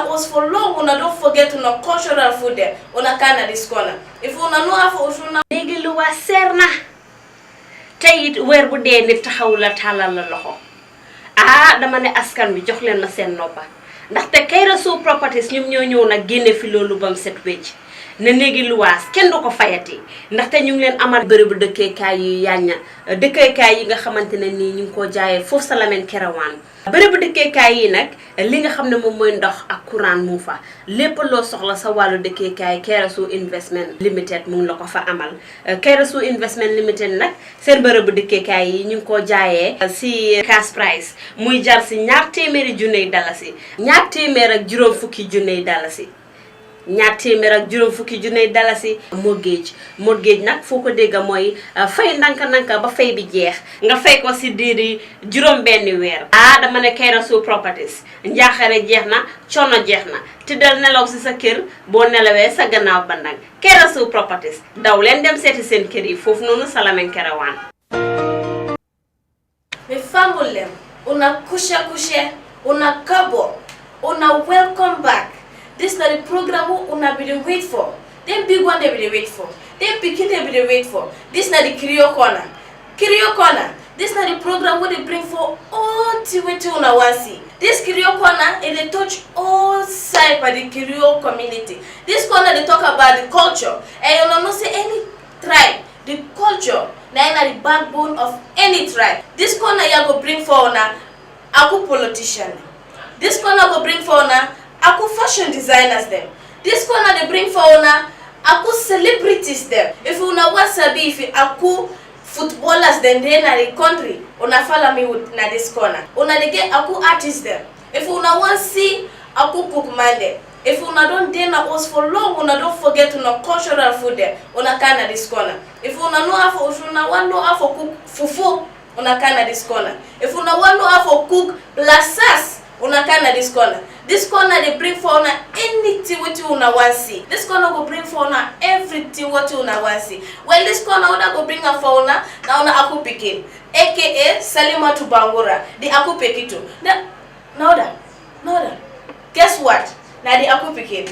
na us for long, una don't forget una cultural food there. Una kana this corner. If una know how for usuna legi lu wa serna tayit wer bu de nit taxaw la talal la loxo dama ne askan bi jox len ma sen noppa ndax te Kairó Properties ñum ñoo ñew nak génné fi lolu bam set wécc ne néegi luwaas kenn du ko fayati ndaxte ñu ngi leen amal bërëbu dëkkeekaay yu yàñña dëkkeekaay yi nga xamante ne nii ñu ngi ko jaayee foofu sa Lamin Kerewan bërëbu dëkkeekaay yi nag li nga xam ne moom mooy ndox ak courant mu fa lépp loo soxla sa wàllu dëkkeekaay Kairó Investment Limited mu ngi la ko fa amal Kairó Investment Limited nag seen bërëbu dëkkeekaay yi ñu ngi ko jaayee si cash price muy jar si $200,000 dalasi $250,000 dalasi $250,000 dalasi mortgage nak foko dega moy fay nanka ba fay bi jeex nga fay ko ci diiri juroom benn weer dama ne Kairó Properties njaaxare jeexna coono jeexna tidal nelaw ci sa kër bo nelawé sa gannaaw bandang Kairó Properties daw leen dem seeti seen kër yi fofu nonu sa Lamin Kerewan me famulem una kusha una kabo una welcome back. This is not the program una be wait for. Them big one they be wait for. Them picking they be wait for. This is not the Career Corner. Career Corner. This is not the program what they bring for all the una want see. This Career Corner they touch all sides by the Career community. This corner they talk about the culture. And you know say any tribe, the culture na the backbone of any tribe. This corner you go bring for una aku politician. This corner go bring for una aku fashion designers them. This corner they bring for una aku celebrities them. If una wasabi if aku footballers then they na the country, una follow me with na this corner. Una they get aku artists them. If una want see aku cook man them. If una don't dey na us for long, una don't forget una cultural food them. Una kana this corner. If una know how for una want know how for cook fufu, una kana this corner. If una want know how for cook lasas, una kana this corner. This corner they bring for una anything what you una want see. This corner go bring for una everything what you una want see. Well, this corner una go bring a for una na una aku pikin, aka Salima to Bangura. The aku pikitu. No that. Guess what? Na the aku pikin.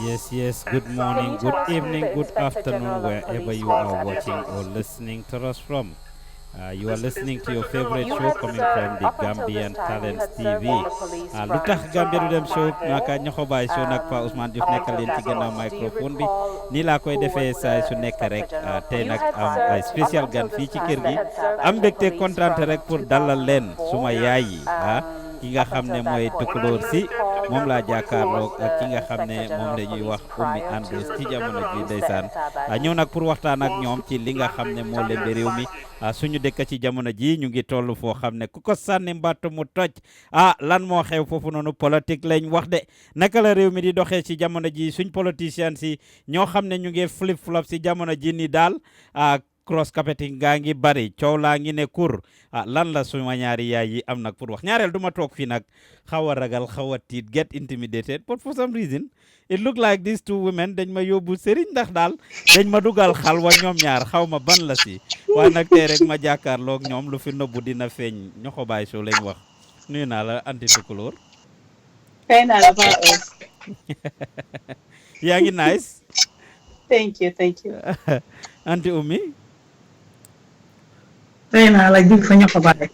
Yes, yes. Good morning, good evening, good afternoon, wherever you are watching or listening to us from. You are listening to your favorite show coming from the Gambian Talents TV. Lu tax Gambia du dem show naka Nyohobai show nag Pa Ousmane Diouf nekkal leen ci gannaaw microphone bi nii laa koy defee saa su nekk rek tey nag am ay spécial gan fii ci kër gi am mbégte kontaan rek pour dalal leen suma yaay yi ki nga xam ne mooy Tukulor Sey moom laa jàkkaarloog ak ki nga xam ne moom la ñuy wax Oumie Andrews ci jamono ji ndeysaan ñëw nag pour waxtaan ak ñoom ci li nga xam ne moo lembe réew mi suñu dëkk ci jamono ji ñu ngi toll foo xam ne ku ko sànni mbattu mu toj lan moo xew foofu noonu politique lañ wax de naka la réew mi di doxee ci jamono ji suñ politiciens si ñoo xam ne ñu ngi flip flop si jamono ji ni daal cross carpeting gaa ngi bari coow laa ngi ne kur lan la suma ñaari yaay yi am nag pour wax ñaareel duma toog fii nag xaw a ragal xaw a tiit get intimidated but for some reason it look like these two women dañ ma yóbbu sëriñ ndax daal dañ ma dugal xalwa ñoom ñaar xaw ma ban la si waaye nag tey rek ma jàkkaarloog ñoom lu fi nëbbu dina feeñ Nyohobai show lañ wax nuyu naa la anti Tukulor fay naa la ba yaa ngi nice thank you anti Oumie fay naa la jig fa Nyohobai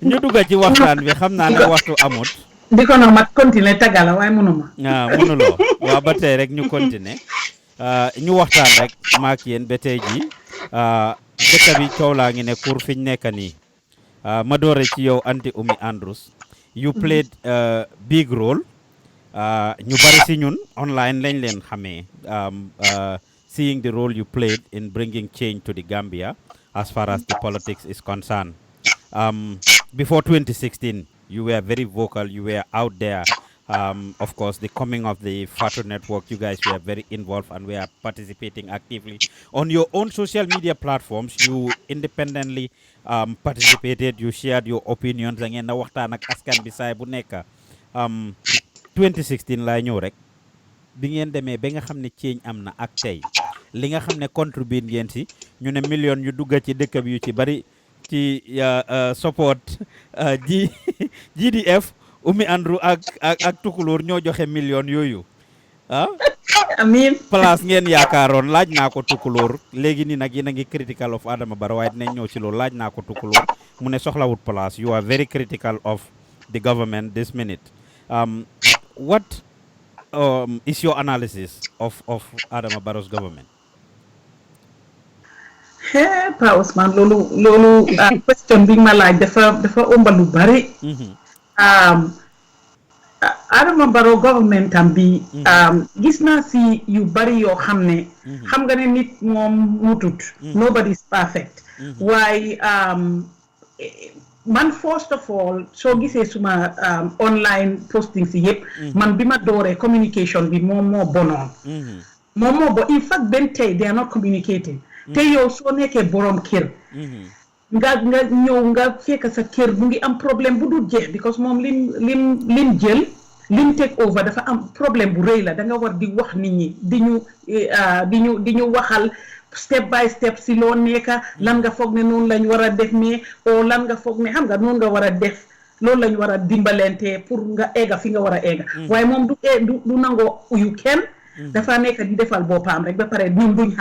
ñu dugga ci waxtaan bi xam naa ne waxtu amut di ko nag ma continuer tagala waaye mënuma mënuloo waaw ba tey rek ñu continuer ñu waxtaan rek maak yéen ba tey ji dëkk bi coow laa ngi ne kur fiñ nekk nii ma doore ci yow anti Oumie Andrews you played big role ñu bari si ñun online lañ leen xamee seeing the role you played in bringing change to the Gambia as far as the politics is concerned. Before 2016, you were very vocal, you were out there. Of course, the coming of the Fatu network, you guys were very involved and were participating actively. On your own social media platforms, you independently participated, you shared your opinions, and ngeen na waxtaan ak askan bi saay bu nekk 2016 laa ñëw rek bi ngeen demee ba nga xam ne change am na ak tey li nga xam ne contribute ngeen si ñu ne million yu dugga ci dëkk bi yu ci bari ci support GDF Oumie Andrews ak Tukulor ñoo joxe million yooyu amiin place ngeen yaakaaroon laaj naa ko Tukulor léegi nii nag yéen a ngi critical of Adama Barrow waaye dinañ ñëw ci loolu laaj naa ko Tukulor mu ne soxlawut place you are very critical of the government this minute what is your analysis of Adama Barrow's government? Pa Ousmane loolu question bi ma laaj dafa ëmb lu bari Adama Barrow government am bi gis naa si yu bari yoo xam ne xam nga ne nit moom wutut nobody is perfect waaye man first of all soo gisee suma online posting si yëpp man bi ma dooree communication bi moom moo bonoon in fact ben tey they are not communicating te yow soo nekkee borom kër nga ñëw nga fekk sa kër mu ngi am problème bu dul jeex because moom lim jël lim take over dafa am problème bu rëy la da nga war di wax nit ñi di ñu waxal step by step si loo nekka lan nga foog ne noonu lañ war a def mais o lan nga foog ne xam nga noonu nga war a def loolu lañ war a dimbalante pour nga egga fi nga war a egga waaye moom du nangoo uyu kenn dafa nekk di defal boppam rek ba pare ñun duñ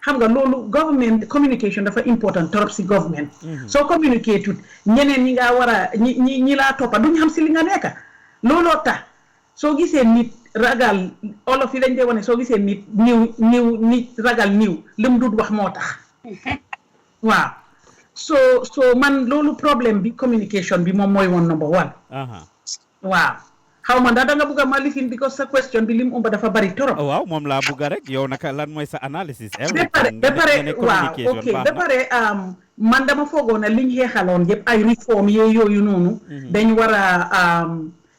xam nga loolu government communication dafa important trop si government soo communicate tut ñeneen ñi nga war a ñi laa toppa duñ xam si li nga nekka looloo tax soo gisee nit ragal olof yi dañ dee wane soo gisee nit nit ragal niw li mu dut wax moo tax waaw so man loolu problème bi communication bi moom mooy woon number one waaw xaw ma ndax da nga bëgg a ma lifin because sa question bi lim umba dafa bari torop waaw moom laa bëgg rek yow naka lan mooy sa analysis ba pare waaw ok ba pare man dama foogoon ne liñ xeexaloon yëpp ay réforme yooyu noonu dañ war a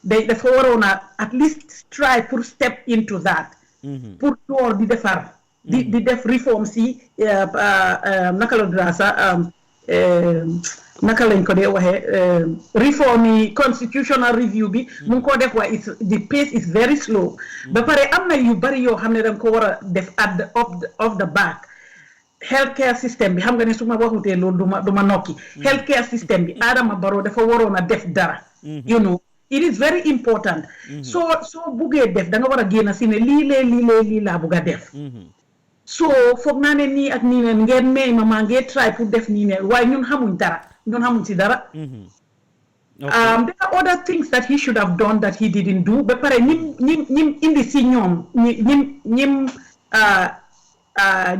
dafa waroon a at least try pour step into that pour door di defar di def réforme si naka la dra sa naka lañ ko dee waxee réforme yi constitutional review bi mu ngi ko def waaye the pace is very slow ba pare am na yu bari yoo xam ne danga ko war a def at the of the back healthcare system bi xam nga ne su ma waxutee loolu du ma nokki healthcare system bi Adama Barrow dafa waroon a def dara you know it is very important. So buggee def da nga war a génn si ne lii laa bugg a def. So foog naa ne nii ak nii ne ngeen may ma maa ngeen try pour def nii ne waaye ñun xamuñ si dara. There are other things that he should have done that he didn't do. Ba pare ñim indi si ñoom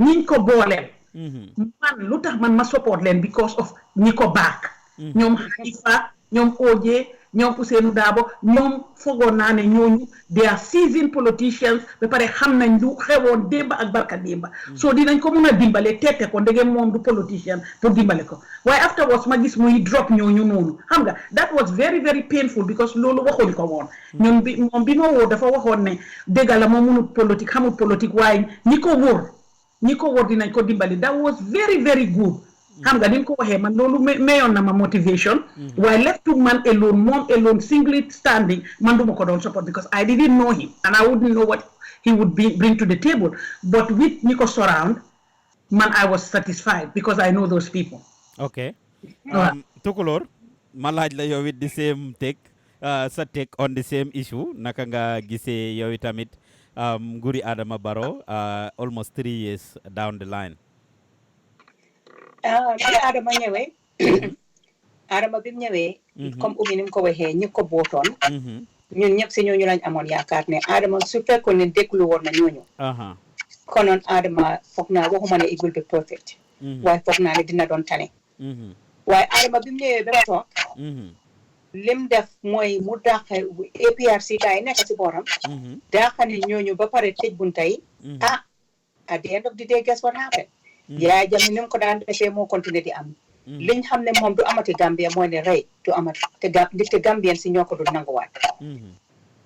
ñiñ ko booleel. Man lu tax man ma support leen because of ñi ko baak. ñoom Halifa ñoom OJ ñoom Ousainou Darboe ñoom fogoon naa ne ñooñu they are seasoned politicians ba pare xam nañ lu xewoon démba ak barka démba so dinañ ko mun a dimbale teete ko ndege moom du politicien pour dimbale ko waaye afterwards ma gis muy drop ñooñu noonu xam nga that was very very painful because loolu waxuñ ko woon ñun moom bi ma woo dafa waxoon ne dëgg la moom munut politique xamul politique waaye ñi ko wóor dinañ ko dimbali that was very very good xam nga ni ko waxee man loolu mayoon na ma motivation waaye left to man alone moom alone singly standing man duma ko doon support because I didn't know him and I wouldn't know what he would bring to the table but with ñi ko surround man I was satisfied because I know those people. Okay. Tukulor ma laaj la yow it the same take sa take on the same issue naka nga gisee yow tamit nguuri Adama Barrow almost 3 years down the line. Adama ñëwee Adama bi mu ñëwee comme Oumie ni mu ko waxee ñi ko bootoon ñun ñëpp si ñooñu lañ amoon yaakaar ne Adama su fekkoon ne déglu woon na ñooñu konoon Adama foog naa waxuma ne it will be perfect waaye foog naa ne dina doon tane waaye Adama bi mu ñëwee ba toog lim def mooy mu dàq APRC gars yi nekk si booram dàq ne ñooñu ba pare tëj bunta yi at the end of the day guess what happened Yaya Jammeh ni mu ko daan defee moo continuer di am liñ xam ne moom du amati Gambia mooy ne rey du amati te Gambien si ñoo ko du nanguwaat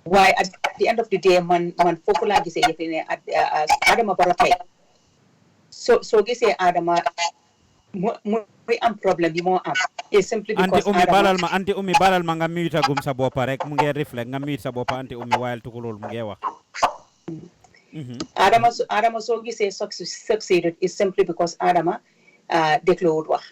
waaye at the end of the day man foofu laa gisee yëpp ne Adama Barrow tey soo gisee Adama muy am problème bi moo am et simply because anti Oumie balal ma nga mute agum sa boppa rek mu ngi reflect nga mute sa boppa anti Oumie waayal Tukulor mu ngi wax Adama so gisee succeeded is simply because Adama dégluwut wax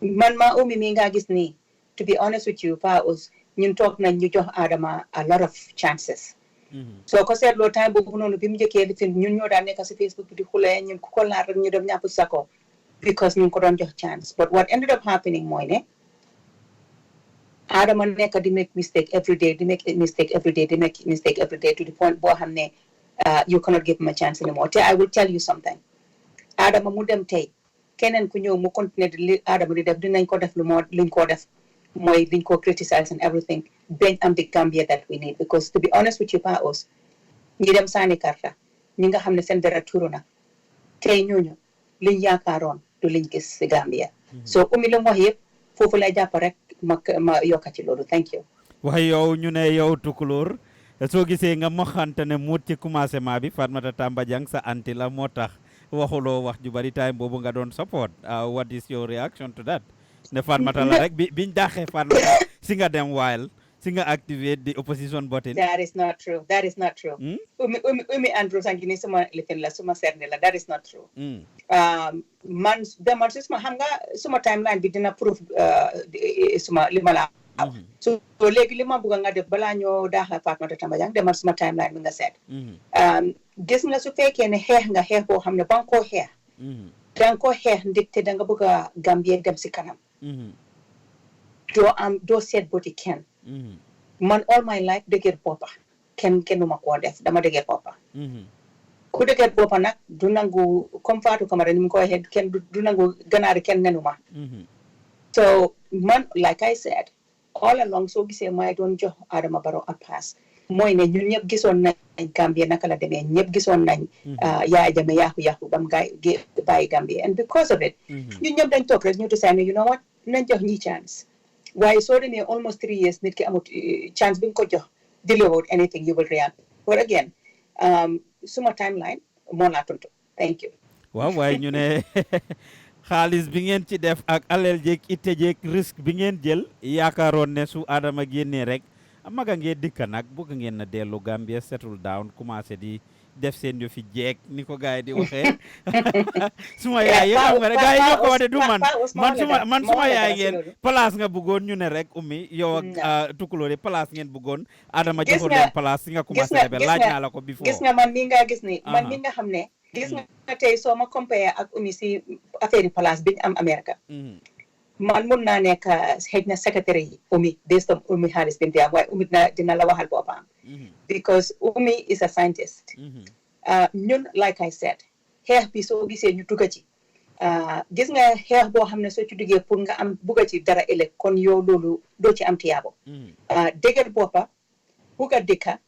man ma Oumie mi nga gis nii to be honest with you Pa Ous ñun toog nañ ñu jox Adama a lot of chances soo ko seetloo time boobu noonu bi mu njëkkee li fi ñun ñoo daan nekk si Facebook bi di xulee ñun ku ko laal rek ñu dem ñàpp sako because ñu ko doon jox chance but what ended up happening mooy ne Adama nekk di make mistake every day to the point boo xam ne you cannot give him a chance anymore te I will tell you something Adama mu dem tey keneen ku ñëw mu continuer li Adama di def dinañ ko def luñ ko def mooy liñ ko criticize and everything bañ am the Gambia that we need because to be honest with you Pa Ous ñi dem saani karta ñi nga xam ne seen dara turu na tey ñooñu liñ yaakaaroon du liñ gis si Gambia so Oumie lu mu wax yëpp foofu lay jàpp rek ma yokkati loolu thank you waaye yow ñu ne yow Tukulor soo gisee nga moxante ne muut ci commencement bi Fatoumatta Tamba Jang sa anti la moo tax waxuloo wax ju bari time boobu nga doon support what is your reaction to that ne Fatoumatta la rek biñ daaxee Fatoumatta si nga dem while si nga activate the opposition button. That is not true. Oumie Andrews angi ni suma lifin la suma serne la that is not true. Man suma xam nga suma timeline bi dina proof suma lima la so léegi li ma bëgg nga def balaa ñoo daaxa Fatoumatta Tamba Jang demal suma timeline bi nga seet gis nga su fekkee ne xeex nga xeex boo xam ne ba nga koo xeex danga ko xeex ndik te danga bëgg a Gambie dem si kanam doo seet boti kenn man all my life dëgër boppa kennuma koo def dama dëgër boppa ku dëgër boppa nag du nangu comme Fatou Camara ni mu ko waxee kenn du nangu ganaari kenn nenuma so man like I said all along soo gisee may doon jox Adama Barrow a pass mooy ne ñun ñëpp gisoon nañ Gambia naka la demee ñëpp gisoon nañ Yaya Jammeh yaaxu bam bàyyi Gambia and because of it ñun ñëpp dañ toog rek ñu decide ne you know what nañ jox ñi chance waaye soo demee almost 3 years nit ki amut chance bi nga ko jox delivered anything you will react but again suma timeline moo laa tontu thank you waaw waaye ñu ne xaalis bi ngeen ci def ak alal jeeg itte jeeg risque bi ngeen jël yaakaaroon ne su Adama génnee rek maga ngeen dikka nag bëgg ngeen na dellu Gambia settle down commencé di def seen yo fi jeeg ni ko gaay di waxee suma yaay xam nga gaay ñoo ko wax de du man suma yaay ngeen place nga bëggoon ñu ne rek Oumie yow ak Tukulor place ngeen bëggoon Adama joxul leen place si nga commencé be laaj naa la ko before gis nga man mi nga gis ni man mi nga xam ne gis nga tey soo ma compare ak Oumie si affaire yi place bi ñu am America man mun naa nekk xëy na secrétaire yi Oumie based on Oumie xaalis bi am waaye Oumie dina la waxal boppam because Oumie is a scientist ñun like I said xeex bi soo gisee ñu dugg ci gis nga xeex boo xam ne soo ci duggee pour nga am bugga ci dara ëllëg kon yow loolu doo ci am tiyaabo dëgër boppa bugga dëkka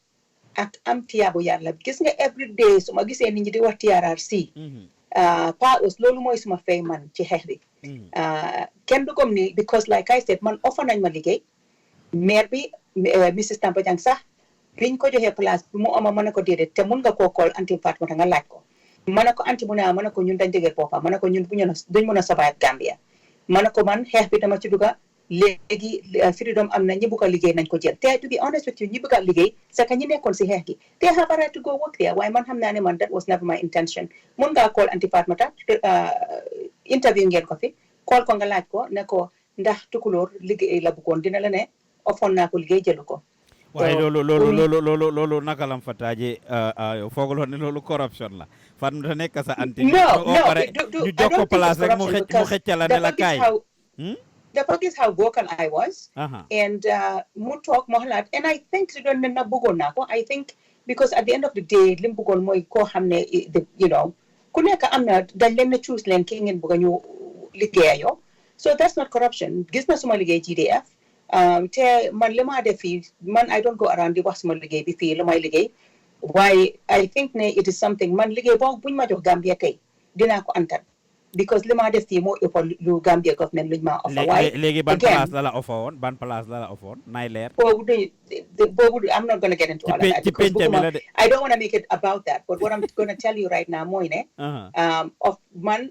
ak am tiyaabo yàlla gis nga every day su ma gisee nit ñi di wax TRRC paus loolu mooy suma fay man ci xeex bi kenn du comme ni because like I said man offer nañ ma liggéey maire bi Mrs Tampajang sax biñ ko joxee place bi mu ama mën a ko déedéet te mun nga koo kool anti Fatmata nga laaj ko mën a ko anti mu ne mën a ko ñun dañ dëgër boppa mën a ko ñun duñ mën a survive Gambia mën a ko man xeex bi dama ci dugga léegi freedom am na ñi bëgg a liggéey nañ ko jël te to be honest with you ñi bëgg a liggéey c'est que ñi nekkoon si xeex gi they have a right to go work there waaye man xam naa ne man that was never my intention mun ngaa call anti Fatmata interview ngeen ko fi call ko nga laaj ko ne ko ndax Tukulor liggéey la bëggoon dina la ne offoon naa ko liggéey jëlu ko waaye loolu naka lam fa taaje foogaloon ne loolu corruption la fan ta nekk sa anti ñu jox ko place rek mu xëcc la ne la kaay dafa gis how vocal I was and mu toog ma xalaat and I think doon ne na bëggoon naa ko I think because at the end of the day li mu bëggoon mooy koo xam ne you know ku nekk am na dañ leen na choose leen kii ngeen bëgg a ñu liggéeyoo so that's not corruption gis na suma liggéey GDF te man li ma def fii man I don't go around di wax suma liggéey bi fii lu may liggéey waaye I think ne it is something man liggéey boo buñ ma jox Gambia tey dinaa ko antan because li ma def fii moo ëpp lu Gambia government luñ ma offer waaye léegi ban place la offer woon ban place la offer nay leer boobu I'm not going to get into all of that because I don't want to make it about that but what I'm going to tell you right now mooy ne of man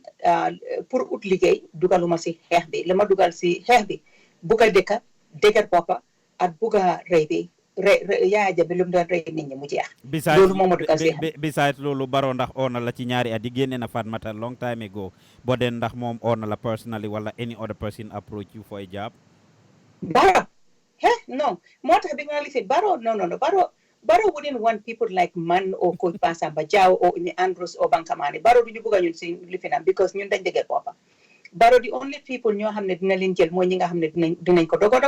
pour ut liggéey dugaluma si xeex bi li ma dugal si xeex bi bugga dëkka dëgër boppa ak bugga rëy bi Yaya Jammeh lu mu doon rëy nit ñi mu jeex loolu moo ma dugal si besides loolu Barrow ndax oona la ci ñaari at yi génne na Fatmata long time ago boo den ndax moom oona la personally wala any other person approach you for a job Barrow no moo tax bi nga lifin Barrow no Barrow wouldn't want people like man or Coach Basamba Jaw or Oumie Andrews or Bankamane Barrow du ñu bëgg ñun si lifinam because ñun dañ dëgër boppa Barrow the only people ñoo xam ne dina leen jël mooy ñi nga xam ne dinañ ko dogo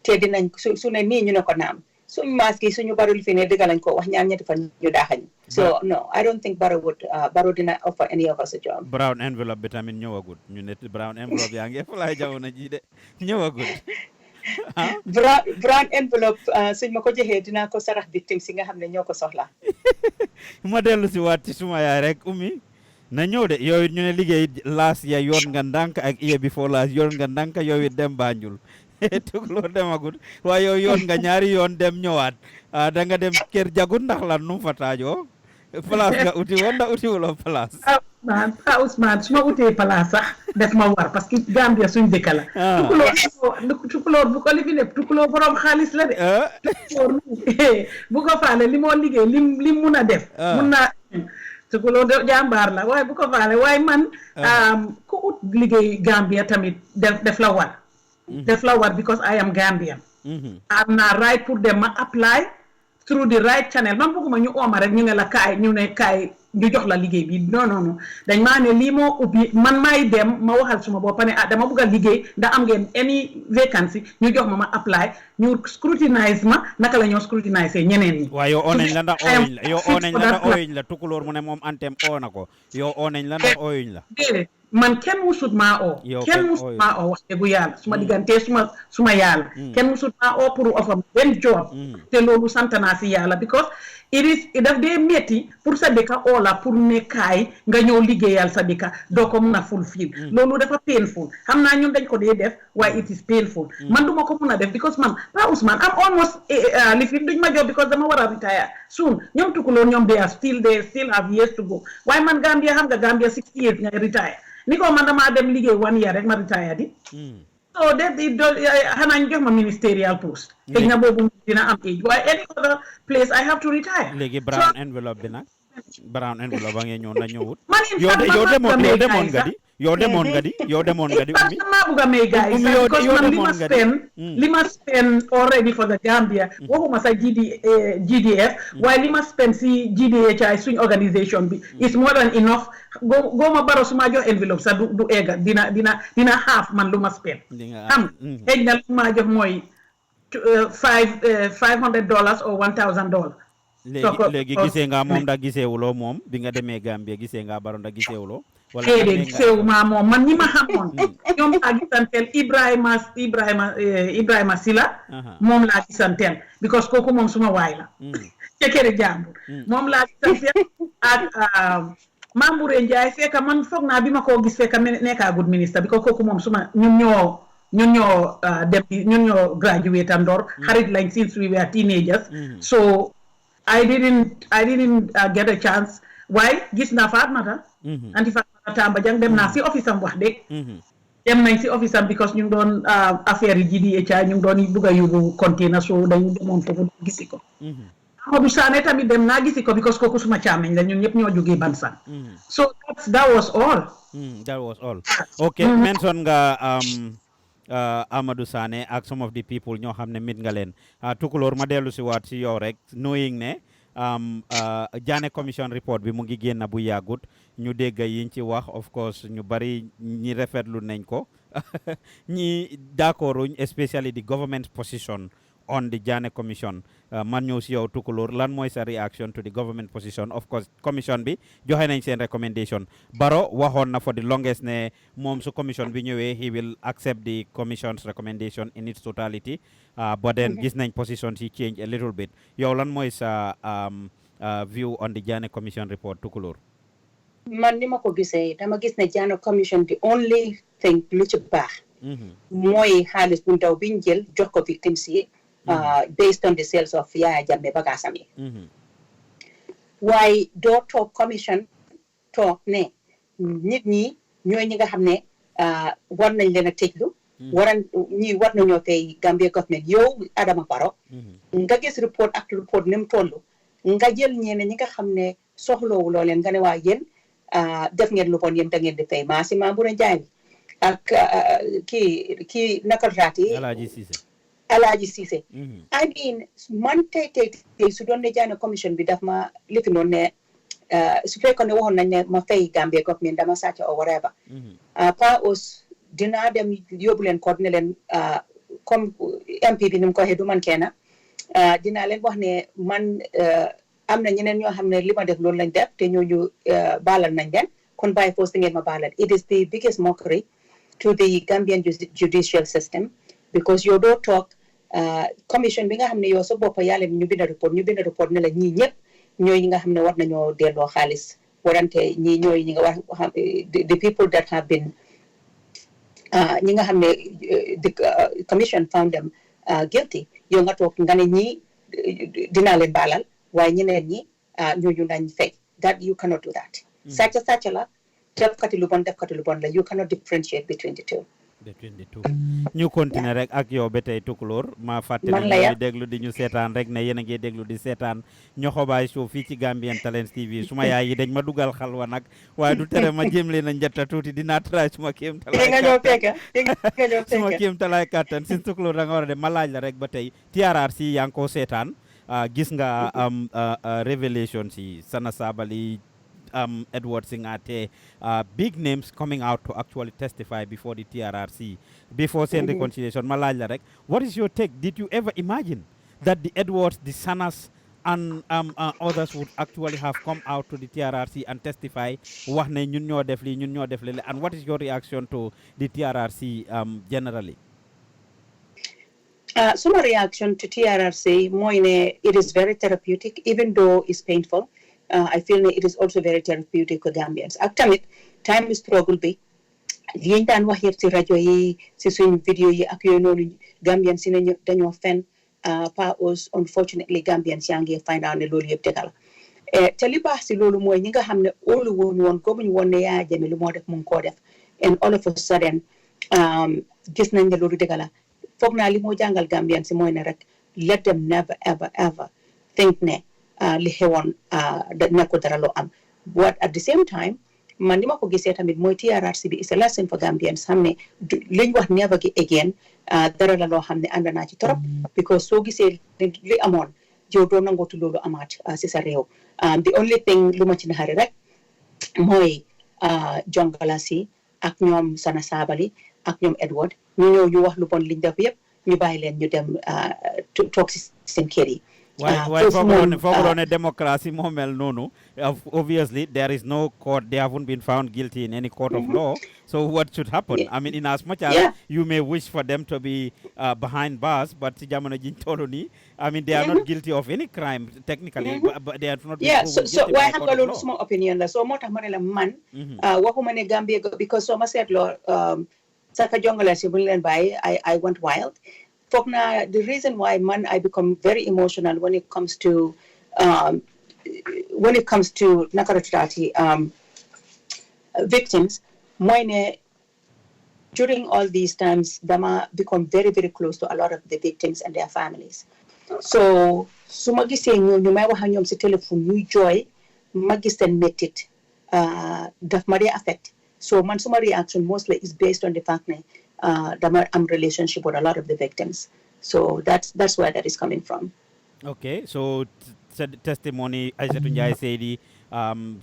te dinañ su ne nii ñu ne ko naam suñu masque yi suñu Barrow li fi ne dëgg lañ ko wax ñaar ñetti fan ñu daaxañ so no I don't think Barrow dina offer any of us a job brown envelope bi tamit ñëwagut ñu ne brown envelope yaa ngi fulaay jamono ji de ñëwagut brown envelope suñ ma ko joxee dinaa ko sarax victime si nga xam ne ñoo ko soxla ma dellu si waat ci suma yaay rek Oumie na ñëw de yow it ñu ne liggéey laas ya yoon nga ndànk ak iya before laas yoon nga ndànk yow it dem Banjul Tukulor demagul waaye yow yoon nga ñaari yoon dem ñëwaat da nga dem kër jagut ndax lan nu fa taajoo place nga uti woon ndax uti wuloo place Ousmane su ma utee place sax def ma war parce que Gambia suñ dëkk la Tukulor bu ko li fi nekk Tukulor borom xaalis la de bu ko faale li moo liggéey lim mun a def mun naa Tukulor jàmbaar la waaye bu ko faale waaye man ku ut liggéey Gambia tamit def la war because I am Gambian am naa right pour dem ma apply through the right channel man bëgguma ñu ooma rek ñu ne la kaay ñu jox la liggéey bi non dañ maa ne lii moo ubbi man maay dem ma waxal suma bopp ne dama bëgg a liggéey ndax am ngeen any vacancy ñu jox ma apply ñu scrutinise ma naka la ñoo scrutinise ñeneen ñi waaye yow oonañ la ndax ooyuñ la Tukulor mu ne moom antem oona ko yow oonañ la ndax ooyuñ la man kenn musut maa oo wax dëggu yàlla suma diggante suma yàlla kenn musut maa oo pour offer benn job te loolu sant naa si yàlla because daf dee metti pour sa dëkka oo la pour ne kaay nga ñëw liggéeyal sa dëkka doo ko mun a fulfill loolu dafa painful xam naa ñun dañ ko dee def waaye it is painful man duma ko mun a def because man Pa Ousmane am almost li fi duñ ma job because dama war a retire soon ñoom Tukulor ñoom they still have years to go waaye man Gambia xam nga Gambia 60 years ngay retire ni ko man damaa dem liggéey 1 year rek ma retire di so xanaa ñu jox ma ministerial post xëy na boobu dina am age waaye any other place I have to retire léegi brown envelope bi nag brown envelope ba ngeen ñëw na ñëwut man yow demoon nga di yow demoon nga di Oumie maa bugg a may gars yi sax because man li ma spend already for the Gambia waxuma sa GDF waaye li ma spend si GDHI suñ organisation bi is more than enough gooma baro su ma jox envelope sax du egga dina half man lu ma spend xam xëy na lu ma jox mooy $500 or $1,000 léegi gisee nga moom ndax giseewuloo moom bi nga demee Gambia gisee nga baro ndax giseewuloo wala déedéet giseewuma moom man ñi ma xamoon ñoom laa gisanteel Ibrahima Sila moom laa gisanteel because kooku moom suma waay la ca këri jàmbur moom laa gisanteel ak Mamboure Ndiaye fekka man foog naa bi ma koo gis fekka nekkagut ministre because kooku moom suma ñun ñoo graduate Ndor xarit lañ since we were teenagers so I didn't get a chance waaye gis naa Fatmata anti Fatmata Tamba Jang dem naa si office am wax dëgg dem nañ si office am because ñu ngi doon affaire yi GDHI ñu ngi doon bugg a yóbbu container so dañu demoon foofu gisi ko Amadou Sané tamit dem naa gisi ko because kooku suma càmmeñ la ñun ñëpp ñoo jógee Bansan so that was all okay mention nga Amadou Sané ak some of the people ñoo xam ne mit nga leen Tukulor ma dellu si waat si yow rek knowing ne Jana Commission report bi mu ngi génn bu yàggut ñu dégg yiñ ci wax of course ñu bari ñi rafetlu nañ ko ñi d'accorduñ especially the government's position on the Jana Commission man ñëw si yow Tukulor lan mooy sa reaction to the government position of course commission bi joxe nañ seen recommendation Barrow waxoon na for the longest ne moom su commission bi ñëwee he will accept the commission's recommendation in its totality but then gis nañ position si change a little bit yow lan mooy sa view on the Jana Commission report Tukulor man ni ma ko gisee dama gis ne Jana Commission the only thing lu ci baax mooy xaalis bu ndaw biñ jël jox ko victims yi based on the sales of Yaya Jammeh bagaasam yi waaye doo toog commission toog ne nit ñi ñooy ñi nga xam ne war nañ leen a tëjlu war nañoo fay Gambia government yow Adama Barrow nga gis report ak report ni mu toll nga jël ñeneen ñi nga xam ne soxlawuloo leen nga ne waa yéen def ngeen lu bon yéen da ngeen di fay maa si Mamboure Ndiaye ak kii nakaltaat yi Alaaji Cissé I mean man tey su doon ne Jana Commission bi daf ma lifi noonu ne su fekkoon ne waxoon nañ ne ma fay Gambia government dama sàcc or whatever pas aus dinaa dem yóbbu leen code ne leen comme MP bi ni mu ko waxee du man kenn dinaa leen wax ne man am na ñeneen ñoo xam ne li ma def loolu lañ def te ñooñu baalal nañ leen kon bàyyi foofu ngeen ma baalal it is the biggest mockery to the Gambian judicial system because yow doo toog commission bi nga xam ne yow sa bopp yaa leen ñu bind report ne la ñii ñëpp ñooy ñi nga xam ne war nañoo delloo xaalis warante ñii ñooy ñi nga wax the people that have been ñi nga xam ne the commission found them guilty yow nga toog nga ne ñii dinaa leen baalal waaye ñeneen ñi ñooñu nañ fay that you cannot do that sàcc la defkati lu bon la you cannot differentiate between the two ñu continuer rek ak yow ba tey Tukulor ma fàttali ñu déglu di ñu seetaan rek ne yéen a ngi déglu di seetaan Nyohobai show fii ci Gambian Talents TV suma yaay yi dañ ma dugal xalwa nag waaye du tere ma jéem leen a njëtta tuuti dinaa try suma kéem talaay kàttan sin Tukulor da nga war a dem ma laaj la rek ba tey TRRC yaa ngi ko seetaan gis nga révélation si Sana Sabally Edward Singate, big names coming out to actually testify before the TRRC, before saying reconciliation. Malala Rek, what is your take? Did you ever imagine that the Edwards, the Sanas, and others would actually have come out to the TRRC and testify? And what is your reaction to the TRRC generally? So my reaction to TRRC, it is very therapeutic, even though it's painful. I feel it is also very therapeutic for Gambians. Actually, time is struggle be. Liñ daan wax yëpp ci rajo yi ci suñ vidéo yi ak yooyu noonu Gambians yi dañoo fen pas us unfortunately Gambians yaa ngi find out ne loolu yëpp dëgg la te li baax si loolu mooy ñi nga xam ne óolu woon woon gëmuñ woon ne Yaya Jammeh lu moo def mu ngi koo def and all of a sudden gis nañ ne loolu dëgg la foog naa li moo jàngal Gambians si mooy ne rek let them never ever think ne li xewoon nekko dara loo am but at the same time man ni ma ko gisee tamit mooy TRRC bi is a lesson for Gambians xam ne liñ wax never again dara la loo xam ne ànd naa ci trop because soo gisee li amoon yow doo nangootu loolu amaat si sa réew the only thing lu ma ci naxari rek mooy Jongala si ak ñoom Sana Sabally ak ñoom Edward ñu ñëw ñu wax lu bon liñ def yëpp ñu bàyyi leen ñu dem toog si seen kër yi waaye foogaloon ne democracy moo mel noonu obviously there is no court, they haven't been found guilty in any court of law, so what should happen? I mean, in as much as you may wish for them to be behind bars, but I mean, they are not guilty of any crime technically, but they are not so why have a little small opinion so moo tax ma ne la man waxuma ne Gambia because soo ma seetloo Saka Jongala si bu ñu leen bàyyi I went wild. The reason why I become very emotional when it comes to victims, during all these times, Dama become very, very close to a lot of the victims and their families. So, suma gisee ñu may wax ak ñoom si téléphone ñuy jooy ma gis seen métit daf ma dee affect. So man suma reaction mostly is based on the fact that I'm relationship with a lot of the victims. So that's where that is coming from. Okay, so testimony, Aissatou Njie Seydi,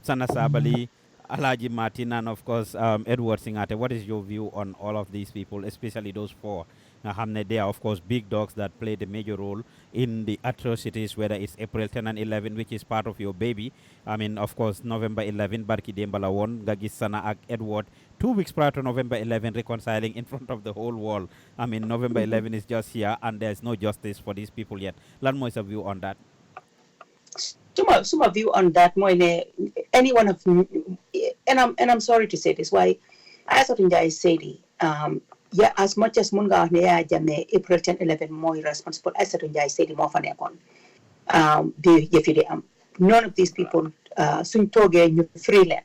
Sana Sabally, Alhaji Martin, and of course Edward Singate. What is your view on all of these people, especially those four? They are, of course, big dogs that played a major role in the atrocities, whether it's April 10 and 11, which is part of your baby. I mean, of course, November 11, Barki Dembala won, Gagis Sana ak Edward, 2 weeks prior to November 11, reconciling in front of the whole world. I mean, November 11 is just here, and there's no justice for these people yet. Lan mo is a view on that? Suma view on that, any one of, and I'm sorry to say this, why Aissatou Njie Seydi, as much as mun nga wax ne Yaya Jammeh April 10 11 mooy responsible, Aissatou Njie Seydi moo fa nekkoon di yëf yi di am. None of these people suñ toogee ñu free leen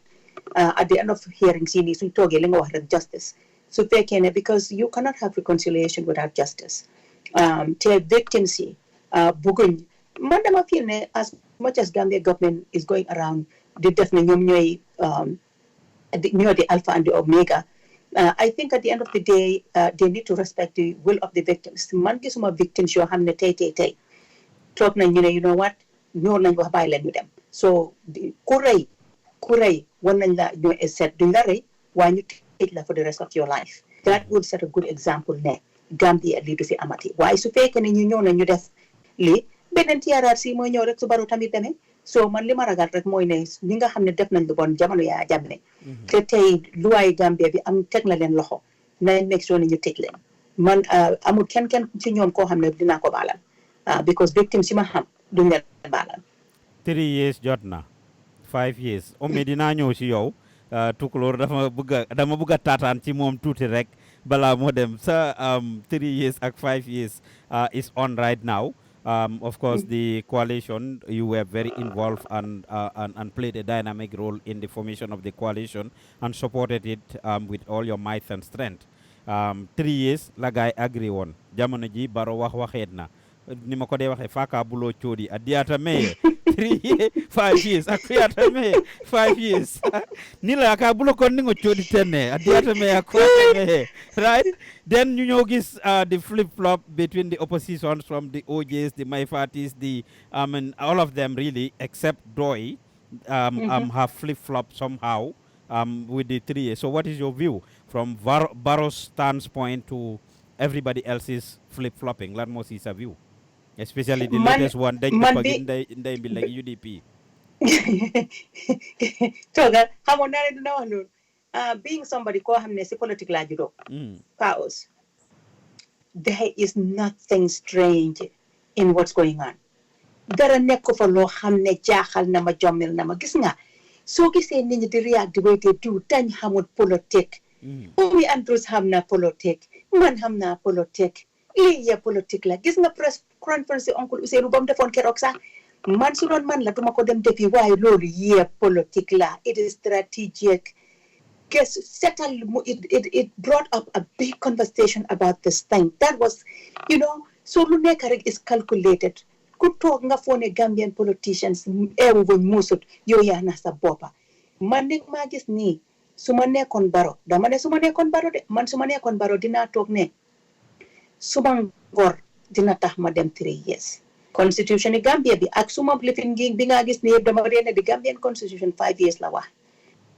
at the end of hearing si nii suñ toogee li nga wax rek justice su fekkee ne because you cannot have reconciliation without justice te victims yi bëgguñ man dama feel ne as much as Gambia government is going around di def ne ñoom ñooy the alpha and the omega. I think at the end of the day, they need to respect the will of the victims. Man gisuma victims yoo xam ne tey toog nañ ñu ne you know what ñoo nañ wax bàyyi leen ñu dem so ku rëy war nañ la ñu seet duñ la rëy waaye ñu tëj la for the rest of your life. That would set a good example ne Gambia lii du fi amati waaye su fekkee ne ñu ñëw nañ ñu def lii beneen TRRC mooy ñëw rek su baru tamit demee so man li ma ragal rek mooy ne ñi nga xam ne def nañ lu bon jamono Yaya Jammeh te tey luwaay Gambia bi am teg na leen loxo nañ make sure ne ñu tëj leen man amul kenn ci ñoom koo xam ne dinaa ko baalal because victims si ma xam duñ leen baalal. 3 years jot na 5 years Oumie dinaa ñëw si yow Tukulor dama bëgg a taataan ci moom tuuti rek balaa moo dem sa 3 years ak 5 years is on right now. Of course, the coalition, you were very involved and played a dynamic role in the formation of the coalition and supported it with all your might and strength. 3 years, la guy agree on. Jamono ji baro waxeet na. Ni ma ko dee waxee faka bulo chodi adiata me 3 years 5 years akuyata me 5 years nila ka bulo kon ningo chodi tenne adiata me akuyata me right then you know gis the flip flop between the oppositions from the OJs the Maifatis the all of them really except Doi have flip flop somehow with the 3 years. So what is your view from Barrow's standpoint to everybody else's flip flopping? Lan mo si sa view, especially the latest one dañ ko pag nday bi like UDP. So that xamoon naa ne dina wax loolu being somebody koo xam ne si politique laa juddoo chaos, there is nothing strange in what's going on. Dara nekk fa loo xam ne jaaxal na ma jommil na ma gis nga soo gisee nit ñi di react the way they do dañ xamul politique. Oumie Andrews xam na politique man xam naa politique lii ya politique la gis nga press conference oncle Ousseynou ba mu defoon keroog sax man su doon man la duma ko dem defi waaye loolu yee politique la it is strategic. Guess settle it brought up a big conversation about this thing that was so lu nekk rek is calculated ku toog nga foo ne Gambian politicians eewu wuñ muusut yow yaa na sa boppa man nag maa gis nii su ma nekkoon baro dama ne su ma nekkoon baro de man su ma nekkoon baro dinaa toog ne suma ngor dina tax ma dem 3 years constitution Gambia bi ak suma lifin ngi bi nga gis ne yëpp dama dee ne di Gambian constitution 5 years la wax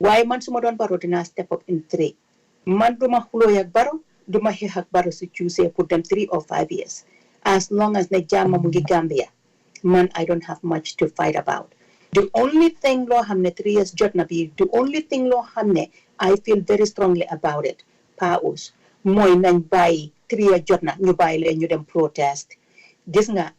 waaye man su ma doon baro dinaa step up in 3 man duma xuloo ak baro duma xeex ak baro su choose pour dem 3 or 5 years as long as ne jàmm mu ngi Gambia man I don't have much to fight about the only thing loo xam ne 3 years jot na bi the only thing loo xam ne I feel very strongly about it paus mooy nañ bàyyi 3 years jot na ñu bàyyi leen ñu dem protest gis nga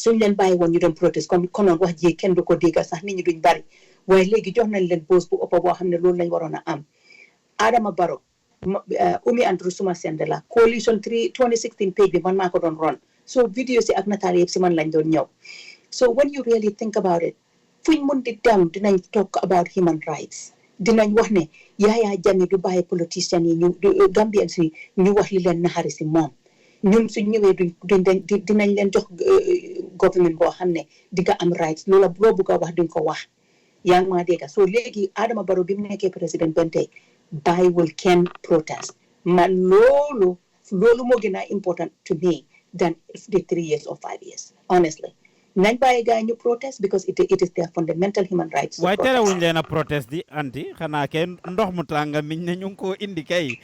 suñ leen bàyyi woon ñu dem protest comme konoon wax ji kenn du ko dégg sax nit ñi duñ bari waaye léegi jox nañ leen boos bu ëpp boo xam ne loolu lañ waroon a am Adama Barrow Oumie Andrew suma sende la coalition 2016 page bi man maa ko doon ron so vidéo si ak nataal yëpp si man lañ doon ñëw so when you really think about it fuñ mun di dem dinañ talk about human rights dinañ wax ne Yaya Jammeh du bàyyi politiciens yi ñu Gambien si ñu wax li leen naxari si moom ñun suñ ñëwee dinañ leen jox government boo xam ne di nga am rights loo bëgg a wax duñ ko wax yaa ngi maa dégg so léegi Adama Barrow bi mu nekkee président benn tey bàyyiwul kenn protest man loolu moo gën a important to me than the 3 years or 5 years honestly nañ bàyyi gars ñu protest because it is their fundamental human rights. waaye terewuñ leen a protest di anti xanaa kay ndox mu tànga miñ ne ñu ngi koo indi kay.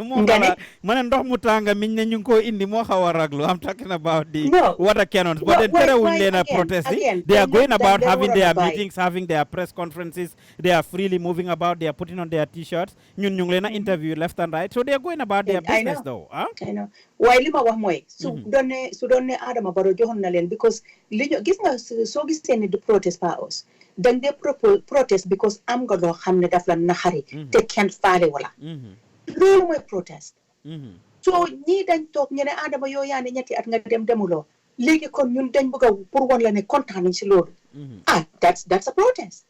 moo xaw ma ne ndox mu tànga miñ ne ñu ngi koo indi moo xaw a raglu I'm talking about the water cannons. but then terewuñ leen a protest di they are going about having their meetings having their press conferences they are freely moving about they are putting on their t-shirts ñun ñu ngi leen a interview left and right so they are going about their business though. I know waaye li ma wax mooy su doon ne Adama Barrow joxoon na leen because li ñu gis nga soo gisee ne du protest paos dañ dee protest because am nga loo xam ne daf la naxari te kenn faale wala loolu mooy protest so ñii dañ toog ñu ne Adama yoo yaa ne ñetti at nga demuloo léegi kon ñun dañ bëgg a pour wan la ne kontaan nañ si loolu that's a protest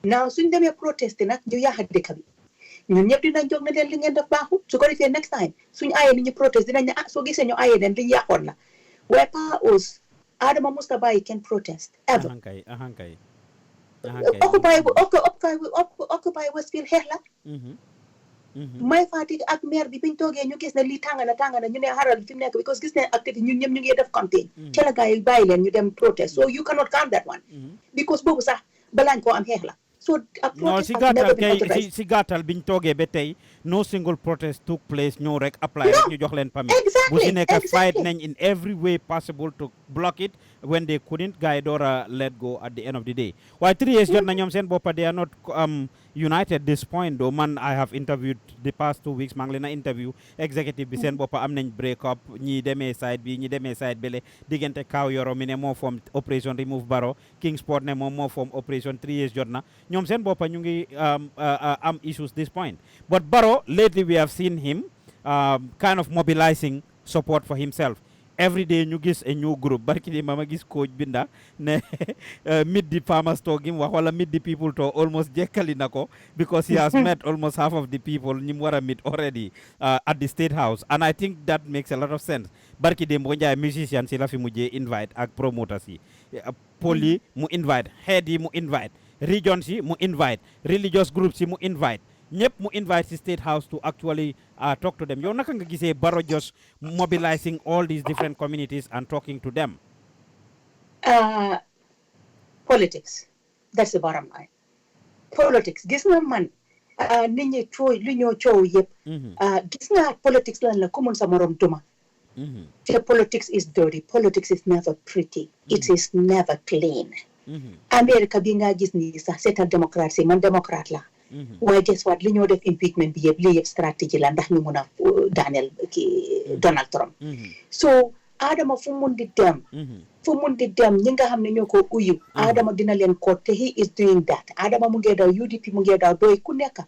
now suñ demee protest nag ñu yaaxa dëkk bi ñun ñëpp dinañ jóg ne leen li ngeen def baaxul su ko defee next time suñu ayee ni ñu protest dinañ ne soo gisee ñu ayee leen li ñu yàqoon la waaye paos Adama musta bàyyi kenn protest ever ahankay occupy Westfield xeex la may Fatick ak maire bi biñ toogee ñu gis ne lii tàng na ñu ne xaral fi mu nekk because gis ne activité ñun ñëpp ñu ngi def campagne te la gars yi bàyyi leen ñu dem protest so you cannot count that one because boobu sax balaañ koo am xeex la so no si gàttal kay si gàttal biñ toogee ba tey no single protest took place ñëw rek apply rek ñu jox leen permit bu si nekk fight nañ in every way possible to block it when they couldn't gars yi door a let go at the end of the day waaye 3 years jot na ñoom seen boppa they are not united this point though man I have interviewed the past 2 weeks maa ngi leen a interview executive bi seen boppa am nañ break up ñi demee side bi ñi demee side bele diggante Kaw Yoro mi ne moo form opération remove Barrow Kingsport ne moom moo form opération 3 years jot na ñoom seen boppa ñu ngi am issues this point but Barrow lately we have seen him kind of mobilizing support for himself every day ñu gis a new group barki di mama gis coach binda ne meet the farmers to gim wax wala meet the people to almost jekkali nako because he has met almost half of the people ñi mu war a meet already at the State House and I think that makes a lot of sense barki de mbo njaay musician si la fi mujjee invite ak promoters yi pol yi mu invite head yi mu invite regions yi mu invite religious groups yi mu invite ñëpp mu invite the State House to actually talk to them yow naka nga gisee Barrow just mobilizing all these different communities and talking to them politics that's the bottom line politics gis nga man nit ñi lu ñoo coow yëpp gis nga politics lan la ku mun sa morom duma te politics is dirty politics is never pretty it is never clean America bi nga gis ni sax seetal démocratie man démocrate la waaye guess what li ñoo def impeachment bi yëpp lii yëpp stratégie la ndax ñu mun a daaneel Donald Trump so Adama fu mun di dem ñi nga xam ne ñoo ko uyu Adama dina leen ko te he is doing that Adama mu ngi daw UDP mu ngi daw doy ku nekk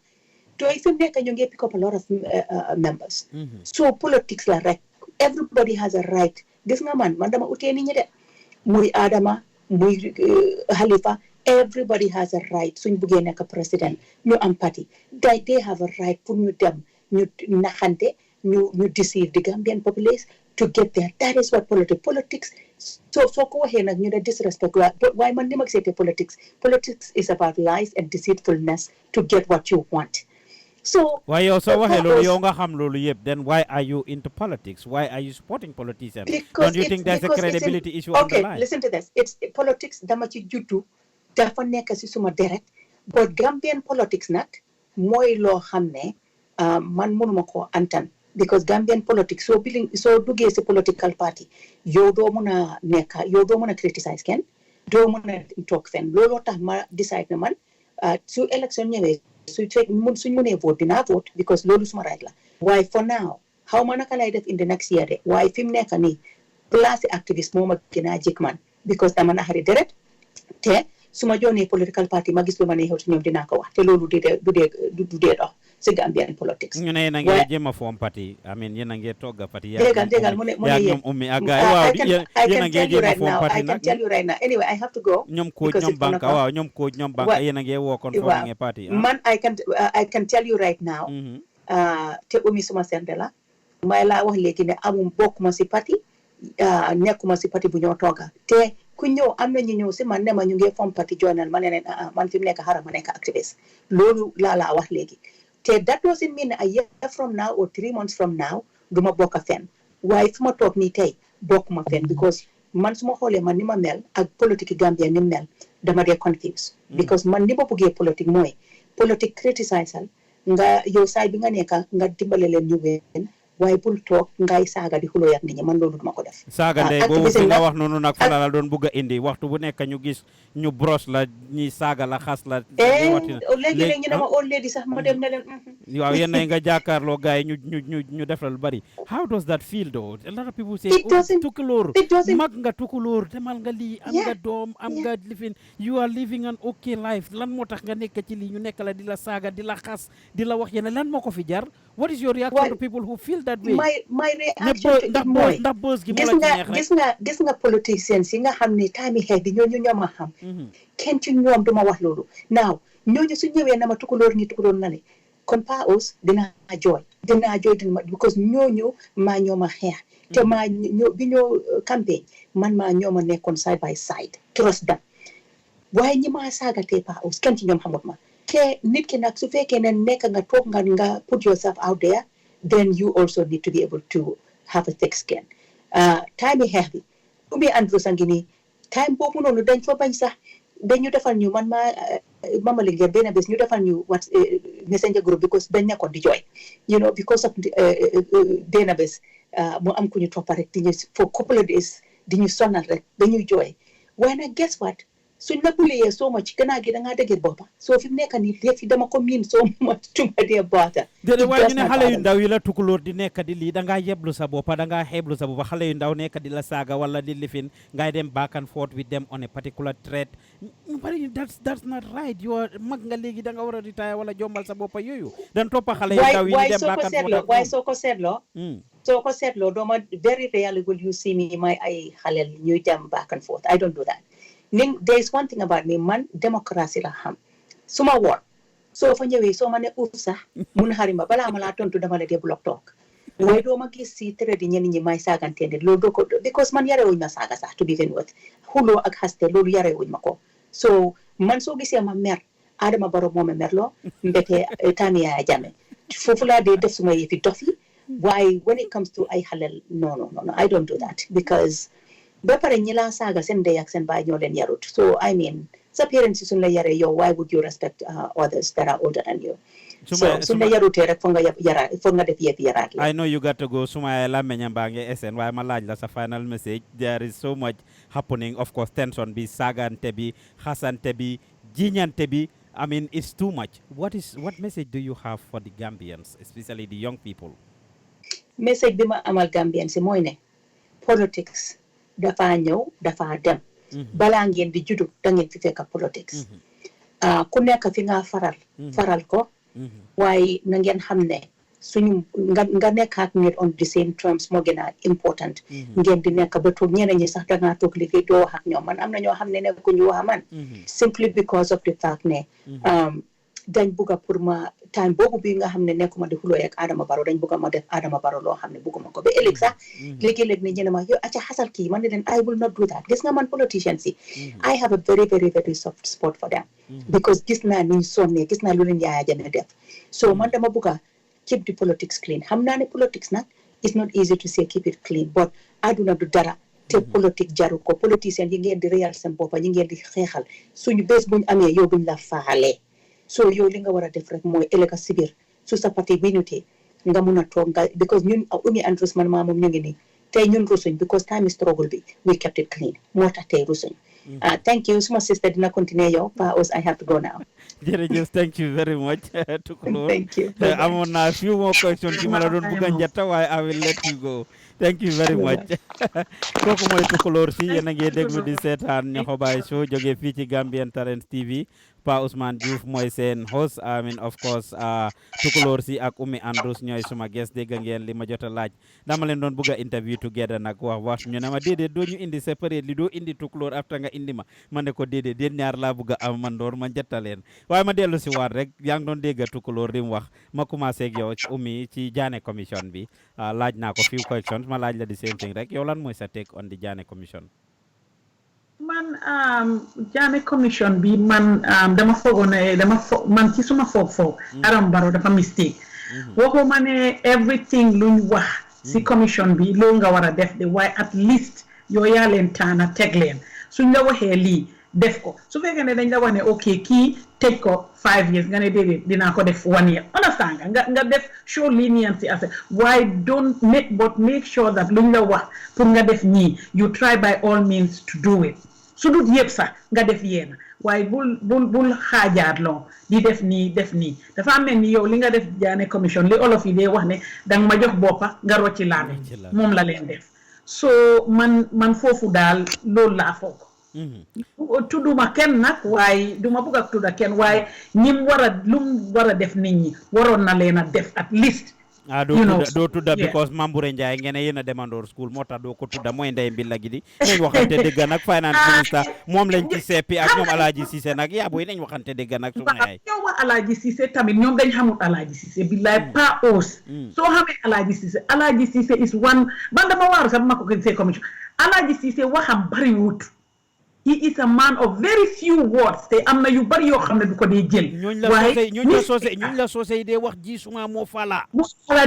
doy fi mu nekk ñu ngi pick up a lot of members so politics la rek everybody has a right gis nga man dama utee nit ñi de muy Adama muy Halifa everybody has a right suñ buggee nekk président ñu am parti they have a right pour ñu dem ñu naxante ñu deceive the Gambian populace to get there that is what politics so ko waxee nag ñu ne disrespect waaye man ni ma gisee politics is about lies and deceitfulness to get what you want. So why you so waxee loolu yow nga xam loolu yëpp, then why are you into politics? Why are you supporting politicians? Don't you think there's a credibility issue on the line? Okay, listen to this. It's politics dama ci juddu dafa nekk si suma deret, but Gambian politics nag mooy loo xam ne man mënuma koo antan, because Gambian politics soo duggee si political party yow doo mën a criticize kenn, doo mën a toog fenn. Looloo tax ma decide na man su election ñëwee suñ mënee vote dinaa vote, because loolu suma right la. Waaye for now xaw ma naka lay def in the next year de, waaye fi mu nekk nii place activiste moo ma gën a jik man, because dama naxari deret te su ma joonee political party ma gis lu ma ne xew ci ñoom dinaa ko wax, te loolu du dee dox si Gambian politics. ñu ne yéen a ngi jéem a form parti, I mean yéen a ngi togg parti. Dégal mu ne ñoom Oumie ak gars yi waaw yéen a ngi jéem a form parti I can tell you right now. Anyway, I have to go. ñoom coach ñoom banque waaw ñoom coach ñoom banque yéen a ngi woo kon forming parti. Man I can tell you right now. Te Oumie suma sende la may laa wax léegi ne bokkuma si parti, nekkuma si parti bu ñoo tooga, te ku ñëw am na ñu ñëw si man ne ma ñu ngi form parti journal ma ne leen man fi mu nekk xaaral ma nekk activiste. Loolu laa wax léegi. te that doesn't mean a year from now or 3 months from now duma bokk fenn, waaye fu ma toog nii tey bokkuma fenn, because man su ma xoolee man ni ma mel ak politique Gambia ni mel dama dee confuse. Because man ni ma bëggee politique mooy politique criticisal nga yow saay bi nga nekka nga dimbale leen ñu ween, waaye bul toog ngay saaga di xuloo ak nit ñi, man loolu duma ko def. saaga ndey boobu fi nga wax noonu nag fa la doon bëgg a indi waxtu bu nekk ñu gis ñu brosse la ñi saaga la xas la. léegi ñu ne ma old lady sax ma dem ne leen. waaw yéen nga jàkkaarloo gars yi ñu def la lu bari. How does that feel though? A lot of people say Tukulor mag nga Tukulor demal nga lii am nga doom am nga living, you are living an okay life, lan moo tax nga nekk ci lii ñu nekk la di la saaga di la xas di la wax yéen lan moo ko fi jar? What is your reaction to people who feel that way? My reaction to it mooy ndax bës gi mu la ci neex gis nga politicians yi nga xam ne time yi xeex di ñooñu ñoom a xam. kenn ci ñoom duma wax loolu. Now ñooñu su ñëwee na ma Tukulor ni Tukulor na ne kon pa us dinaa jooy because ñooñu maa ñoom a xeex te maa bi ñoo campagne man maa ñoom a nekkoon side by side, trust them. waaye ñi maa saagatee pa us kenn ci ñoom xamut ma. te nit ki nag su fekkee ne nekk nga toog nga put yourself out there, then you also need to be able to have a thick skin. Time yi xeex bi Oumie Andrews a ngi nii time boobu noonu dañ fa bañ sax dañu defal ñu man Mama Linguère benn bés ñu defal ñu messenger group because dañ nekkoon di jooy, because of benn bés mu am ku ñu toppa rek di ñu for couple of days di ñu sonal rek dañuy jooy. waaye nag guess what, suñ la buliyee so much gannaaw gi dangaa dëgër boppa, soo fi mu nekk nii léegi dama ko miin so much tuma dee baata. déedéet waaye ñu ne xale yu ndaw yi la Tukulor di nekk di lii dangaa yeblu sa boppa dangaa xeeblu sa boppa, xale yu ndaw nekk di la saaga wala di lifin ngay dem back and forth with them on a particular threat. That's not right. Yow mag nga léegi danga war a retire wala jombal sa boppa yooyu dan toppa xale yu ndaw yi di dem back and forth. waaye soo ko seetloo dooma very rarely will you see me may ay xaleel ñuy dem back and forth. I don't do that. There is one thing about me, man démocratie la xam suma woon soo fa ñëwee soo ma ne sax mun xarima balaa ma laa tontu dama la dee block talk. waaye doo ma gis si tere di ñenn ñi may saagantende loolu doo ko because man yarewuñ ma saaga sax to be even with xuloo ak xaste loolu yarewuñ ma ko. So man soo gisee ma mer Adama Barrow moo ma merloo mbete Tani Yaya Jammeh foofu laa dee def suma yëfi dof yi. waaye when it comes to ay xalel no I don't do that because ba pare ñi laa saaga seen ndey ak seen baay ñoo leen yarut. So I mean sa parents yi suñ la yaree yow why would you respect others that are older than you? So suñ la yarutee rek foog nga def yëpp yaraat la. I know you got to go suma la meñam baa ngi SN waaye ma laaj la sa final message. There is so much happening, of course tension bi saagante bi xasante bi jiñante bi, I mean it's too much. What message do you have for the Gambians, especially the young people? Message bi ma amal Gambians mooy ne politics dafa ñëw dafa dem. balaa ngeen di juddu da ngeen fi fekk politics. ku nekk fi nga faral ko. waaye na ngeen xam ne suñu nga nekk ak nit on the same terms moo gën a important. ngeen di nekk ba toog ñeneen ñi sax dangaa toog liggéey doo wax ak ñoom man am na ñoo xam ne nekkuñu wax man. simply because of the fact ne dañ bugga pour ma time boobu bi nga xam ne nekkuma di xuloo ak Adama Barrow dañ bugga ma def Adama Barrow loo xam ne bugguma ko ba ëllëg sax léegi-léeg ne ñu ne ma yow acca xasal kii man ne leen I will not do that gis nga man politicians yi I have a very very very soft spot for them because gis naa niñ sonnee gis naa lu leen Yaya Jammeh def so man dama bugga keep the politics clean xam naa ne politics nag it's not easy to say keep it clean but aduna du dara te politique jaru ko politiciens yi ngeen di réyal seen boppa ñi ngeen di xeexal suñu bés buñ amee yow duñ la faale so yow li nga war a def rek mooy ëllëg si biir su sa parti bi ñu tee nga mun a toog nga because ñun Oumie and Rose man maa moom ñu ngi nii tey ñun rusuñ because time struggle bi we kept it clean moo tax tey rusuñ thank you suma sister dina continue yow Pa Ous I have to go now jërëjëf thank you very much Tukulor thank you amoon naa few more questions ci ma la doon bëgg a njatta waaye I will let you go thank you very much kooku mooy Tukulor Sey yéen a ngi déglu di seetaan Nyohobai show jógee fii ci Gambian Talents TV Pa Ousman Diouf mooy seen host I mean of course Tukulor Sey ak Oumie and Rose ñooy suma guest dégg ngeen li ma jot a laaj dama leen doon bëgg a interview together nag wax ñu ne ma déedéet doo ñu indi separate li doo indi Tukulor after nga indi ma ne ko déedéet déet ñaar laa bëgg a am man door ma njëtta leen waaye ma dellu si waat rek yaa ngi doon dégg Tukulor li mu wax ma commencé ak yow Oumie ci Jana Commission bi laaj naa ko few questions ma laaj la di same thing rek yow lan mooy sa take on the Jana Commission man Jana Commission bi man dama foogoon ne man ci suma foog Adama Barrow dafa mistake waxuma ne everything luñ wax si commission bi loolu nga war a def de waaye at least yow yaa leen taana teg leen suñ la waxee lii def ko su fekkee ne dañ la wax ne ok kii teg ko 5 years nga ne déedéet dinaa ko def 1 year understand nga def show leniency as why don't make sure that luñ la wax pour nga def nii you try by all means to do it su dut yëpp sax nga def yéena waaye bul xaajaat loo di def nii dafa mel ni yow li nga def Jana Commission li olof yi dee wax ne danga ma jox boppa nga rocci laame moom la leen def so man foofu daal loolu laa foog tudduma kenn nag waaye duma bugg a tudda kenn waaye lum war a def nit ñi waroon na leen a def at least doo tudda because Mamboure Njie ngeen yéen a demandoor school moo tax doo ko tudda mooy ndey mbilla gi di nañ waxante dëgg nag finance minister moom lañ ci seppi ak ñoom Alaaji Cissé nag yaa booy nañ waxante dëgg nag suma yaay yow wax Alaaji Cissé tamit ñoom dañ xamul Alaaji Cissé billaay Pa Ous soo xamee Alaaji Cissé is one ban dama waaru sax ma ko see commission Alaaji Cissé waxam bariwut he is a man of very few words te am na yu bari yoo xam ne du ko dee jël ñooñ la soose yi dee wax ji suma moo fala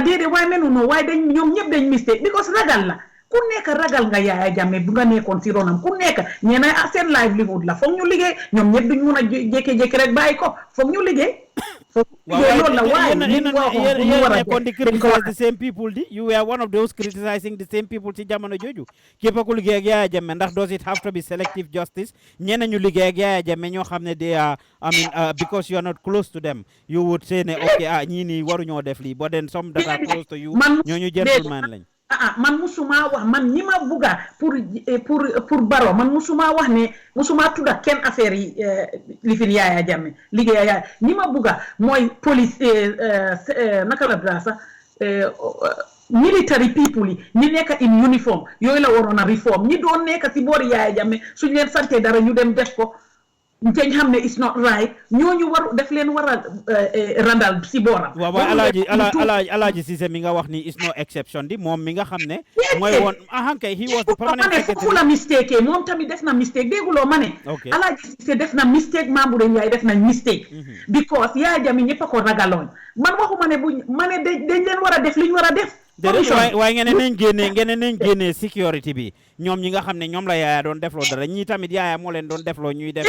déedéet waaye menu no waaye ñoom ñëpp dañ mistake because ragal la ku nekk ragal nga Yaya Jammeh bu nga nekkoon si ronam ku nekk ñeena seen livelihood la foog ñu liggéey ñoom ñëpp duñ mun a jékki-jékki rek bàyyi ko foog ñu liggéey loolu la waaye nekkoon di criticize the same people di you were one of those criticizing the same people ci jamono jooju képp ku liggéey ak Yaya Jammeh ndax does it have to be selective justice ñeneen ñu liggéey ak Yaya Jammeh ñoo xam ne they are I mean because you are not close to them you would say ne ok ñii nii waruñoo def lii but then some that are close to you ñooñu gentleman lañ man musuma wax man ñi ma bugga pour Barrow man musuma wax ne musuma tudda kenn affaire yi lifin Yaya Jammeh liggéey Yaya ñi ma bugga mooy police naka la daa sax military people yi ñi nekk in uniform yooyu la waroon a reform ñi doon nekk si boori Yaya Jammeh suñ leen sante dara ñu dem def ko te ñu xam ne it's not right ñooñu def leen war a randal si booram. waaw Alaaji Cissé mi nga wax ni is no exception di moom mi nga xam ne. mooy woon kay he was the permanent secretary. foofu la mistake moom tamit def na mistake dégguloo ma ne. ok Alaaji Cissé def na mistake Mamboure Njie def nañ mistake. because Yaya Jammeh ñëpp a ko ragaloon man waxuma ne dañ leen war a def li ñu war a def. déedéet waaye ngeen nañ génnee sécurité bi ñoom ñi nga xam ne ñoom la Yaya doon defloo dara ñii tamit Yaya moo leen doon defloo ñuy def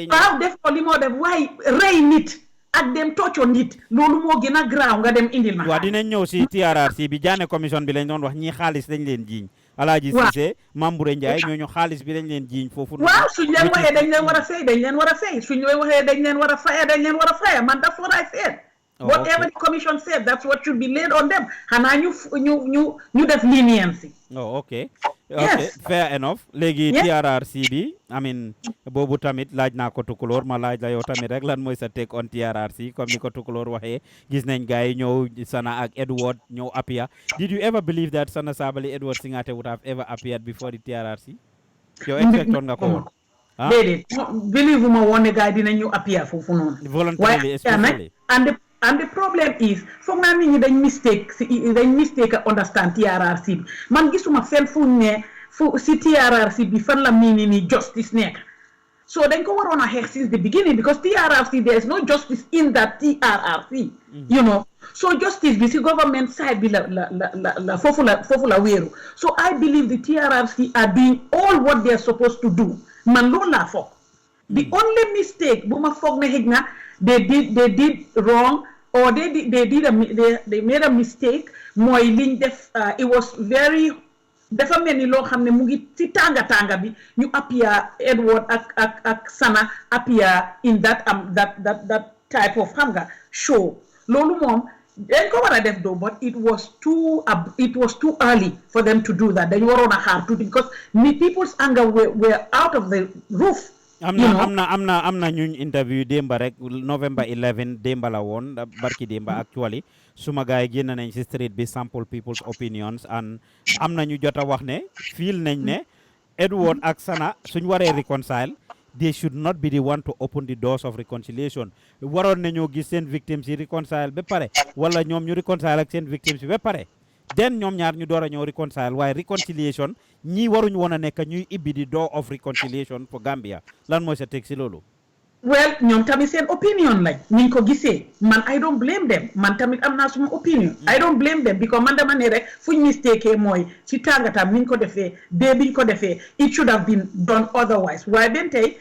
waaw def ko li moo def waaye rey nit ak dem tocco nit loolu moo gën a graaw nga dem indil ma waaw dinañ ñëw si TRRC bi Jana Commission bi lañ doon wax ñii xaalis lañ leen jiiñ Alaaji Cissé Mamboure Njie ñooñu xaalis bi lañ leen jiiñ foofu waaw suñ leen waxee dañ leen war a fay dañ leen war a fay suñ leen waxee dañ leen war a faya man that's what I said. Whatever the commission said, that's what should be laid on them. Xanaa ñu def leniency. Okay. Yes. Fair enough. Léegi TRRC bi I mean boobu tamit laaj naa ko Tukulor ma laaj la yow tamit rek lan mooy sa take on TRRC comme ni ko Tukulor waxee gis nañ gars yi ñëw Sana ak Edward ñëw appear. Did you ever believe that Sana Sabally Edward Singate would have ever appeared before the TRRC? Yow expectoon nga ko woon. déedéet believe ma woon ne gars yi dinañu appear foofu noonu. voluntarily especially. and the problem is foog naa nit ñi dañ mistake a understand TRRC bi man gisuma fenn fu ne fu si TRRC bi fan la mii ni justice nekk so dañ ko waroon a xeex since the beginning because TRRC there is no justice in that TRRC you know so justice bi si government side bi la foofu la wéeru so I believe the TRRC are doing all what they are supposed to do man loolu laa foog the only mistake bu ma foog ne xëj na they did wrong or they made a mistake mooy liñ def it was very dafa mel ni loo xam ne mu ngi ci tànga bi ñu appear Edward ak Sana appear in that type of xam nga show loolu moom dañ ko war a def do but it was too early for them to do that dañu waroon a xaar tuuti because people's anger were out of the roof. am na ñuñ interview démba rek November 11 démba la woon barki démba actually suma gaay yi génn nañ ci street bi sample people's opinions and am na ñu jot a wax ne feel nañ ne Edward ak Sana suñ waree reconcile they should not be the one to open the doors of reconciliation waroon nañoo gis seen victims yi reconcile ba pare wala ñoom ñu reconcile ak seen victims yi ba pare den ñoom ñaar ñu door a ñëw reconcile waaye reconciliation ñii waruñ woon a nekk ñuy ibbi di door of reconciliation for Gambia lan mooy sa teg si loolu. well ñoom tamit seen opinion lañ niñ ko gisee man I don't blame them man tamit am naa suma opinion I don't blame them because man dama ne rek fuñ mistake mooy ci tàngatam niñ ko defee biñ ko defee it should have been done otherwise waaye ben tey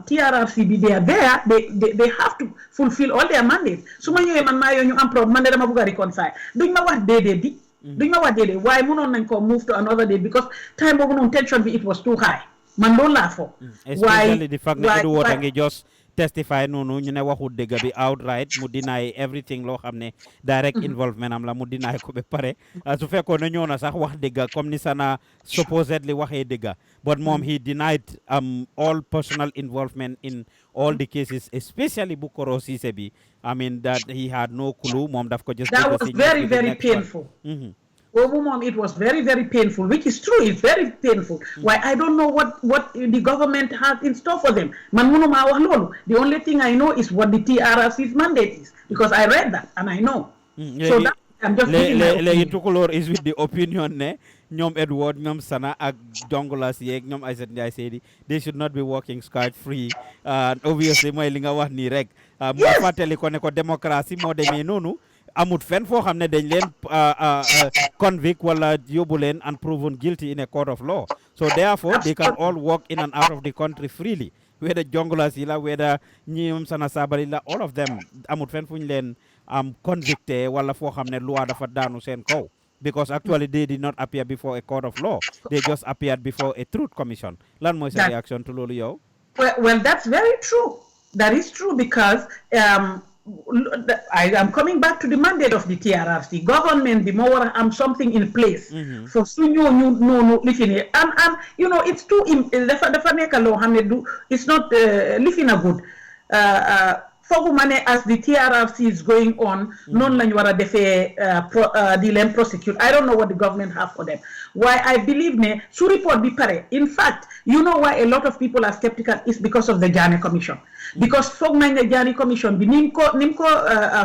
TRRC bi they are there they have to fulfill all their mandates su ma ñëwee man maa yoo ñu am problème man de dama bëgg a reconcile duñ ma wax déedéet di duñ ma wax déedéet waaye mënoon nañ ko move to another day because time boobu noonu tension bi it was too high man loolu laa foog. especially the fact that Edward a ngi just testify noonu ñu ne waxul dëgg bi outright mu deny everything loo xam ne direct involvement am la mu deny ko ba pare su fekkoon ne ñëw na sax wax dëgg comme ni Sana supposedly waxee dëgg but moom he denied all personal involvement in all the cases especially bu Koro Ceesay bi I mean that he had no clue moom daf ko just that was very painful. Mom, it was very, very painful, which is true. It's very painful. Why I don't know what the government has in store for them. The only thing I know is what the TRRC's mandate is because I read that and I know. So that I'm just Tukulor is with the opinion ne ñoom Edward ñoom Sana ak Tukulor Sey ñoom Aïssata Ndiaye Seydi they should not be working scot free obviously mooy li nga wax nii rek mu fàttali ko ne ko démocratie moo demee noonu amut fenn foo xam ne dañ leen convict wala yóbbu leen and proven guilty in a court of law so therefore they can all walk in and out of the country freely whether Tukulor Sey la whether ñoom Sana Sabally la all of them amut fenn fu ñu leen convicté wala foo xam ne loi dafa daanu seen kaw because actually they did not appear before a court of law they just appeared before a truth commission lan mooy sa reaction to loolu yow. Well, that's very true. That is true because I am coming back to the mandate of the TRRC. Government, the more something in place for no living and you know it's too. It's not living a good. As the TRRC is going on, non lañu defe the prosecute. I don't know what the government have for them. Why I believe ne su report bi pare. In fact, you know why a lot of people are skeptical is because of the Jana Commission. Because foog nañ ne Jana Commission bi nim ko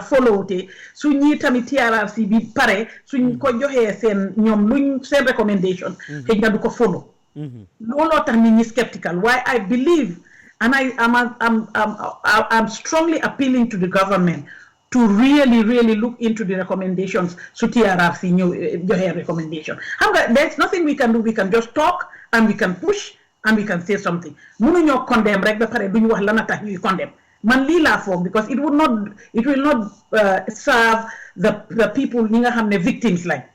follow te su ñi tamit TRRC bi pare suñ ko joxee seen ñoom luñ seen recommendation xëy na du ko follow. Looloo tax nit ñi skeptical. Why I believe and I'm strongly appealing to the government to really look into the recommendations. So TRRC your recommendation. There's nothing we can do. We can just talk and we can push and we can say something. Munuñoo condemn rek ba pare duñu wax lan tax ñuy condemn. Man lii laa foog because it will not serve the people ñi nga xam ne victims like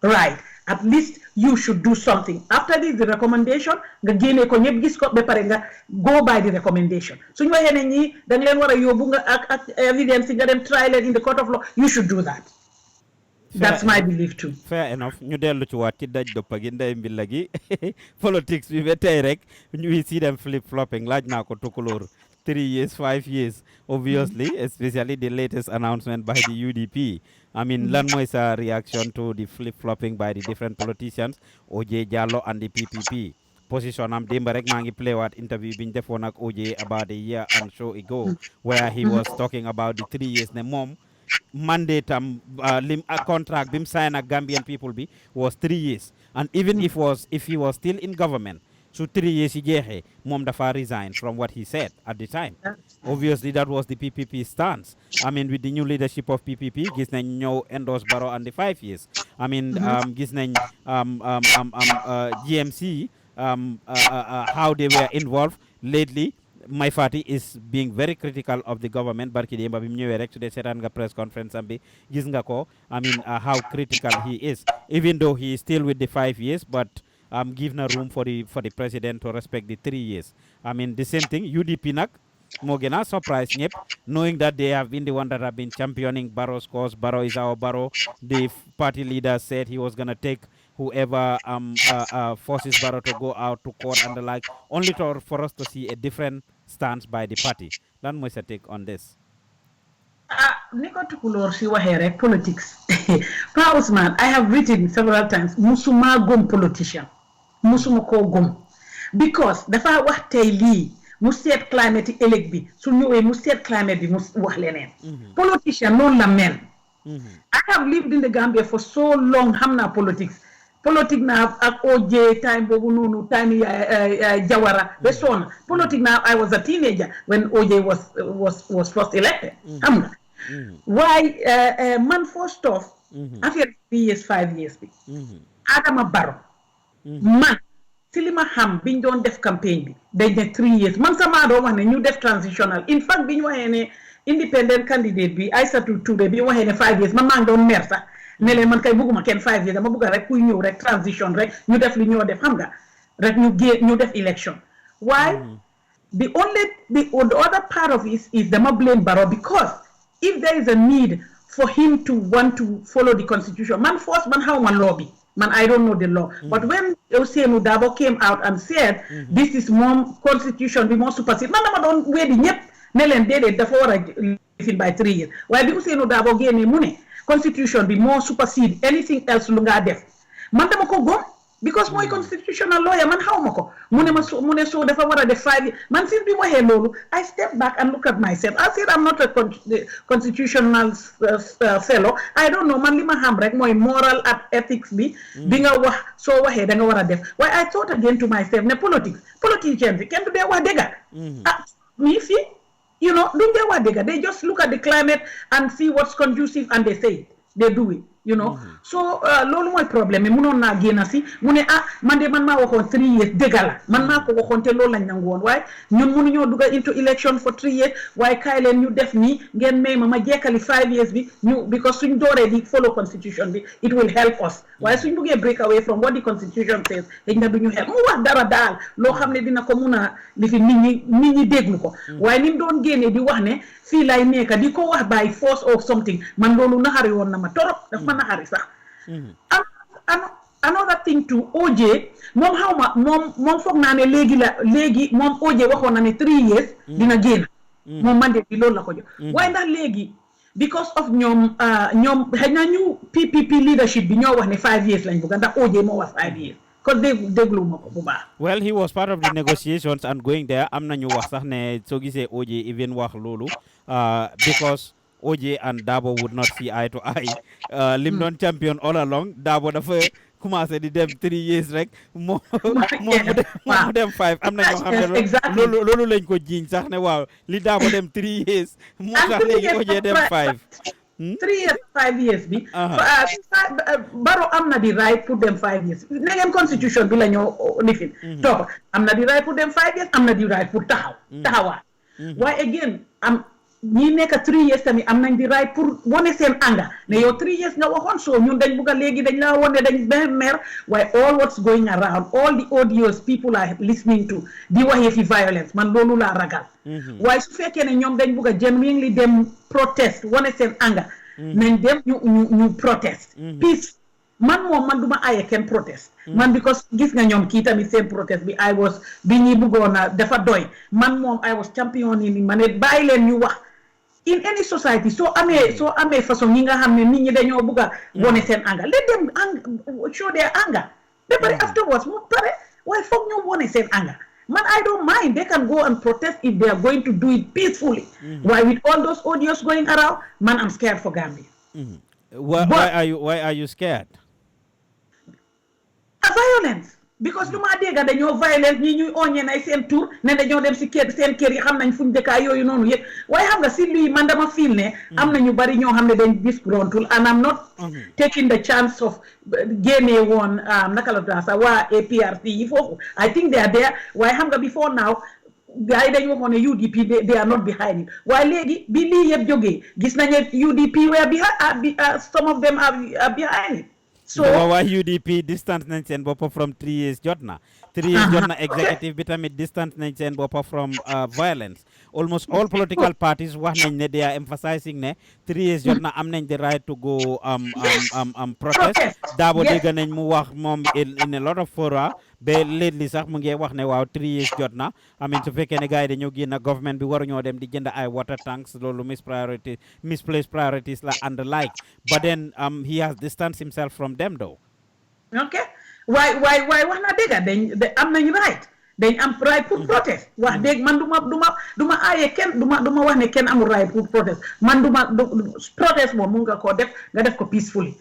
right. At least you should do something. After this, the recommendation, nga génne ko ñëpp gis ko ba pare nga go by the recommendation. Suñu waxee ne ñi da nga leen war a yóbbu nga ak evidence nga dem try leen in the court of law, you should do that. That's my belief too. Fair enough. ñu dellu ci waat ci daj doppa gi ndey mbilla gi politics bi ba tey rek we see them flip-flopping laaj naa ko Tukulor 3 years 5 years obviously especially the latest announcement by the UDP. I mean, lan mooy sa reaction to the flip-flopping by the different politicians, OJ Jallow and the PPP? position am démb rek maa ngi play waat interview bi ñu defoon ak OJ about a year and so ago where he was talking about the 3 years ne moom mandate am contract bi mu sign ak Gambian people bi was 3 years and even if he was still in government so 3 years yi jeexee moom dafa resign from what he said at the time. Obviously that was the PPP stance. I mean with the new leadership of PPP gis nañ ñëw endorse Barrow and the 5 years. I mean gis nañ GMC how they were involved lately. My Fati is being very critical of the government barki demba bi mu ñëwee rek today seetaan nga press conference am bi gis nga ko I mean how critical he is even though he is still with the 5 years but give na room for the president to respect the 3 years. I mean the same thing UDP nag moo gën a surprise ñëpp knowing that they have been the one that have been championing Barrow's cause. Barrow is our Barrow. The party leader said he was gonna take whoever forces Barrow to go out to court and the like, only for us to see a different stance by the party. Lan mooy sa take on this? Ni ko Tukulor Sey waxee rek politics. Pa Ousmane, I have written several times musuma gom politician. Musuma ko gom. Because dafa wax tey lii mu seet climate ëllëg bi su ñëwee mu seet climate bi mu wax leneen. Politician noonu la mel. I have lived in the Gambia for so long xam naa politics. Politique now at OJ time bobu time Jawara be son politique now I was a teenager when OJ was first elected. Why man first off after 3 years 5 years bi Adama Barrow man silima ham biñ doon def campaign bi dañ ne 3 years man sama do wax ne ñu def transitional in fact biñ waxé ne independent candidate bi Aïssatou Touré bi waxé ne 5 years man ma ngi doon mer sax ne leen man kay bëgguma kenn 5 years dama bëgg rek kuy ñëw rek transition rek ñu def li ñoo def xam nga rek ñu def election. Why? The other part of it is dama blame Barrow because if there is a need for him to want to follow the constitution man first man how one lobby man I don't know the law but when Ousainou Darboe came out and said this is more constitution bi more supersede man dama doon weddi ñëpp ne leen déedéet dafa war a lifin by 3 years waaye bi Ousainou Darboe génnee mu ne constitution be more supersede anything else lu nga def man dama ko gom because mooy constitutional lawyer man xaw ma ko mu ne so dafa war a def 5 years man since bi mu waxee loolu I step back and look at myself I said I'm not a constitutional fellow I don't know man li ma xam rek mooy moral and ethics bi nga wax soo waxee da nga war a def waaye I thought again to myself ne politicians yi kenn du dee wax dëgga mi fii you know, they just look at the climate and see what's conducive and they say it. They do it, you know. So, lolu moy problème munon na gena si mune man ma waxon 3 years degala man ma ko waxon te lolu lañ nangone way ñun mënu ñoo duga into election for 3 years way kay leen ñu def ni ngeen may ma jekali 5 years bi ñu because suñ dooré di follow constitution bi it will help us way suñ bëggé break away from what the constitution says dañ na duñu help mu wax dara dal lo xamné dina ko mëna li fi nit ñi déglu ko way nim doon génné di wax né fi lay nekk di ko wax by force or something man lolu naxari won na ma torop daf ma naxari sax another thing to OJ mom xawma mom fogg na ne légui mom OJ waxon na ne 3 years dina génn mom mandate bi loolu la ko jox waaye ndax léegi because of ñoom xëy ñu PPP leadership bi ñoo wax ne 5 years lañ bëgg ndax OJ moo wax 5 years because déglu ma ko bu baax. Well, he was part of the negotiations and going there am nañu wax sax ne soo gisee OJ even wax loolu because OJ and Darboe would not see eye to eye lim doon champion all along Darboe dafa commencé di dem 3 years rek moo mu dem 5 am na ñoo xam ne loolu lañ ko jiiñ sax ne waaw li Darboe dem 3 years moo tax léegi OJ dem 5 3 years 5 years bi Barrow am na di right pour dem 5 years ne ngeen constitution bi la ñoo lifin topp am na di right pour dem 5 years am na di right pour taxawaat waaye again ñi nekk 3 years tamit am nañ di right pour wone seen anga ne yow 3 years nga waxoon so ñun dañ bugg a léegi dañ la wone dañ mer waaye all what's going around all the audios people are listening to di waxee fi violence man loolu laa ragal waaye su fekkee ne ñoom dañ bugg a genuinely dem protest wone seen anga nañ dem ñu protest peace man duma aaye kenn protest man because gis nga ñoom kii tamit seen protest bi bi ñi bëggoon a dafa doy man I was champion ni ma ne bàyyi leen ñu wax in any society soo amee façon ñi nga xam ne nit ñi dañoo bëgg a wone seen anga let them show their anger ba pare afterwards mu pare why foog ñoom wone seen anger man I don't mind they can go and protest if they are going to do it peacefully why with all those audios going around man I'm scared for Gambia why are you scared violence because lu ma dégg dañoo violence ñi ñuy oñe nay seen tour ne dañoo dem si kër seen kër yi xam nañ fuñ dëkkaa yooyu noonu yëpp waaye xam nga si luy man dama feel ne am na ñu bari ñoo xam ne dañ disgruntled and I'm not taking the chance of génnee woon naka la daa sax waa APRC yi foofu I think they are there waaye xam nga before now gars yi dañu waxoon ne UDP they are not behind it waaye léegi bi lii yëpp jógee gis nañu UDP were behind some of them are behind it so waa UDP distance nañ seen boppa from 3 years jot na 3 years jot na executive bi tamit distance nañ seen boppa from violence almost all political parties wax nañ ne they are emphasizing ne 3 years jot na am nañ the right to go protest Dabo dégg nañ mu wax moom in a lot of fora ba lately sax mu ngi wax ne waaw 3 years jot na I mean su fekkee ne gars yi dañoo génn government bi waruñoo dem di jënd ay water tanks loolu misplaced priorities la and the like but then he has distanced himself from them though okay why wax na dëgg dañ am nañ right dañ am right pour protest wax dëgg man duma aaye kenn duma wax ne kenn amul right pour protest man protest moom mun nga koo def nga def ko peacefully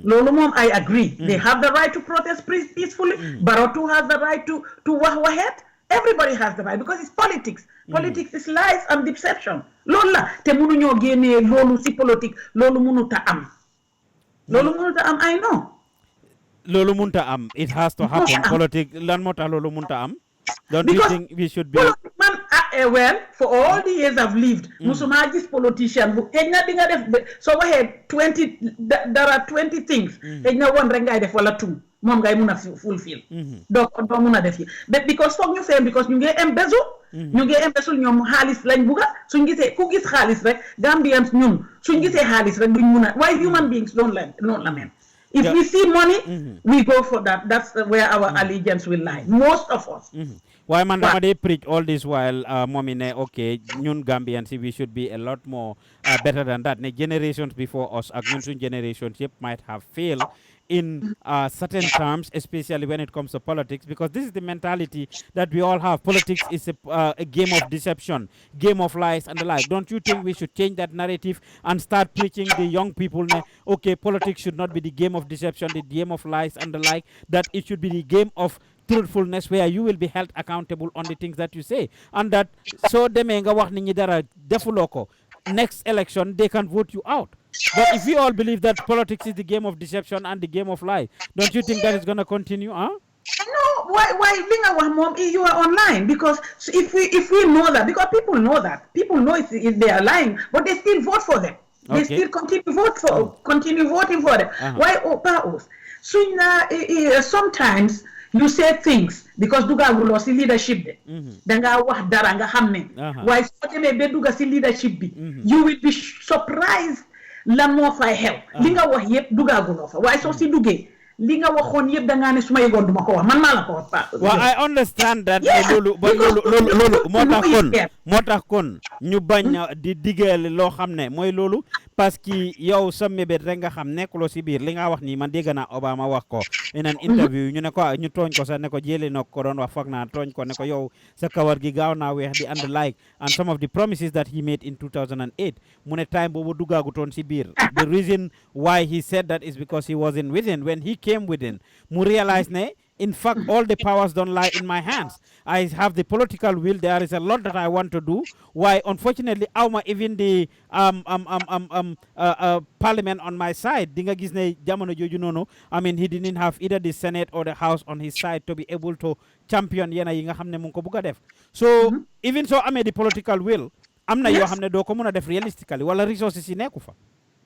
loolu moom I agree they have the right to protest peacefully Barrow too has the right to wax everybody has the right because it's politics politics is lies and deception loolu la te mënuñoo génnee loolu si politique loolu mënuta am I know loolu munta am it has to happen politique lan moo tax loolu munta am don't you think we should be man well for all the years I've lived musuma gis politician bu xëy na di nga def soo waxee 20 there are 20 things xëy na woon rek ngay def wala two moom ngay mun a fulfill doo mun a def yi because foog ñu fee because ñu ngi embezzle ñoom xaalis lañ bugga suñ gisee ku gis xaalis rek Gambians ñun suñ gisee xaalis rek duñ mun a waaye human beings noonu la mel if we see money we go for that that's where our allegiance will lie most of us why man dama dey preach all this while momi ne okay ñun Gambians we should be a lot more better than that ne generations before us ak ñun suñ generations yëpp might have failed in certain terms, especially when it comes to politics, because this is the mentality that we all have. Politics is a game of deception, game of lies and the like. Don't you think we should change that narrative and start preaching the young people, okay, politics should not be the game of deception, the game of lies and the like, that it should be the game of truthfulness where you will be held accountable on the things that you say. And that, so demenga wax nit ñi dara defuloko, next election they can vote you out. But if we all believe that politics is the game of deception and the game of lie, don't you think that is going to continue? Huh? No, why mom, you are online, because if we know that, because people know if they are lying, but they still vote for them. They still continue voting for them. Why Paos? So sometimes you say things because duga gulo si leadership de danga wax dara nga xamne why so teme be duga si leadership bi you will be surprised lan moo fay xew li nga wax yëpp dugaaguloo fa waaye soo si duggee li nga waxoon yëpp da ngaa ne su ma yëgoon duma ko wax man maa la ko wax. Well, I understand that. loolu moo tax kon ñu bañ di diggale loo xam ne mooy loolu parce que yow sa mébét rek nga xam nekkuloo si biir li nga wax nii man dégg naa Obama wax ko in an interview ñu ne ko ñu tooñ ko sax ne ko jëlee na ko doon wax foog naa tooñ ko ne ko yow sa kawar gi gaaw naa weex di and like and some of the promises that he made in 2008 mu ne time boobu duggaagutoon si biir. The reason why he said that is because he wasn't within. When he came within mu realize ne in fact all the powers don't lie in my hands. I have the political will. There is a lot that I want to do. Why unfortunately awma even the parliament on my side. Dinga gis ne jamono joju nono, I mean he didn't have either the Senate or the House on his side to be able to champion yena yi nga xamne mu ko buga def. So even so amé the political will amna yo xamne do ko mëna def realistically wala resources yi nekku fa.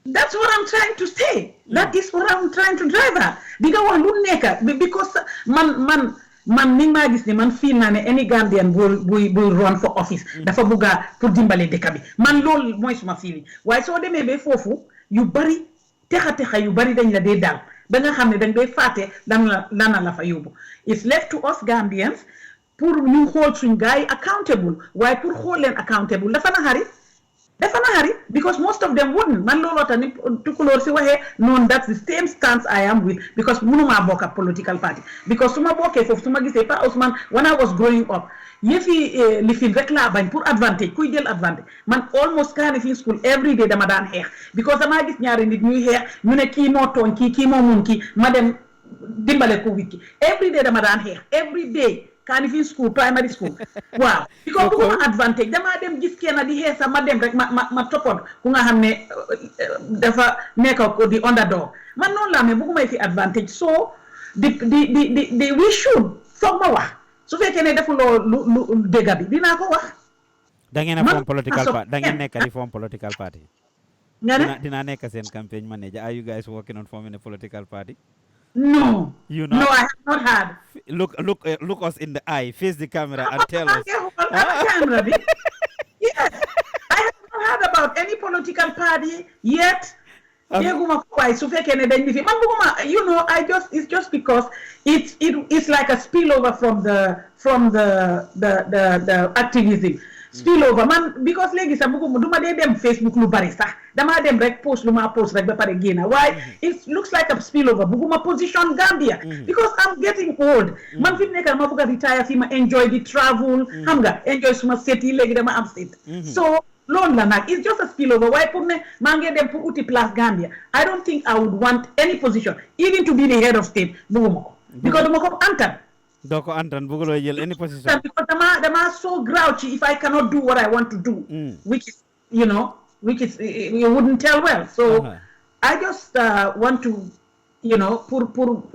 That's what I'm trying to say. That is what I'm trying to drive at. Diga wax lu nekk because man ni ma gis ni man feel na ne any Gambian buy run for office dafa buga pour dimbale dëkk bi man lool mooy suma feeling waaye soo demee ba foofu yu bari texa yu bari dañ la dee daal ba nga xam ne dañ day faate lana la fa yóbbu. It's left to us Gambians pour ñu xool suñ gars yi accountable waaye pour xool leen accountable dafa na xari dafa naxari because most of them wouldn't man looloo tax ni Tukulor Sey waxee noonu that's the same stance I am with because mënumaa bokk ak political party because su ma bokkee foofu su ma gisee Pa Ousmane when I was growing up yëfi lifin rek laa bañ pour advantage kuy jël advantage man almost Kanifing school every day dama daan xeex because damaa gis ñaari nit ñuy xeex ñu ne kii moo tooñ kii moo mun kii ma dem dimbale ko wiki every day dama daan xeex every day Kanifing school primary school waaw because bëgguma advantage damaa dem gis kenn di xeex sax ma dem rek ma toppoon ku nga xam ne dafa nekk ko di underdog man noonu laa mais bëgguma fi advantage so di we should foog ma wax su fekkee ne defuloo lu dégga bi dinaa ko wax. da ngeen a form political party da ngeen nekk di form political party. nga ne dinaa nekk seen campaign manager. Are you guys working on forming a political party? No. You know? No, I have not had. Look us in the eye, face the camera, and tell us. Yes, I have not heard about any political party yet. You know, it's just because it's like a spillover from the activism. Spillover man because léegi sax bëgguma duma dee dem Facebook lu bari sax dama dem rek post lu ma post rek ba pare génna waaye it looks like a spillover bëgguma position Gambia because I'm getting old man fi nekk ma bëgg a retire fi ma enjoy the travel xam nga enjoy suma set yi léegi dama am set so loolu la nag it's just a spillover waaye pour ne maa ngi dem pour uti place Gambia I don't think I would want any position even to be the head of state bëgguma ko because duma ko antan Doko Anton Bugolo yell any position. Because I'm so grouchy if I cannot do what I want to do, which is you wouldn't tell well. So I just want to, hold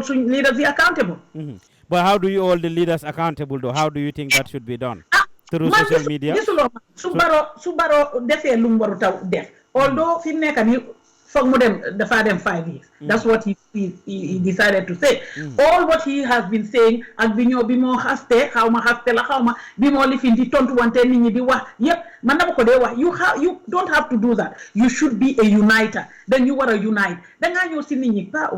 leaders accountable. But how do you hold the leaders accountable though? How do you think that should be done? Through social media? Subaro defe lumbaru taw def. Although finne for more than 5 years. That's what he decided to say. All what he has been saying, and bimo haste, how ma haste la how ma bimo lifin di tontu wante nini di wa. Yep, manabo ko dewa. You don't have to do that. You should be a uniter. Then you are a unite. Then nga nyo si nini pa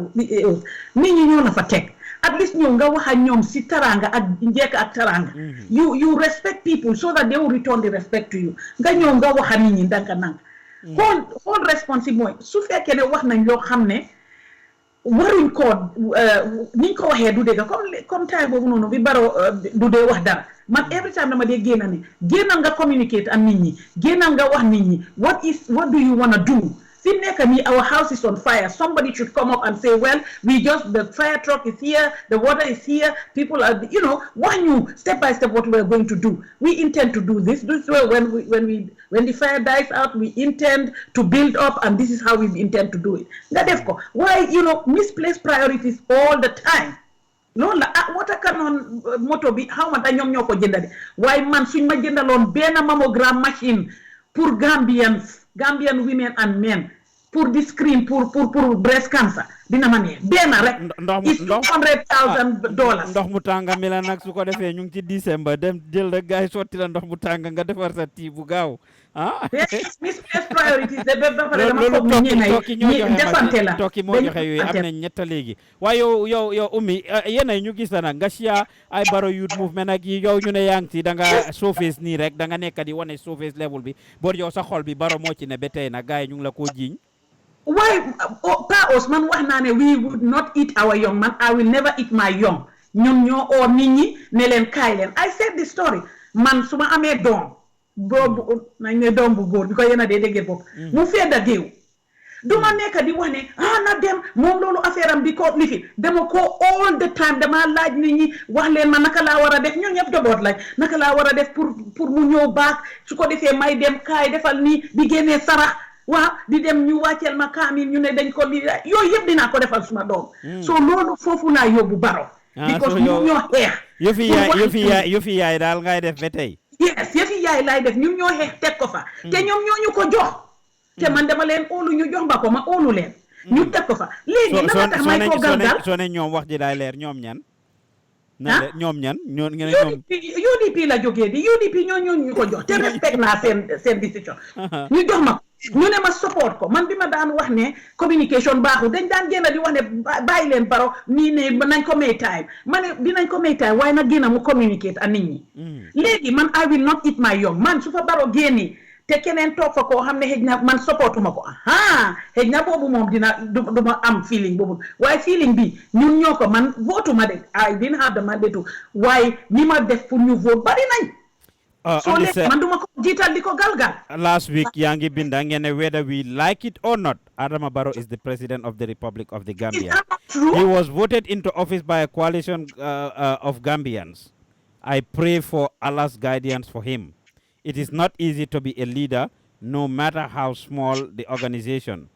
nini nyo na fatek. At least nyo nga waha nyom si taranga at njeka at taranga. You respect people so that they will return the respect to you. Nga nyo nga waha nini ndanka nanga. Whole responsible su fekkee ne wax nañ loo xam ne waruñ ko niñ ko waxee du dégg comme time boobu noonu bi baro du dee wax dara man every time dama dee génna ne génnal nga communicate ak nit ñi génnal nga wax nit ñi what do you want to do fi nekk nii our house is on fire somebody should come up and say well the fire truck is here the water is here people are wax ñu step by step what we are going to do we intend to do this way when the fire dies out we intend to build up and this is how we intend to do it nga def ko why misplaced priorities all the time loolu la water cannon moto bi xaw ma da ñoom ñoo ko jëndale waaye man suñ ma jëndaloon benn mammogram machine pour Gambian women and men pour the screen pour breast cancer dina ma neex benn rek is $200,000 ndox mu tànga mi la nag su ko defee ñu ngi ci décembre dem jël rek gaay sotti la ndox mu tànga nga defar sa tii bu gaaw misplaced priorities de ba pare dama foog ñi defante la tokki moo joxe yooyu am nañ ñetta léegi waaye yow Oumie yéenay ñu gis nag nga share ay Barrow Youth Movement ak yi yow ñu ne yaa ngi ci da nga surface nii rek da nga nekk di wane surface level bi boo yow sa xol bi Barrow moo ci ne ba tey nag gaay ñu ngi la koo jiiñ why Pa Ousmane wax naa ne we would not eat our young man I will never eat my young ñun ñoo oo nit ñi ne leen kaay leen I said the story man su ma amee doom boobu nañ ne doom bu góor bi ko yéen a dee déggee bopp mu fedda géew du ma nekk di wax ne na dem moom loolu affaire am di ko lifi dama ko all the time dama laaj nit ñi wax leen ma naka laa war a def ñun ñëpp doboot laaj naka laa war a def pour mu ñëw baax su ko defee may dem kaay defal nii di génnee sarax waaw di dem ñu wàcceel ma kaamil ñu ne dañ ko li yooyu yëpp dinaa ko defal suma doom so loolu foofu laa yóbbu Barrow because ñu ñoo xeex yëfi yaay daal ngay def ba tey yes yëfi yaay laay def ñu ñoo xeex teg ko fa te ñoom ñoo ñu ko jox te man dama leen óolu ñu jox ba ko ma óolu leen ñu teg ko fa léegi naka tax may ko galgal soo ne ñoom wax ji daay leer ñoom ñan ñoom ñan UDP la jógee di UDP ñoo ñu ko jox te respect naa seen décision ñu jox ma ñu ne ma support ko man bi ma daan wax ne communication baaxul dañ daan génn di wax ne bàyyi leen Barrow nii ne nañ ko may time ma ne dinañ ko may time waaye nag génn mu communicate ak nit ñi léegi man I will not eat my young man su fa Barrow génnee te keneen toog fa koo xam ne xëj na man supportuma ko xëj na boobu moom duma am feeling boobu waaye feeling bi ñun ñoo ko man votuma de I didn't have the mandate waaye ñi ma def pour ñu vote bari nañ so léegi man duma ko jiital di ko galgal. Last week yaa ngi binda ngeen ne whether we like it or not, Adama Barrow is the president of the Republic of the Gambia. Is that not true? He was voted into office by a coalition of Gambians. I pray for Allah's guidance for him. It is not easy to be a leader, no matter how small the organization.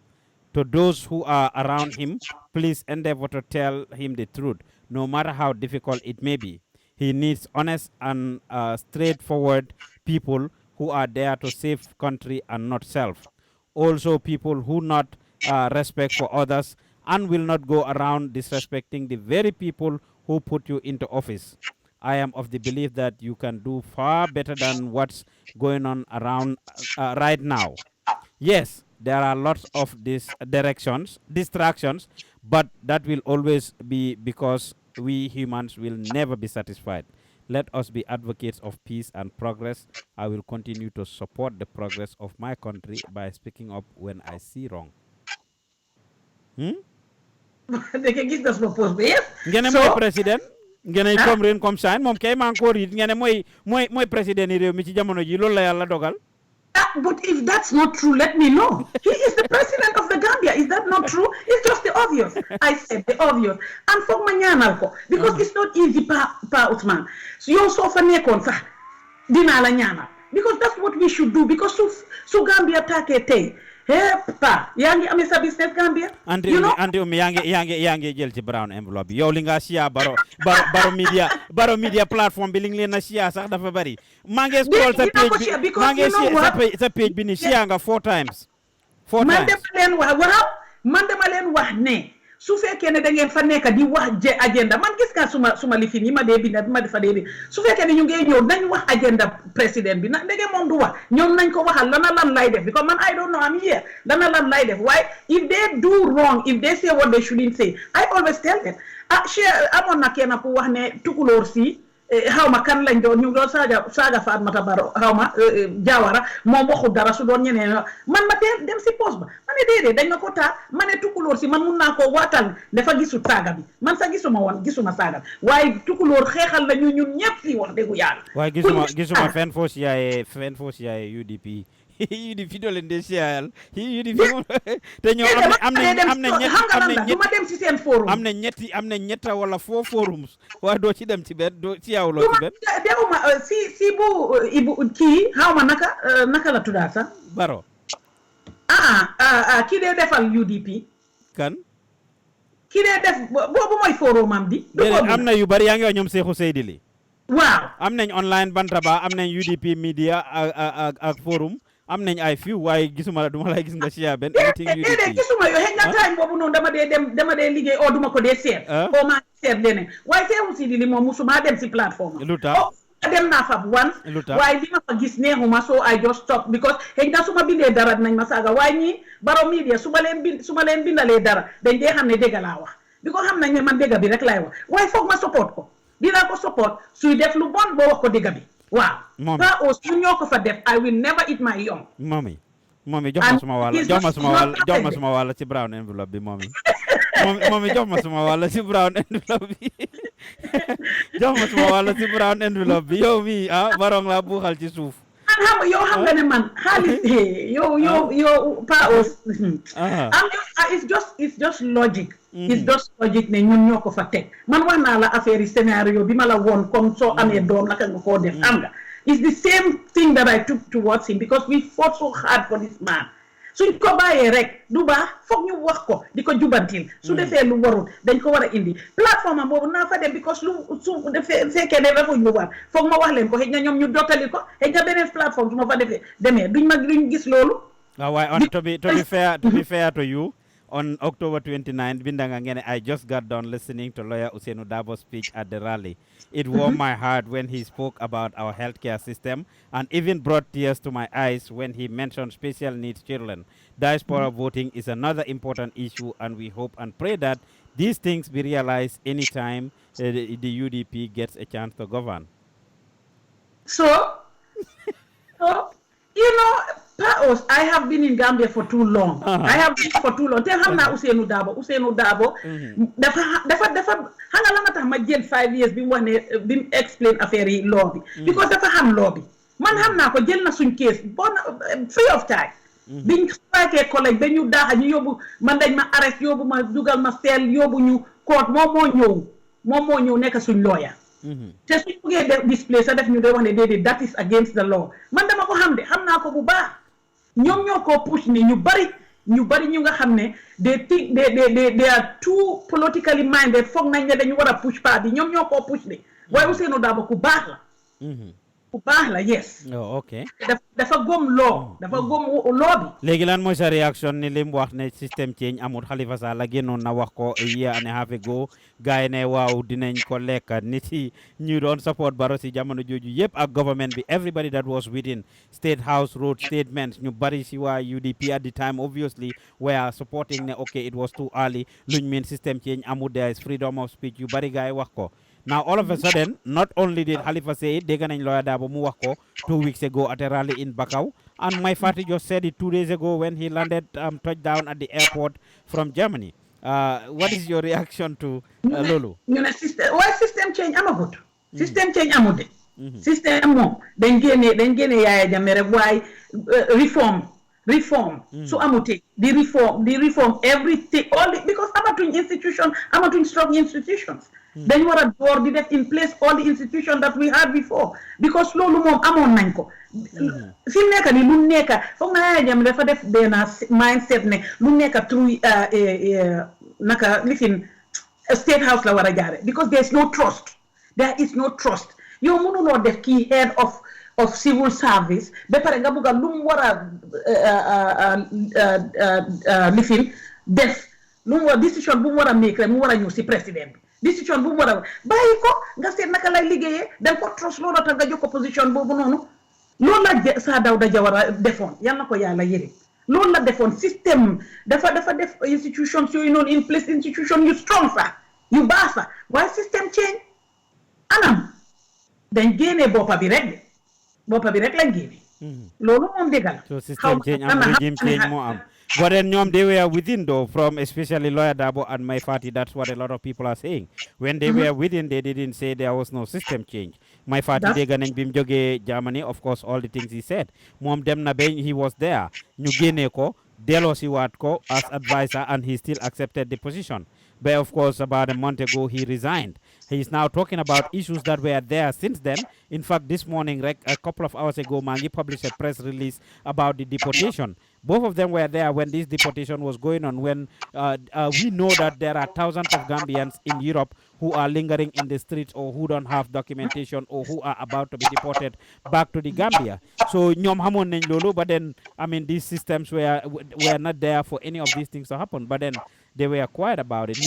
To those who are around him, please endeavor to tell him the truth, no matter how difficult it may be. He needs honest and straightforward people who are there to save country and not self. Also people who not respect for others and will not go around disrespecting the very people who put you into office. I am of the belief that you can do far better than what's going on around right now. Yes, there are lots of distractions, but that will always be because we humans will never be satisfied. Let us be advocates of peace and progress. I will continue to support the progress of my country by speaking up when I see wrong. Ngene moy president ngene comme ren comme ça mom kay man ko rit ngene moy president ni rew mi ci jamono ji lolou la yalla dogal. But if that's not true, let me know. He is the president of the Gambia. Is that not true? It's just the obvious. I said the obvious. And for manyanal ko because it's not easy pa Usman. So you also for nekon sa dina la nyana because that's what we should do because so Gambia take tay. Hey pa yangi ame sa business Gambia. You know? Oumie yangi jël ci brown envelope yow li nga sia baro media platform bi li ngi leen sia sax dafa bari ma ngi scroll sa page bi ma ngi sa page bi ni sia nga 4 times man dama leen wax ne su fekkee ne da ngeen fa nekk di wax agenda man gis nga suma lifin yi ma dee binda bi ma defa dee bi su fekkee ne ñu ngi ñëw nañ wax agenda président bi ndege moom du wax ñoom nañ ko waxal lana lan lay def because man I don't know I'm here lana lan lay def waaye if they do wrong if they say what they shouldn't say I always tell them amoon na kenn ku wax ne Tukulor Sey xawma kan lañ doon ñu doon saaga Fatmata Barrow xawma Jawara moom waxu dara su doon ñeneen man ma dem si poste ba ma ne déedéet dañ ma ko taa ma ne Tukulor Sey man mun naa koo waatal dafa gisu saaga bi man sax gisuma saaga bi waaye Tukulor xeexal la ñun ñëpp fii wax dëggu yàlla waaye gisuma fenn foo siyaye UDP UDP do leen de siyaayal UDP te ñoo am na ñetta wala 4 forums waaye doo ci dem ci benn doo ci yaawloo ci benn demuma si bu ibu kii xawma naka la tuddaa sax Baro kii dee defal UDP kan kii dee def boobu mooy forumam bi am na yu bari yaa ngi wax ñoom Seexu Seydi li waaw am nañ online Bantaba am nañ UDP media ak forum am nañ ay few waaye gisuma duma lay gis nga siya benn déedéet gisuma yoo xëy na time boobu noonu dama dee liggéey duma ko dee seet maa seet leneen waaye Seexu Seydi li moom musuma dem si plateforme lu tax dem naa fa once waaye li ma fa gis neexuma so I just stop because xëy na su ma bindee dara nañ ma saaga waaye ñii Barrow Media su ma leen bindalee dara dañ dee xam ne dégg laa wax bi ko xam nañ ne man dégg bi rek laay wax waaye foog ma support ko dinaa ko support suy def lu bon boo wax ko dégg bi waaw pa au su ñoo ko fa def I will never eat my young Mommy jox ma suma wàll ci brown envelope bi Mommy jox ma suma wàll ci brown envelope bi jox ma suma wàll ci brown envelope bi yow mi barong la buuxal ci suuf yow xam nga ne man xaalis yow pa au it's just logic it's just logic ne ñun ñoo ko fa teg man wax naa la affaire yi scénario bi ma la woon comme soo amee doom naka nga koo def xam nga it's the same thing that I took towards him because we fought so hard for this man suñ ko bàyyee rek du baax foog ñu wax ko di ko jubantil su defee lu warul dañ ko war a indi plateforme am boobu naa fa dem because su defee fekkee ne defuñ lu war foog ma wax leen ko xëy na ñoom ñu dottali ko xëy na beneen plateforme su ma fa demee duñ gis loolu waaye to be fair to you on October 29th, Bindanga ngene, I just got done listening to lawyer Ousainou Darboe's speech at the rally. It warmed my heart when he spoke about our healthcare system and even brought tears to my eyes when he mentioned special needs children. Diaspora voting is another important issue, and we hope and pray that these things be realized anytime the UDP gets a chance to govern. So you know, Paos, I have been in Gambia for too long. I have been for too long. Tell Hamna Ousainou Dabo. Dafa hanga lama tax ma jël 5 years bi wax ne bi explain affaire yi law bi. Because dafa xam law bi. Man xam naa ko jël na suñ case bon free of time. Biñ strike collègue ba ñu daaxa ñu yóbbu man dañ ma arrest yóbbu ma dugal ma seel yóbbu ñu court moom moo ñëw nekk suñ lawyer. te suñ buggee def display sa def ñu de wax ne déedéet that is against the law man dama ko xam naa ko bu baax ñoom ñoo ko push ni ñu bari ñu nga xam ne they are too politically minded foog nañ ne dañu war a push pa bi ñoom ñoo ko push ni waaye Ousainou Darboe ku baax la yes. Oh, okay. dafa gom law dafa gom law bi. léegi lan mooy sa réaction ni lim wax ne système change amul Halifa Sallah génnoon na wax ko a year and a half ago gars yi ne waaw dinañ ko lekk nit yi ñu doon support Barrow si jamono jooju yëpp ak government bi everybody that was within State House wrote statements ñu bari si waa UDP at the time obviously were supporting ne okay it was too early luñ mean système change amul there is freedom of speech yu bari gars yi wax ko. Now, all of a sudden, not only did Halifa say it, dégg nañ Lawyer Darboe mu wax ko 2 weeks ago at a rally in Bakau, and my father just said it 2 days ago when he landed touchdown at the airport from Germany. What is your reaction to Lulu? ñu ne system change amagut. System change amut de. System moom dañ génne Yaya Jammeh rek waaye reform su amutee di reform everything because amatuñ institution amatuñ strong institutions. dañ war a door di def in place all the institutions that we had before because loolu moom amoon nañ ko fi mu nekk ni lu nekk foog na Yaya Jammeh dafa def benn mindset ne lu nekk through naka lifin State House la war a jaare because there is no trust yow mënuloo def kii head of civil service ba pare nga bugga lu mu war a lifin def lu mu war decision bu mu war a make rek mu war a ñëw si président bi décision bu mu war a bàyyi ko nga seet naka lay liggéeyee da nga ko trust loolu tax nga jox ko position boobu noonu loolu la Sir Dawda Jawara defoon yal na ko yàlla yërëm loolu la defoon système dafa def institutions yooyu noonu in place institution yu strong sax yu baax sax waaye système change anam dañ génnee boppa bi rek lañ génne loolu moom dëgg la so système change am regime change moo am. But then they were within though, from especially Lawyer Darboe and my party, that's what a lot of people are saying. When they were within, they didn't say there was no system change. My party, they ganen bim joge Germany, of course, all the things he said. Mom dem na ben, he was there. Ñu génné ko, delo si wat ko as advisor, and he still accepted the position. But of course, about a month ago, he resigned. He is now talking about issues that were there since then. In fact, this morning, a couple of hours ago, Mangi published a press release about the deportation. Both of them were there when this deportation was going on, when we know that there are thousands of Gambians in Europe who are lingering in the streets or who don't have documentation or who are about to be deported back to the Gambia. So, ñom xamone nañ lolu, but then, I mean, these systems were not there for any of these things to happen. But then, they were quiet about it.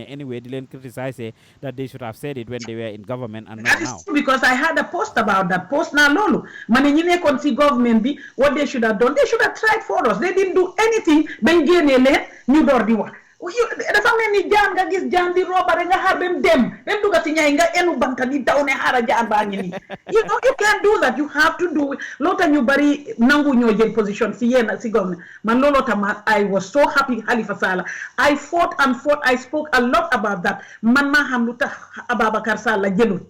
Anyway, they criticize that they should have said it when they were in government and not now. Because I had a post about that. Post na lolo. Mani ñine kon si government bi, what they should have done, they should have tried for us. They didn't do anything. Ben génné leen ñu door di wax. Dafa mel ni jaan nga gis jaan di roba rek nga xaar bem duga si ñay nga enu banta di daw ne xaara jaan baa ngi nii. You know, you can't do that. You have to do it. Lota ñu bari nangu ñoo jël position si yéen si government. Man looloo tax I was so happy Halifa Sallah. I fought. I spoke a lot about that. Man maa xam lu tax Ababakar Sallah jëlut.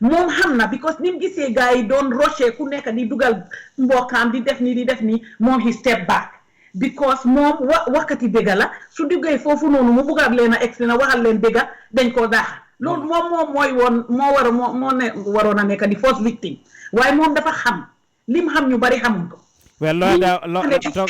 Moom xam na because nim gisee gars yi doon rocher ku nekk di dugal mbokkaam di def nii moom he step back. Because moom wakkati dëgga la su duggee foofu noonu mu buggaat leen a expliquer waxal leen dëgga dañ ko daax loolu moom mooy woon moo ne waroon a nekk di first victim waaye moom dafa xam lim xam ñu bari xamuñ ko. Well,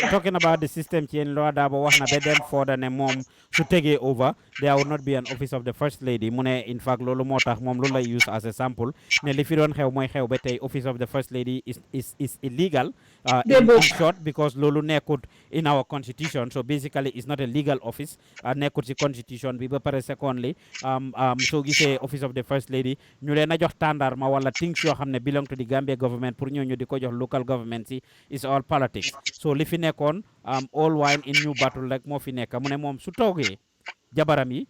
talking about the system change, Lawyer Darboe wax na be dem further ne moom su tegee over there will not be an office of the first lady mu ne in fact loolu moo tax moom loolu lay use as a sample ne li fi doon xew mooy xew ba tey office of the first lady is illegal in short because loolu nekkut in our constitution, so basically it's not a legal office nekkut ci constitution bi ba pare secondly soo gisee office of the first lady ñu leen a jox tàndarma wala things yoo xam ne belong to the Gambia government pour ñooñu di ko jox local government si is all politics. So li fi nekkoon all wine in new battle rek moo fi nekk mu ne moom su toogee jabaram yi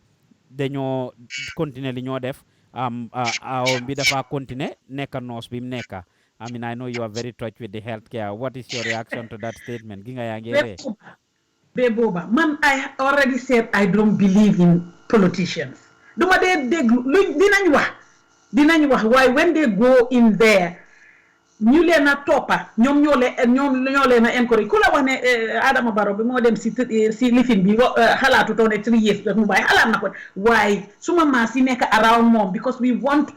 dañoo continuer li ñoo def aawam bi dafa continuer nekka noos bi mu nekka I mean, I know you are very touched with the healthcare. What is your reaction to that statement? Ginga yangere. Beboba, man, I already said I don't believe in politicians. Duma de dinañ wax why when they go in there ñu leena toppa ñom ñoo leena encourage ku la wax ne Adama Barrow bi mo dem si lifin bi xalaatu to ne 3 years mu bay xalaat na ko why suma ma si nek around mom because we want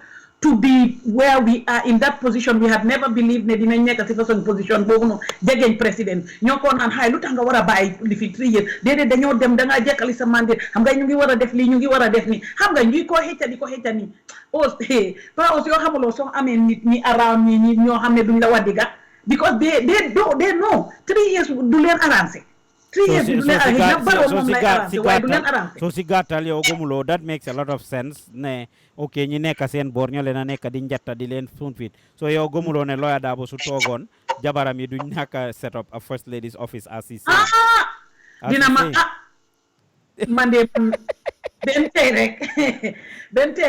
to be where we are in that position. We have never believed ne dinañ nek ci façon position bobu no jegeñ président ñoko nan hay lutax nga wara bay li fi 3 years dede dañoo dem da nga jekkali sa mandat xam nga ñu ngi wara def li ñu ngi wara def ni xam nga ñuy ko xéta ni pa aussi yo xamulo so amé nit ñi around ñi ñoo xamné duñ la wadiga because they know 3 years du leen arranger 3 years du leen arranger so si gatal yow gomulo that makes a lot of sense ne okay ñi nekk seen bor ñoo leena nekk di njatta di leen sun fit so yow gomulo ne Lawyer Darboe su togon jabaram yi duñ naka set up a first lady's office as he said dina ma man de ben tay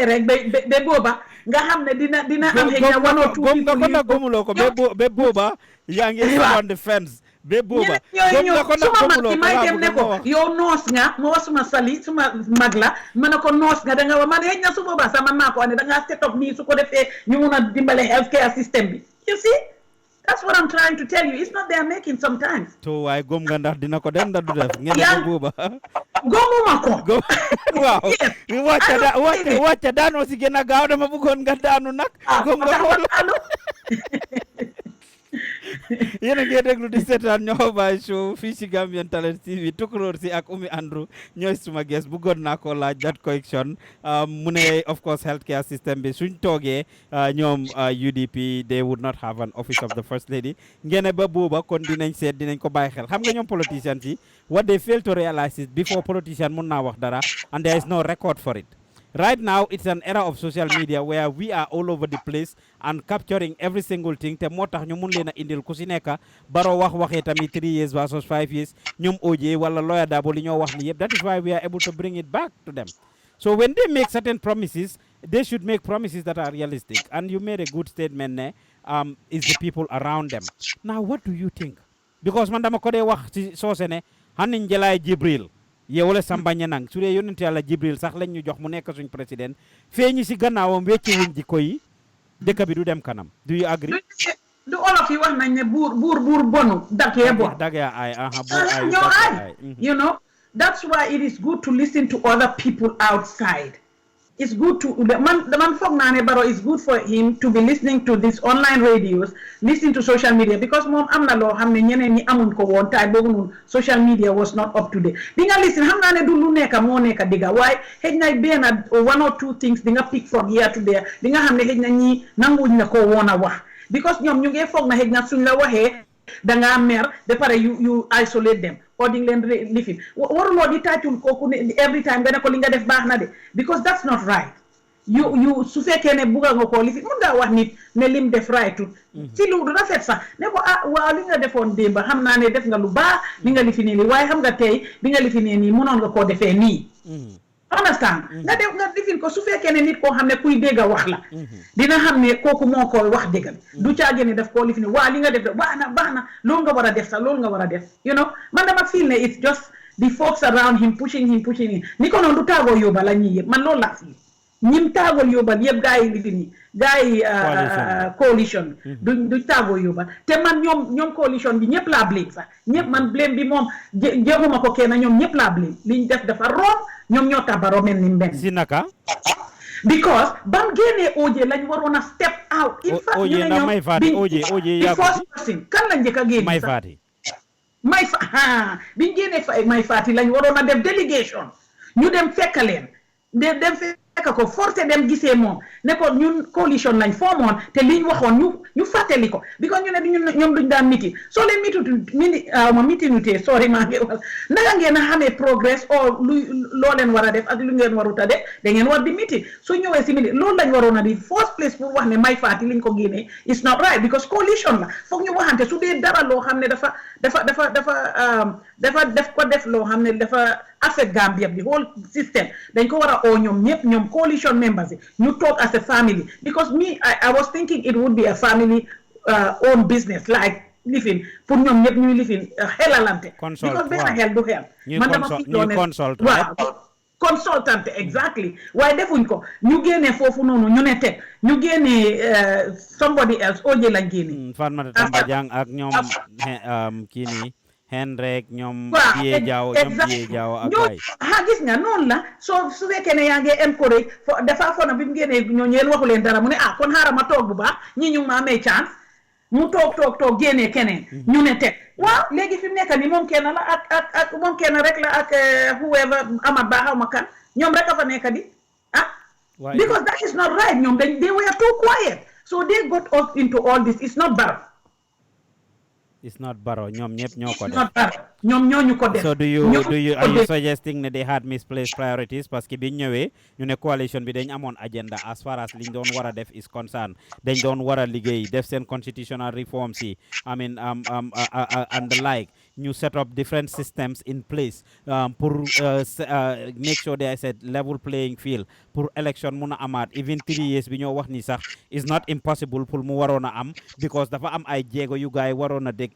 rek be boba nga xamne dina am hegna one or two people ko na gomulo ko be boba yaangi on the fence be boba ko na gomulo ko may dem ne ko yow nos nga mo suma sali suma magla manako nos nga da nga man hegna su boba sama mako ane da nga set up ni su ko defé ñu mëna dimbalé healthcare system bi you see. That's what I'm trying to tell you. It's not they are making sometimes. So I gom nga ndax dina ko dem da du def ngeen ko boba. Gomuma ko. Wow. Ni wacca daano si gëna gaaw dama bëggoon nga daanu nak. Gom nga ko. Yéen a ngi déglu di seetaan Nyohobai show fii ci Gambian Talents TV Tukulor Sey ak Oumie Andrew ñooy suma guest bëggoon naa ko laaj that question mu ne of course healthcare system bi suñ toogee ñoom UDP they would not have an office of the first lady ngeen ba booba kon dinañ seet dinañ ko bàyyi xel xam nga ñoom politicians yi what they fail to realize is before politician mun naa wax dara and there is no record for it. Right now, it's an era of social media where we are all over the place and capturing every single thing. Te motax ñu mun leena indil ku ci nekk Barrow wax waxé tamit 3 years versus 5 years ñoom OJ wala Lawyer Darboe li ñoo wax ni yépp. That is why we are able to bring it back to them. So when they make certain promises, they should make promises that are realistic. And you made a good statement ne is the people around them. Now what do you think? Because man dama ko dé wax ci sosé ne hanin jelay Jibril yewole sambanya nang su dee yonent Yàlla Jibril sax lañ ñu jox mu nekk suñ président feeñi ci gannaawam wecci wuñ jikko yi dëkk bi du dem kanam. Do you agree? du olof yi wax nañ ne buur bonu dagee bon dagee ay you know that's why it is good to listen to other people outside. It's good to man foog naa ne Barrow is good for him to be listening to these online radios, listening to social media because moom am na loo xam ne ñeneen ñi amuñ ko woon taay boobu noonu social media was not up to date. Di nga listen xam naa ne du lu nekk moo nekk digga waaye xëj na benn one or two things di nga pick from here to there di nga xam ne xëj na ñi nanguñ na ko woon a wax because ñoom ñu ngi foog na xëj na suñ la waxee da ngaa mer ba pare you isolate them or di nga leen lifin waruloo di tàccul kooku ne every time nga ne ko li nga def baax na de because that's not right. you su fekkee ne bugga nga koo lifin mun ngaa wax nit ne lim def right tut ci lu rafet sax ne ko waaw li nga defoon démba xam naa ne def nga lu baax li nga lifinee nii waaye xam nga tey bi nga lifinee nii mënoon nga koo defee nii. Understand nga def nga lifin ko su fekkee ne nit koo xam ne kuy dégg wax la dina xam ne kooku moo koy wax déggal du caagee ne daf koo lifin waa li nga def baax na loolu nga war a def sax loolu nga war a def you know man dama feel ne it's just the folks around him pushing him ni ko noonu du taagoo yóbbal la ñii yëpp man loolu laa fii ñim taagoo yóbbal yëpp gaa yi lifin yi gaa yi coalition du taagoo yóbbal te man ñoom coalition bi ñëpp laa blame sax ñëpp man blame bi moom jéeguma ko kenn ñoom ñëpp laa blame liñ def dafa wrong ñoom ñoo tax Barrow mel ni mbenn si naka because bam génnee OJ lañ waroon a step out in fact ñu ne ñoom the first person kan la njëkk a génne biñ génnee may faati lañ waroon a def délégation ñu dem fekk leen dem fekk ko forcé dem gisee moom ne ko ñun coalition lañ formoon te liñ waxoon ñu fàttali ko because ñu ne ñoom duñ daan meeting soo leen meetingutee sorry maa ngi wax naka ngeen a xamee progress o loo leen war a def ak lu ngeen warut a def da ngeen war di meeting soo ñëwee si meeting loolu lañ waroon a di first place pour wax ne may faati liñ ko génnee it's not right because coalition la foog ñu waxante su dee dara loo xam ne dafa def ko def loo xam ne dafa affect Gambia bi whole system dañ ko war a oo ñoom ñëpp ñoom coalition members yi ñu talk as a family because me I was thinking it would be a family own business like lifin pour ñoom ñëpp ñuy lifin xelalante because benn xel du xel man dama fi consult consultant exactly waaye defuñ ko ñu génnee foofu noonu ñu ne teg ñu génnee somebody else oje lañ génne Fatmata Tamba Jang ak ñoom kii nii Henrek ñoom Biye Jaaw ak waay gis nga noonu la su fekkee ne yaa ngi encourage dafa fona bi mu génnee ñoo ñeen waxu leen dara mu ne kon xaaral ma toog bu baax ñi ñu ma may chance mu toog génnee keneen ñu ne teg waaw léegi fi mu nekk ni moom kenn la ak moom kenn rek la ak whoever Amat Bah xaw ma kan ñoom rek a fa nekk di because that is not right ñoom they were too quiet so they got us into all this it's not Barrow ñoom ñëpp ñoo ko def ñoom ñoo ñu ko def so are you suggesting ne they had misplaced priorities parce que biñ ñëwee ñu ne coalition bi dañ amoon agenda as far as liñ doon war a def is concerned dañ doon war a liggéey def seen constitutional reforms yi I mean and the like ñu set up different systems in place pour make sure there is a level playing field pour election mun a amaat even 3 years bi ñoo wax ni sax is not impossible pour mu waroon a am because dafa am ay jéego yu gaay waroon a dégg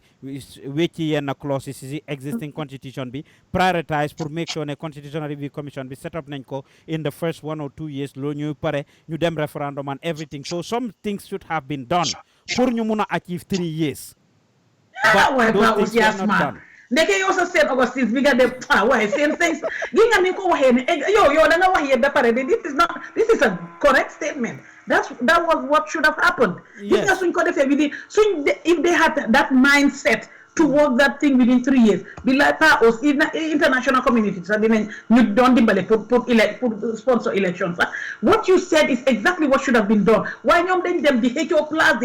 wecci yenn clauses si existing constitution bi prioritize pour make sure ne constitutional review commission bi set up nañ ko in the first 1 or 2 years loolu ñuy pare ñu dem referendum and everything so some things should have been done pour ñu mun a achieve 3 years but those things were not done ndeke yow sa St. Augustine bi nga dem waaye same things gi nga ni ko waxee ne yow da nga wax yëpp ba pare de this is a correct statement that was what should have happened gis nga suñ ko defee bi if they had that mindset to work that thing within 3 years bi la pas aussi international community sax dinañ ñu doon dimbale pour sponsor election sax what you said is exactly what should have been done waaye ñoom dañ dem di xëccoo place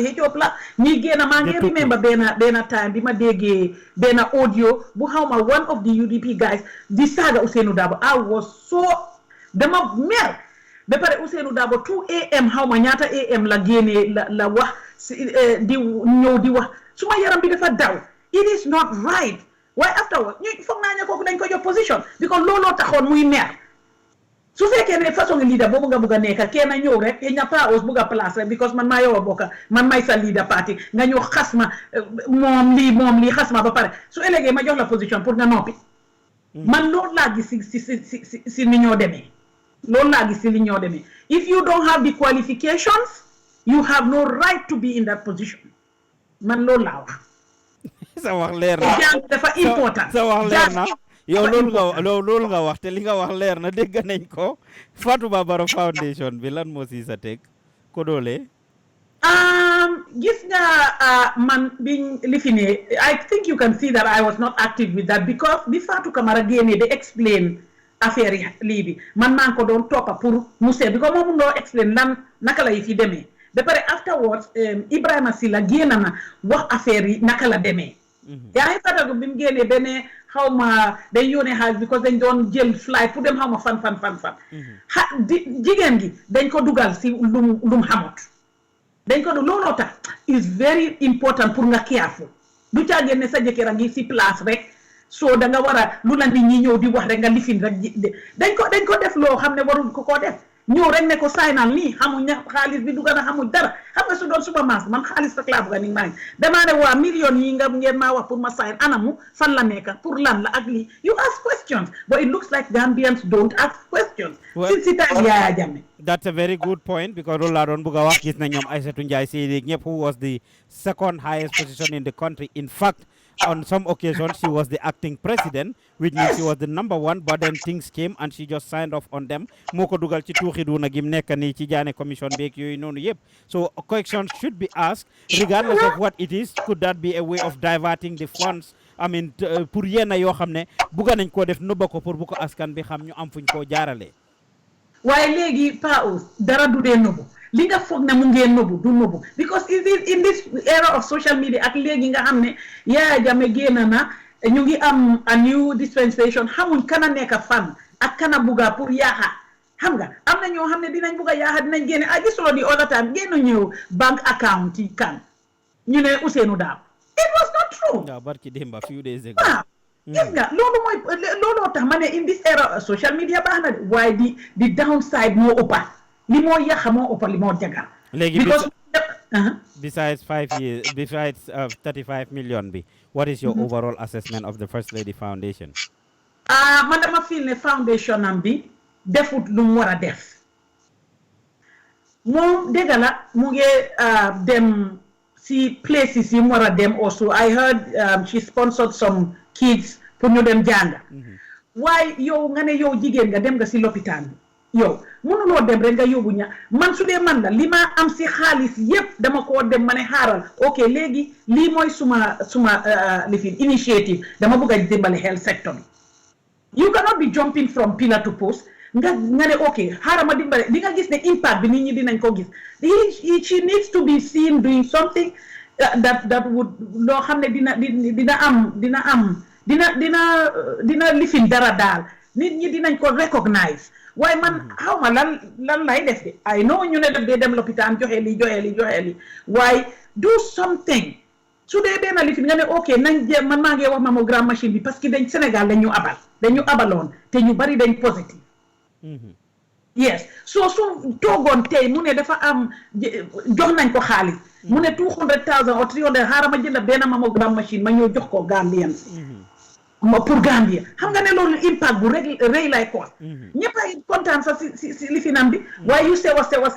ñi génn maa ngi remember benn time bi ma déggee benn audio bu xawma one of the UDP guys di saaga Ousainou Darboe I was so dama mer ba pare Ousainou Darboe 2 am xawma ñaata am la génnee la wax di ñëw di wax suma yaram bi dafa daw it is not right why afterward ñu foog naa ne kooku dañ ko jox position because looloo taxoon muy mer su fekkee ne façon leader boobu nga bëgg a nekk kenn ñëw rek ña paos bëgg a place rek because man maa yow a bokka man may sa leader party nga ñëw xas ma moom lii xas ma ba pare su ëllëgee ma jox la position pour nga noppi man loolu laa gis si ni ñoo demee if you don't have the qualifications you have no right to be in that position man loolu laa wax sa wax leer na jàng dafa important sa wax leer na yow loolu nga wax te li nga wax leer na dégg nañ ko Fatou Babaro Foundation bi lan moo si sa teg ko doole gis nga man biñ lifine I think you can see that I was not active with that because bi Fatou Camara génnee de explain affaire yi lii bi man maa ngi ko doon toppa pour mu seet bi ko moom ndoo explain naka la yi fi demee ba pare afterwards Ibrahima Silla génn na wax affaire yi naka la demee yaa ngi fàttaliku bi mu génnee benn xaw ma day yónnee xaalis because dañ doon jël flight pour dem xaw ma fan jigéen gi dañ ko dugal si lum xamut dañ ko looloo tax is very important pour nga careful du caagéen ne sa jëkkër a ngi si place rek soo da nga war a lu la nit ñi ñëw di wax rek nga lifin rek dañ ko def loo xam ne warul ko koo def ñëw rek ne ko saynal nii xamuñ ne xaalis bi dugg na xamuñ dara xam nga su doon suba maas man xaalis rek laa bëgg ni maa ngi damaa ne waa millions yi nga ngeen maa wax pour ma sayn anamu fan la nekk pour lan la ak lii you ask questions but it looks like Gambians don't ask questions since si time Yaya Jammeh that's a very good point because loolu laa doon bëgg a wax gis na ñoom Aïssatou Njie Seydi ñëpp who was the second highest position in the country in fact on some occasions she was the acting president which means she was the number 1 but then things came and she just signed off on them moo ko dugal ci tuuxiduna gim nekk nii ci Jana Commission beeg yooyu noonu yëpp so questions should be asked regardless of what it is could that be a way of diverting the funds I mean pour yenn yoo xam ne bugga nañ koo def nëbba ko pour bu ko askan bi xam ñu am fuñ koo jaarale waaye léegi PAOS dara du dee nëbbu li nga foog ne mu ngee nëbbu du nëbbu because in this era of social media ak léegi nga xam ne Yaya Jammeh génn na ñu ngi am a new dispensation xamuñ kana nekk fan ak kana bugga pour yaaxa xam nga am na ñoo xam ne dinañ bugga yaaxa dinañ génne gisuloo di all the time génn ñëw bank account yi kan ñu ne Ousainou Darboe it was not true waaw barki démba few days ago gis nga looloo tax ma ne in this era of social media baax na de waaye di downside moo ëppa li moo yàq moo ëppa li moo jagal léegi Besides 5 years, besides 35 million bi, what is your overall assessment of the First Lady Foundation? Man dama feel ne foundation am bi defut lu mu war a def moom dégg la mu ngi dem si places yi mu war a dem also. I heard she sponsored some kids pour ñu dem jàng waaye yow nga ne yow jigéen nga dem nga si lopitaan bi yow mënuloo dem rek nga yóbbu ña man su dee man la li ma am si xaalis yépp dama koo dem ma ne xaaral ok léegi lii mooy suma lifin initiative dama bëgg a dimbali health sector bi. You cannot be jumping from pillar to post. Nga ne okay, harama dimbale. Di nga gis ne impact bi nit ñi dinañ ko gis. She needs to be seen doing something that would loo xam ne dina lifin dara daal. Nit ñi dinañ ko recognize. Waaye man xaw ma lan lay def de. I know ñu ne daf dee dem lopitaan joxe li. Waaye do something. Su dee benn lifin nga ne ok nañ jéem man maa ngi wax mammogram machine bi parce que dañ Sénégal dañu abaloon te ñu bari dañ positive. Yes so su toogoon tey mu ne dafa am jox nañ ko xaalis mu ne 200,000 or 300 xaaral ma jënd benn mammogram machine ma ñëw jox ko Gambian pour Gambia xam nga ne loolu impact bu rëy lay ko ñëpp ay kontaan sax si lifinam bi waaye yu sew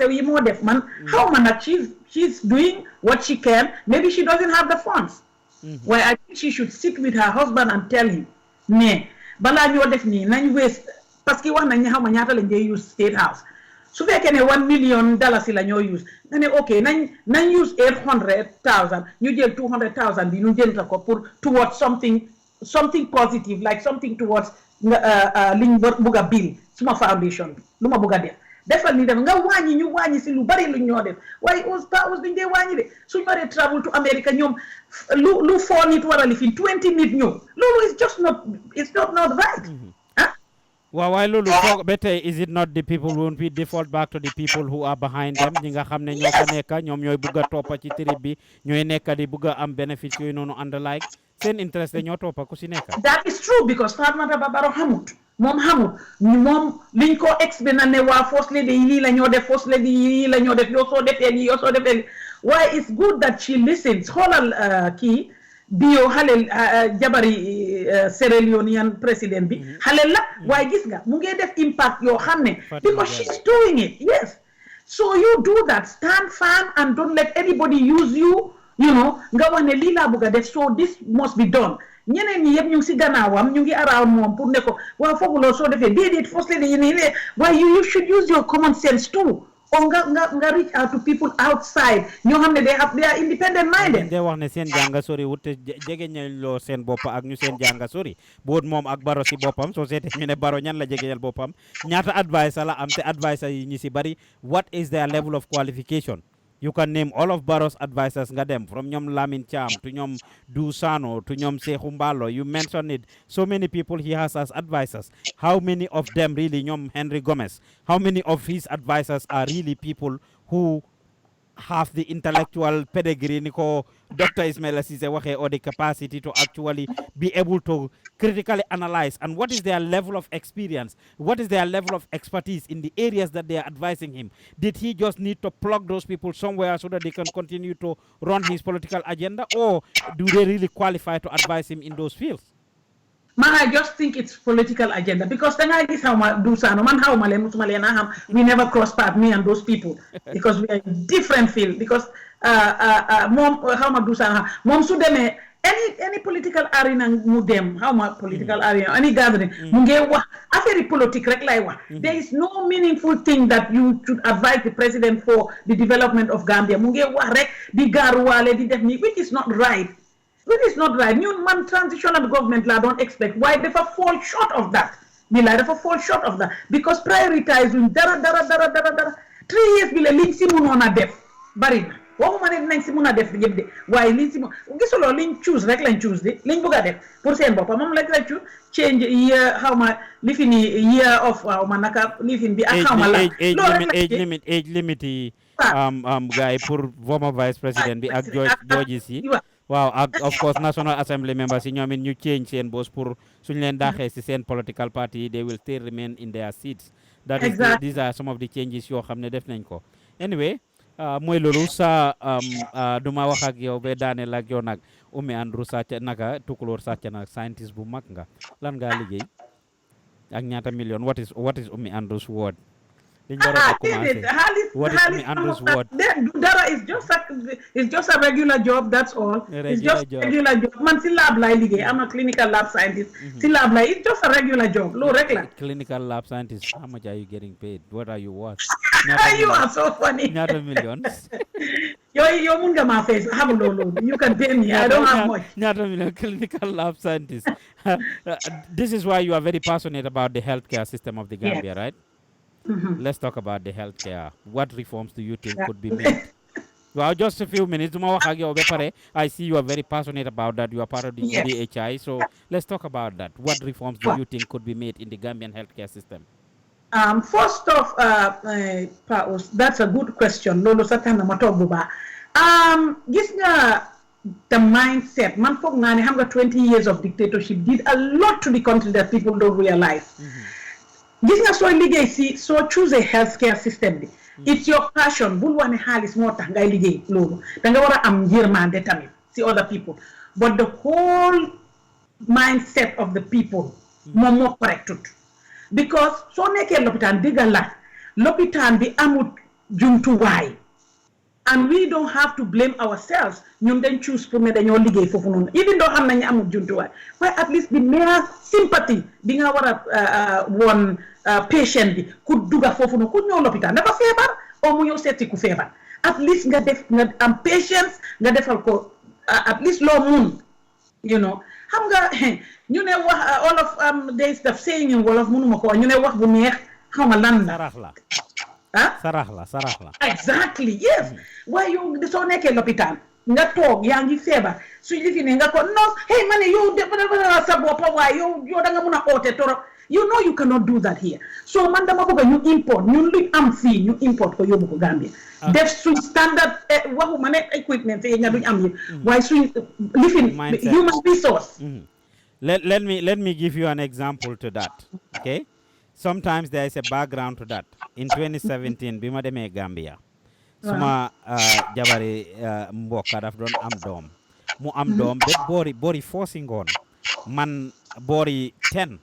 yi moo def man xaw ma nag she's doing what she can. Maybe she doesn't have the funds. Why I think she should sit with her husband and tell him ne balaa ñoo def nii nañ waste parce que wax nañ ne xaw ma ñaata lañ dee use State House su fekkee ne $1 million la ñoo use nga ne ok nañ use 800,000 ñu jël 200,000 bi ñu jënd ko pour towards something positive, like something towards liñ bugg a bill suma foundation bi lu ma bugg a def defal ni dem nga wàññi ñu wàññi si lu bari lu ñoo def waaye us duñ dee wàññi de suñ waree travel to America ñoom lu 4 nit war a lifin 20 nit ñëw loolu is just not right. waaw waaye loolu foog ba tey is it not the people won't we default back to the people who are behind them ñi nga xam ne ñoo ko nekk ñoom ñooy bugg a toppa ci trip bi ñooy nekk di bugg a am bénéfice yooyu noonu and like seen interest ñoo toppa ku si nekk. That is true because Fatoumatta Barrow xamut moom liñ ko expliqué na ne waa first lady yi lii la ñoo def first lady yi lii la ñoo def yoo soo defee lii waaye it's good that she listens xoolal kii bio xale jabari Sierra Leonean président bi xale la waaye gis nga mu ngi def impact yoo xam ne because she's doing it. Yes, so you do that, stand firm and don't let anybody use you nga wax ne lii laa bëgg a def so this must be done. ñeneen ñi yëpp ñu ngi si gannaawam ñu ngi around moom pour ne ko waaw fooguloo soo defee déedéet first lady yi nii waaye you should use your common sense too. or nga reach out to people outside ñoo xam ne they are independent minded. de wax ne seen jànga sori wut te jege ñañ loo seen bopp ak ñu seen jànga sori boot moom ak Barrow si boppam soo seetee ñu ne Barrow ñan la jegeñal boppam ñaata adviser la am te adviser yi ñi si bari what is their level of qualification. You can name all of Barrow's advisors nga dem from ñoom Lamin Cham to ñoom Du Sano to ñoom Sekou Mballo. You mentioned it. So many people he has as advisors. How many of them really ñoom Henry Gomez? How many of his advisors are really people who have the intellectual pedigree ni ko Dr. Ismaila Ceesay waxe or the capacity to actually be able to critically analyze, and what is their level of experience, what is their level of expertise in the areas that they are advising him? Did he just need to plug those people somewhere so that they can continue to run his political agenda, or do they really qualify to advise him in those fields? Man, I just think it's political agenda because then I guess how ma do sano man how male musmale na ham we never cross path, me and those people, because we are in different field. Because mom how ma do sano mom su deme any political arena mu dem how ma political arena any gathering mu nge wax affaire politique rek lay wax. There is no meaningful thing that you should advise the president for the development of Gambia. Mu nge wax rek di garuwale di def ni, which is not right. It is not right. New man transitional government la don't expect. Why they fall short of that? They fall short of that because prioritizing dara 3 years bile liñ si mënoon a def bari na waxuma ne dinañ si mën a def yëpp de waaye liñ si gisuloo liñ choose rek lañ choose de liñ bëgg a def pour seen bopp moom rek lañ choose change year xaw ma lifin year of xaw ma naka lifin bi ak xaw ma la age limit yi gars yi pour former vice président bi ak Georges yi. Wow, of course, National Assembly members in ñoom it ñu change seen boss pour suñ leen daaxee si seen political party, they will still remain in their seats. That is these are some of the changes yoo xam ne def nañ ko. Anyway, mooy loolu sa duma wax ak yow ba daaneel ak yow nag Oumie Andrew sàcc naka Tukulor sàcc nag scientist bu mag nga lan ngaa liggéey ak ñaata million what is Oumie Andrew's word liñ war a commencé what is Oumie Andrew's word dara is just a regular job, that's all. It's just a regular job. Man si lab lay liggéey, I'm a clinical lab scientist. Si lab lay, it's just a regular job. Lo rek la. Clinical lab scientist, how much are you getting paid? What are you worth? You are so funny. Ñaata millions. Yo mun nga ma face, have lolo. You can pay me. I don't have much. Ñaata million clinical lab scientist. This is why you are very passionate about the healthcare system of the Gambia, right? Let's talk about the healthcare. What reforms do you think could be made? Well, just a few minutes. I see you are very passionate about that. You are part of the DHI. So let's talk about that. What reforms do you think could be made in the Gambian healthcare system? First off, Paus, that's a good question. Lolo satana matobuba. Gis nga the mindset. Man fog nga ne xam nga 20 years of dictatorship did a lot to the country that people don't realize. Gis nga soo liggéey si soo choose a healthcare system bi. It's your passion. Bul wane xaalis moo tax ngay liggéey loolu da nga war a am yërmande tamit si other people, but the whole mindset of the people moom moo correctut because soo nekkee lopitaan dëggal la lopitaan bi amut jumtuwaay and we don't have to blame ourselves ñun dañ choose pour ne dañoo liggéey foofu noonu even though xam nañu amut jumtuwaay waaye at least the mere sympathy bi nga war a woon patient bi ku duga foofu noonu ku ñëw lopitaan dafa feebar o mu ñëw seeti ku feebar at least nga am patience nga defal ko at least loo mun you know xam nga ñu ne wax all of days daf saying in wolof mënuma ko wax ñu ne wax bu neex xaw ma lan la sarax la exactly yes waaye yow soo nekkee lopitaan nga toog yaa ngi feebar suñ lifi ne nga ko non hey ma ne yow dafa sa boppa waaye yow da nga mun a oote torop you know you cannot do that here so man dama bëgg ñu import ñun luñ am fii ñu import ko yóbbu ko Gambia def suñ standard waxu ma ne equipment yi nga duñ am yi waaye suñ lifin human resource let me give you an example to that okay. Sometimes there is a background to that. In 2017, bima demee Gambia, suma jabari mboka daf doon am doom mu am doom be bori forcing on man bori 10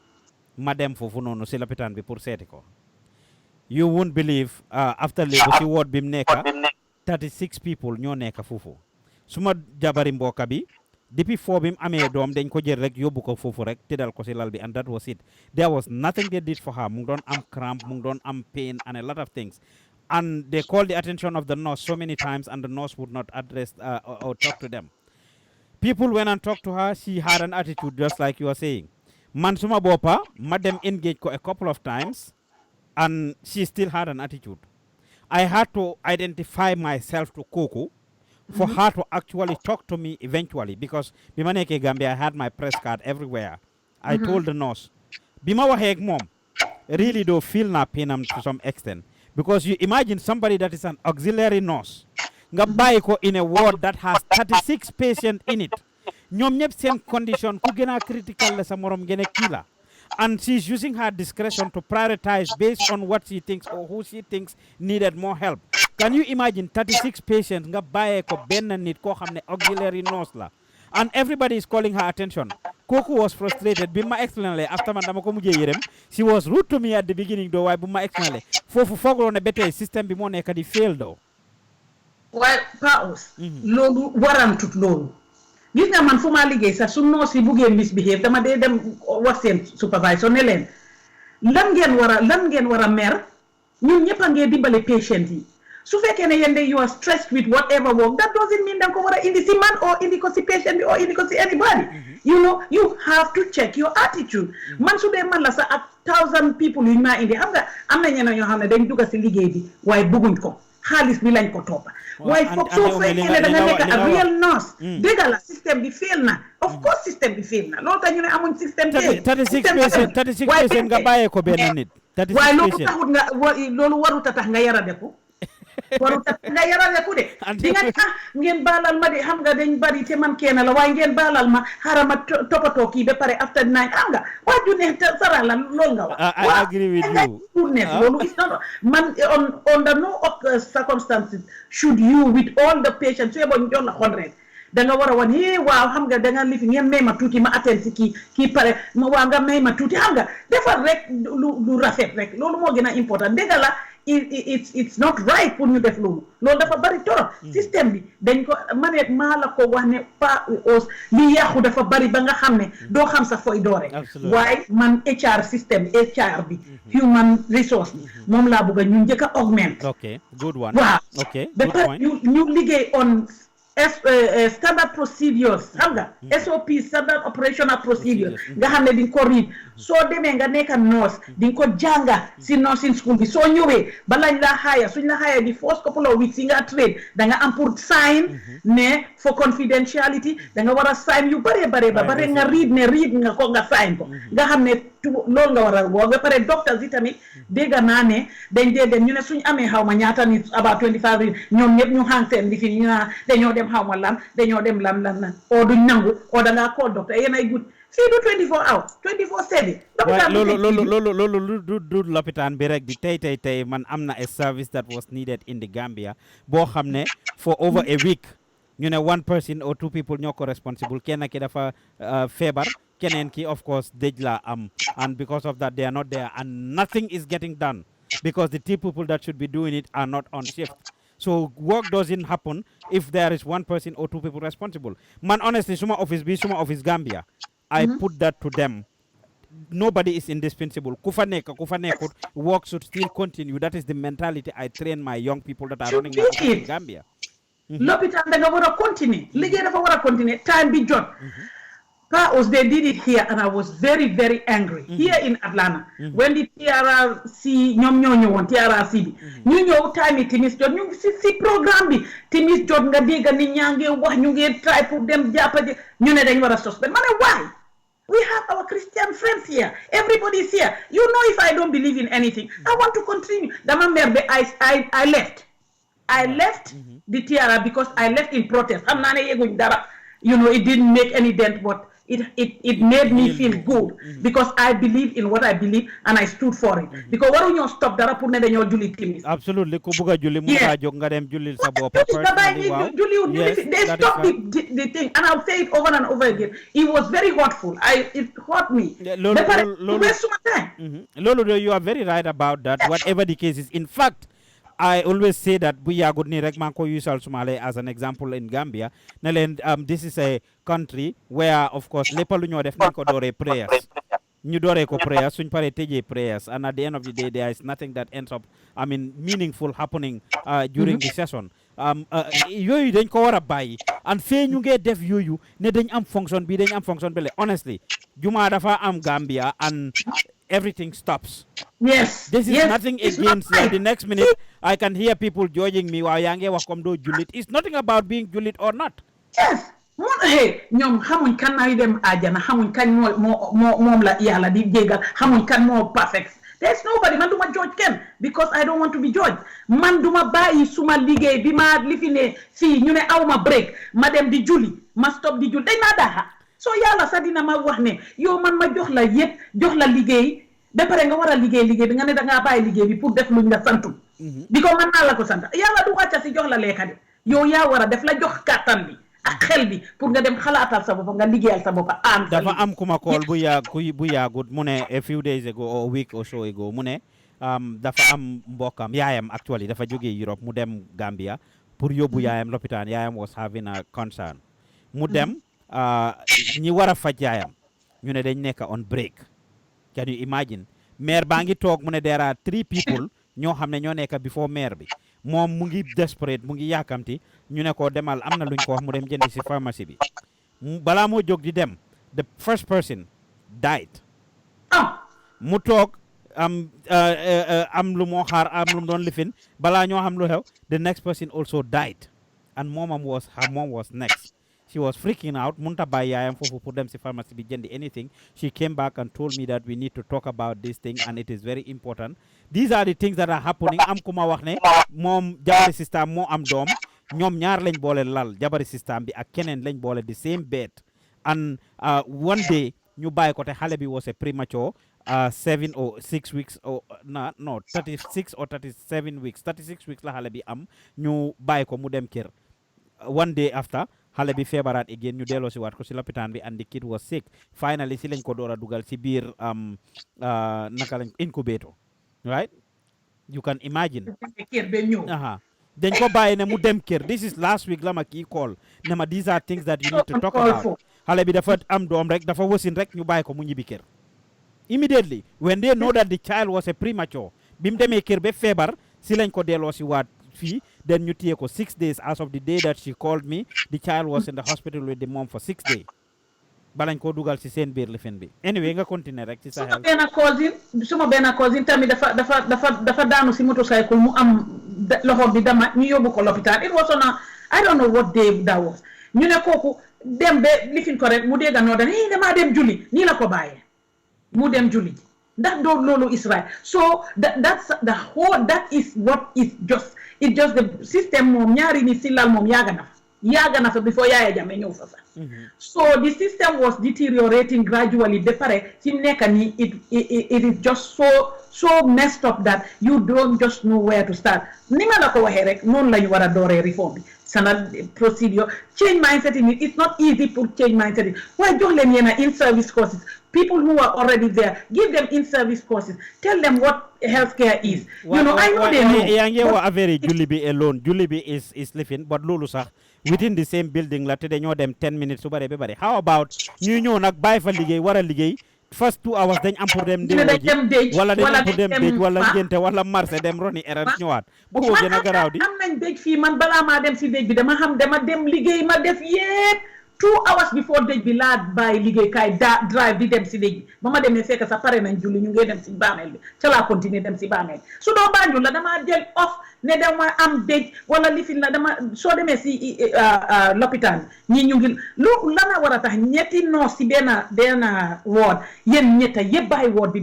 ma dem foofu noonu si lopitaan bi pour seeti ko. You won't believe after léegi si ward bi mu nekka 36 people ñoo nekka foofu suma jabari mboka bi depuis foo bi mu amee doom dañ ko jël rek yóbbu ko foofu rek tëddal ko si lal bi and that was it. There was nothing they did for her. Mu ngi doon am cramp, mu ngi doon am pain and a lot of things. And they called the attention of the nurse so many times and the nurse would not address or talk to them. People went and talked to her. She had an attitude just like you are saying. Man suma boppa ma dem engage ko a couple of times and she still had an attitude. I had to identify myself to Koko for her to actually talk to me eventually because bima neke Gambia I had my press card everywhere. I told the nurse bima waxe ak mom really do feel na painam to some extent because you imagine somebody that is an auxiliary nurse nga bàyyi ko in a ward that has 36 patients in it ñoom ñëpp seen condition ku gën a critical la sa morom gën a kii la and she's using her discretion to prioritize based on what she thinks or who she thinks needed more help. Can you imagine 36 patients nga baye ko ben nit ko xamne auxiliary nurse la and everybody is calling her attention. Koku was frustrated bima explain le after man dama ko mujjé yerem she was rude to me at the beginning though why buma explain le fofu foglo ne bété système bi mo nek di fail though. Well, Paus, lolu warantut lolu. Gis nga man fu ma liggéey sax su nurse yi buggee misbehave dama dee dem wax seen supervisor ne leen lan ngeen war a mer ñun ñëpp a ngee dimbale patient yi su fekkee ne yéen you are stressed with whatever work that doesn't mean danga ko war a indi si man or indi ko si patient bi or indi ko si anybody you know you have to check your attitude man su dee man la sax ak 1000 people yu ñu maa indi xam nga am na ñeneen ñoo xam ne dañ dugga si liggéey bi waaye bëgguñ ko xaalis bi lañ ko toppa waaye foog soo fekkee ne da nga nekk a real nurse dégg la système bi fail na of course système bi fail na loolu tax ñu ne amuñ système 36 patient nga bàyyee ko benn nit waaye loolu taxut nga loolu warut a tax nga yara deku waru ta nga yarale ku de di nga ngeen balal ma de xam nga dañ bari te man kenn la waaye ngeen balal ma xaaral ma toppatoo kii ba pare after 9 xam nga waa ju ne sara la loolu nga wax I agree with you loolu is not man under no circumstances should you with all the patience so bo ñu jox la 100 da nga war a wan waaw xam nga da nga lifi ngeen may ma tuuti ma attend si kii pare ma waa nga may ma tuuti xam nga defar rek lu rafet rek loolu moo gën a important dégg la it's not right pour ñu def loolu dafa bari torop système bi dañ ko manet maa la ko wax ne pas os li yàqu dafa bari ba nga xam ne doo xam sa fooy doore waaye man HR système HR bi human resource bi moom laa bëgg ñu njëkk a augment okay good one waaw okay ba pare ñu liggéey on standard procedures xam nga SOP standard operational procedures nga xam ne di nga ko read soo demee nga nekk nurse di nga ko jànga si nursing school bi soo ñëwee balañ la hire suñ la hire di first couple of weeks yi nga train da nga am pour sign ne for confidentiality da nga war a sign yu bare ba bare nga read nga ko nga sign ko nga xam ne loolu nga war a woo ba pare docteurs yi tamit dégg naa ne dañ dee dem ñu ne suñ amee xaw ma ñaata nit about 25 ñoom ñëpp ñu xang seen li fi ñu naa dañoo dem xaw ma lan dañoo dem lan o duñ nangu o da ngaa call docteur yéen ay gut fii du 24 hours 24/7 loolu du lopitaan bi rek di tey man am na a service that was needed in the Gambia boo xam ne for over a week ñu ne one person or two people ñoo ko responsible kenn ki dafa feebar keneen ki of course dëj la am and because of that they are not there and nothing is getting done because the two people that should be doing it are not on shift. So work doesn't happen if there is one person or two people responsible. Man, honestly, suma office Gambia, I put that to them. Nobody is indispensable. Kufa nekut, work should still continue. That is the mentality I train my young people that are running my office in Gambia. Lopitaan da nga war a continue. Liggéey dafa war a continue. Time bi jot. They did it here and I was very, very angry. Here in Atlanta, when the TRRC, TRRC bi, ñu ñëw time yi timis jot ñu si programme bi timis jot nga dégg ni ñaa ngi wax ñu ngi try pour dem jàppale ñu ne dañ war a suspend. Ma ne why? We have our Christian friends here. Everybody is here. You know, if I don't believe in anything, I want to continue. Dama merbe, I left. I left the TRR because I left in protest. I'm not dara. You know, it didn't make any dent, but it made me feel good because I believe in what I believe and I stood for it. Because why don't you stop dara pour ne dañoo julli timis? Absolutely, ku buga julli mu nga jog nga dem julli sa bopp. They stopped the thing and I'll say it over and over again. It was very hurtful. It hurt me. Lolo, you are very right about that. Whatever the case is, in fact, I always say that we are good rek man ko usal Somali as an example in Gambia. This is a country where of course lepp lu ñoo def nañ ko doore prayers. Ñu doore ko prayers suñ paré tejé prayers and at the end of the day there is nothing that ends up meaningful happening during the session. Yoyu dañ ko wara bayyi and fe ñu ngey def yoyu ne dañ am fonction bi dañ am fonction bele honestly juma dafa am Gambia and everything stops. Yes. This is nothing against the next minute I can hear people judging me while yange wax comme do julit. It's nothing about being julit or not. Yes. Hey, ñom xamuñ kan ay dem aljana xamuñ kan mom la yalla di jégal xamuñ kan mo perfect. There's nobody man duma judge ken because I don't want to be judged. Man duma bayyi suma liggéey bi ma lifine fi ñu ne awma break ma dem di julli ma stop di julli dañ ma daha. So yalla sa dina ma wax ne yow man ma jox la yépp jox la liggéey ba pare nga wara liggéey bi nga ne da nga bayyi liggéey bi pour def luñ la santu biko man na la ko sant yalla du wacca ci jox la lekka de yow ya wara def la jox katan bi ak xel bi pour nga dem xalaatal sa bop nga liggéeyal sa bop am dafa am kuma call bu yaagut mu ne a few days ago or a week or so ago mu ne dafa am mbokam yaayam actually dafa joge Europe mu dem Gambia pour yóbbu yaayam lopitaan yaayam was having a concern mu dem ñi wara faj yaayam ñu ne dañ nekk on break. Can you imagine? Maire bangi tok mu ne there are 3 people ñoo xamne ñoo nekk before maire bi mom mu ngi desperate mu ngi yakamti ñu ne ko demal amna luñ ko wax mu dem jënd ci pharmacie bi bala mo jog di dem the first person died mu tok am lu mo xaar am lu doon lifin bala ñoo xam lu xew the next person also died and her mom was next. She was freaking out. Munta bay yaayam fofu pour dem si pharmacy bi jëndi anything. She came back and told me that we need to talk about this thing and it is very important. These are the things that are happening. Am kuma wax ne mom jabari system mo am dom. Ñom ñaar lañ bolé lal jabari system bi ak keneen lañ bolé the same bed. And one day ñu bay ko te xale bi was a premature 7 or 6 weeks or no 36 or 37 weeks 36 weeks la xale bi am ñu bay ko mu dem kër. One day after xale bi feebarat again ñu delloo si waat ko si lopitaan bi and the kid was sick. Finally si lañ ko door a dugal si biir naka lañ incubator, right? You can imagine. Dañ ko bàyyi ne mu dem kër. This is last week la ma kii call ne ma these are things that you need to talk about. Xale bi dafa am doom rek dafa wasin rek ñu bàyyi ko mu ñibbi kër. Immediately when they know that the child was a premature bi mu demee kër ba feebar si lañ ko delloo si waat fii. Then ñu téye ko 6 days as of the day that she called me. The child was in the hospital with the mom for 6 days. Balañ ko dugal si seen biir lifin bi. Anyway nga continuer rek ci sa xel. Suma benn cousin tamit dafa daanu si motorcycle mu am loxo bi dama ñu yóbbu ko lopitaan. It was on a I don't know what day that was. ñu ne kooku dem ba lifin ko rek mu dégg noo dañ damaa dem julli nii la ko bàyyee mu dem julli ndax loolu is right. So that's the whole that is what is just it just the system moom ñaari ni si lal moom yaaga na fa before Yaya Jammeh ñëw fa sax. So the system was deteriorating gradually ba pare ci nekk ni it is just so messed up that you don't just know where to start. Ni ma la ko waxee rek noonu lañu war a dooree reform bi sana procedure change mindset in it. It's not easy to change mindset. Waaye jox leen yéen in-service courses. People who are already there, give them in-service courses. Tell them what healthcare is. I know they know. Yang wa averi Julibi alone. Julibi is living, but lulu sax within the same building la te dañoo dem 10 minutes su bare be bare. How about ñu ñëw nag bàyyi fa liggéey war a liggéey first 2 hours dañ am pour dem déj wala dañ am pour dem déj wala ngénte wala marché dem roni errand ñëwaat bu ko gën a garaaw di am nañ déj fii man balaa maa dem si déj bi dama dem liggéey ma def yépp 2 hours before déj bi laa bàyyi liggéey kaay drive di dem si déj bi ba ma demee fekk sa pare nañ julli ñu ngi dem si baameel bi ca laa continuer dem si baameel su doo Banjul la dama jël off ne dama am déj wala lifin la dama soo demee si lopitaan ñi ñu ngi lu la na war a tax ñetti noos si benn ward yéen ñetta yëpp bàyyi ward bi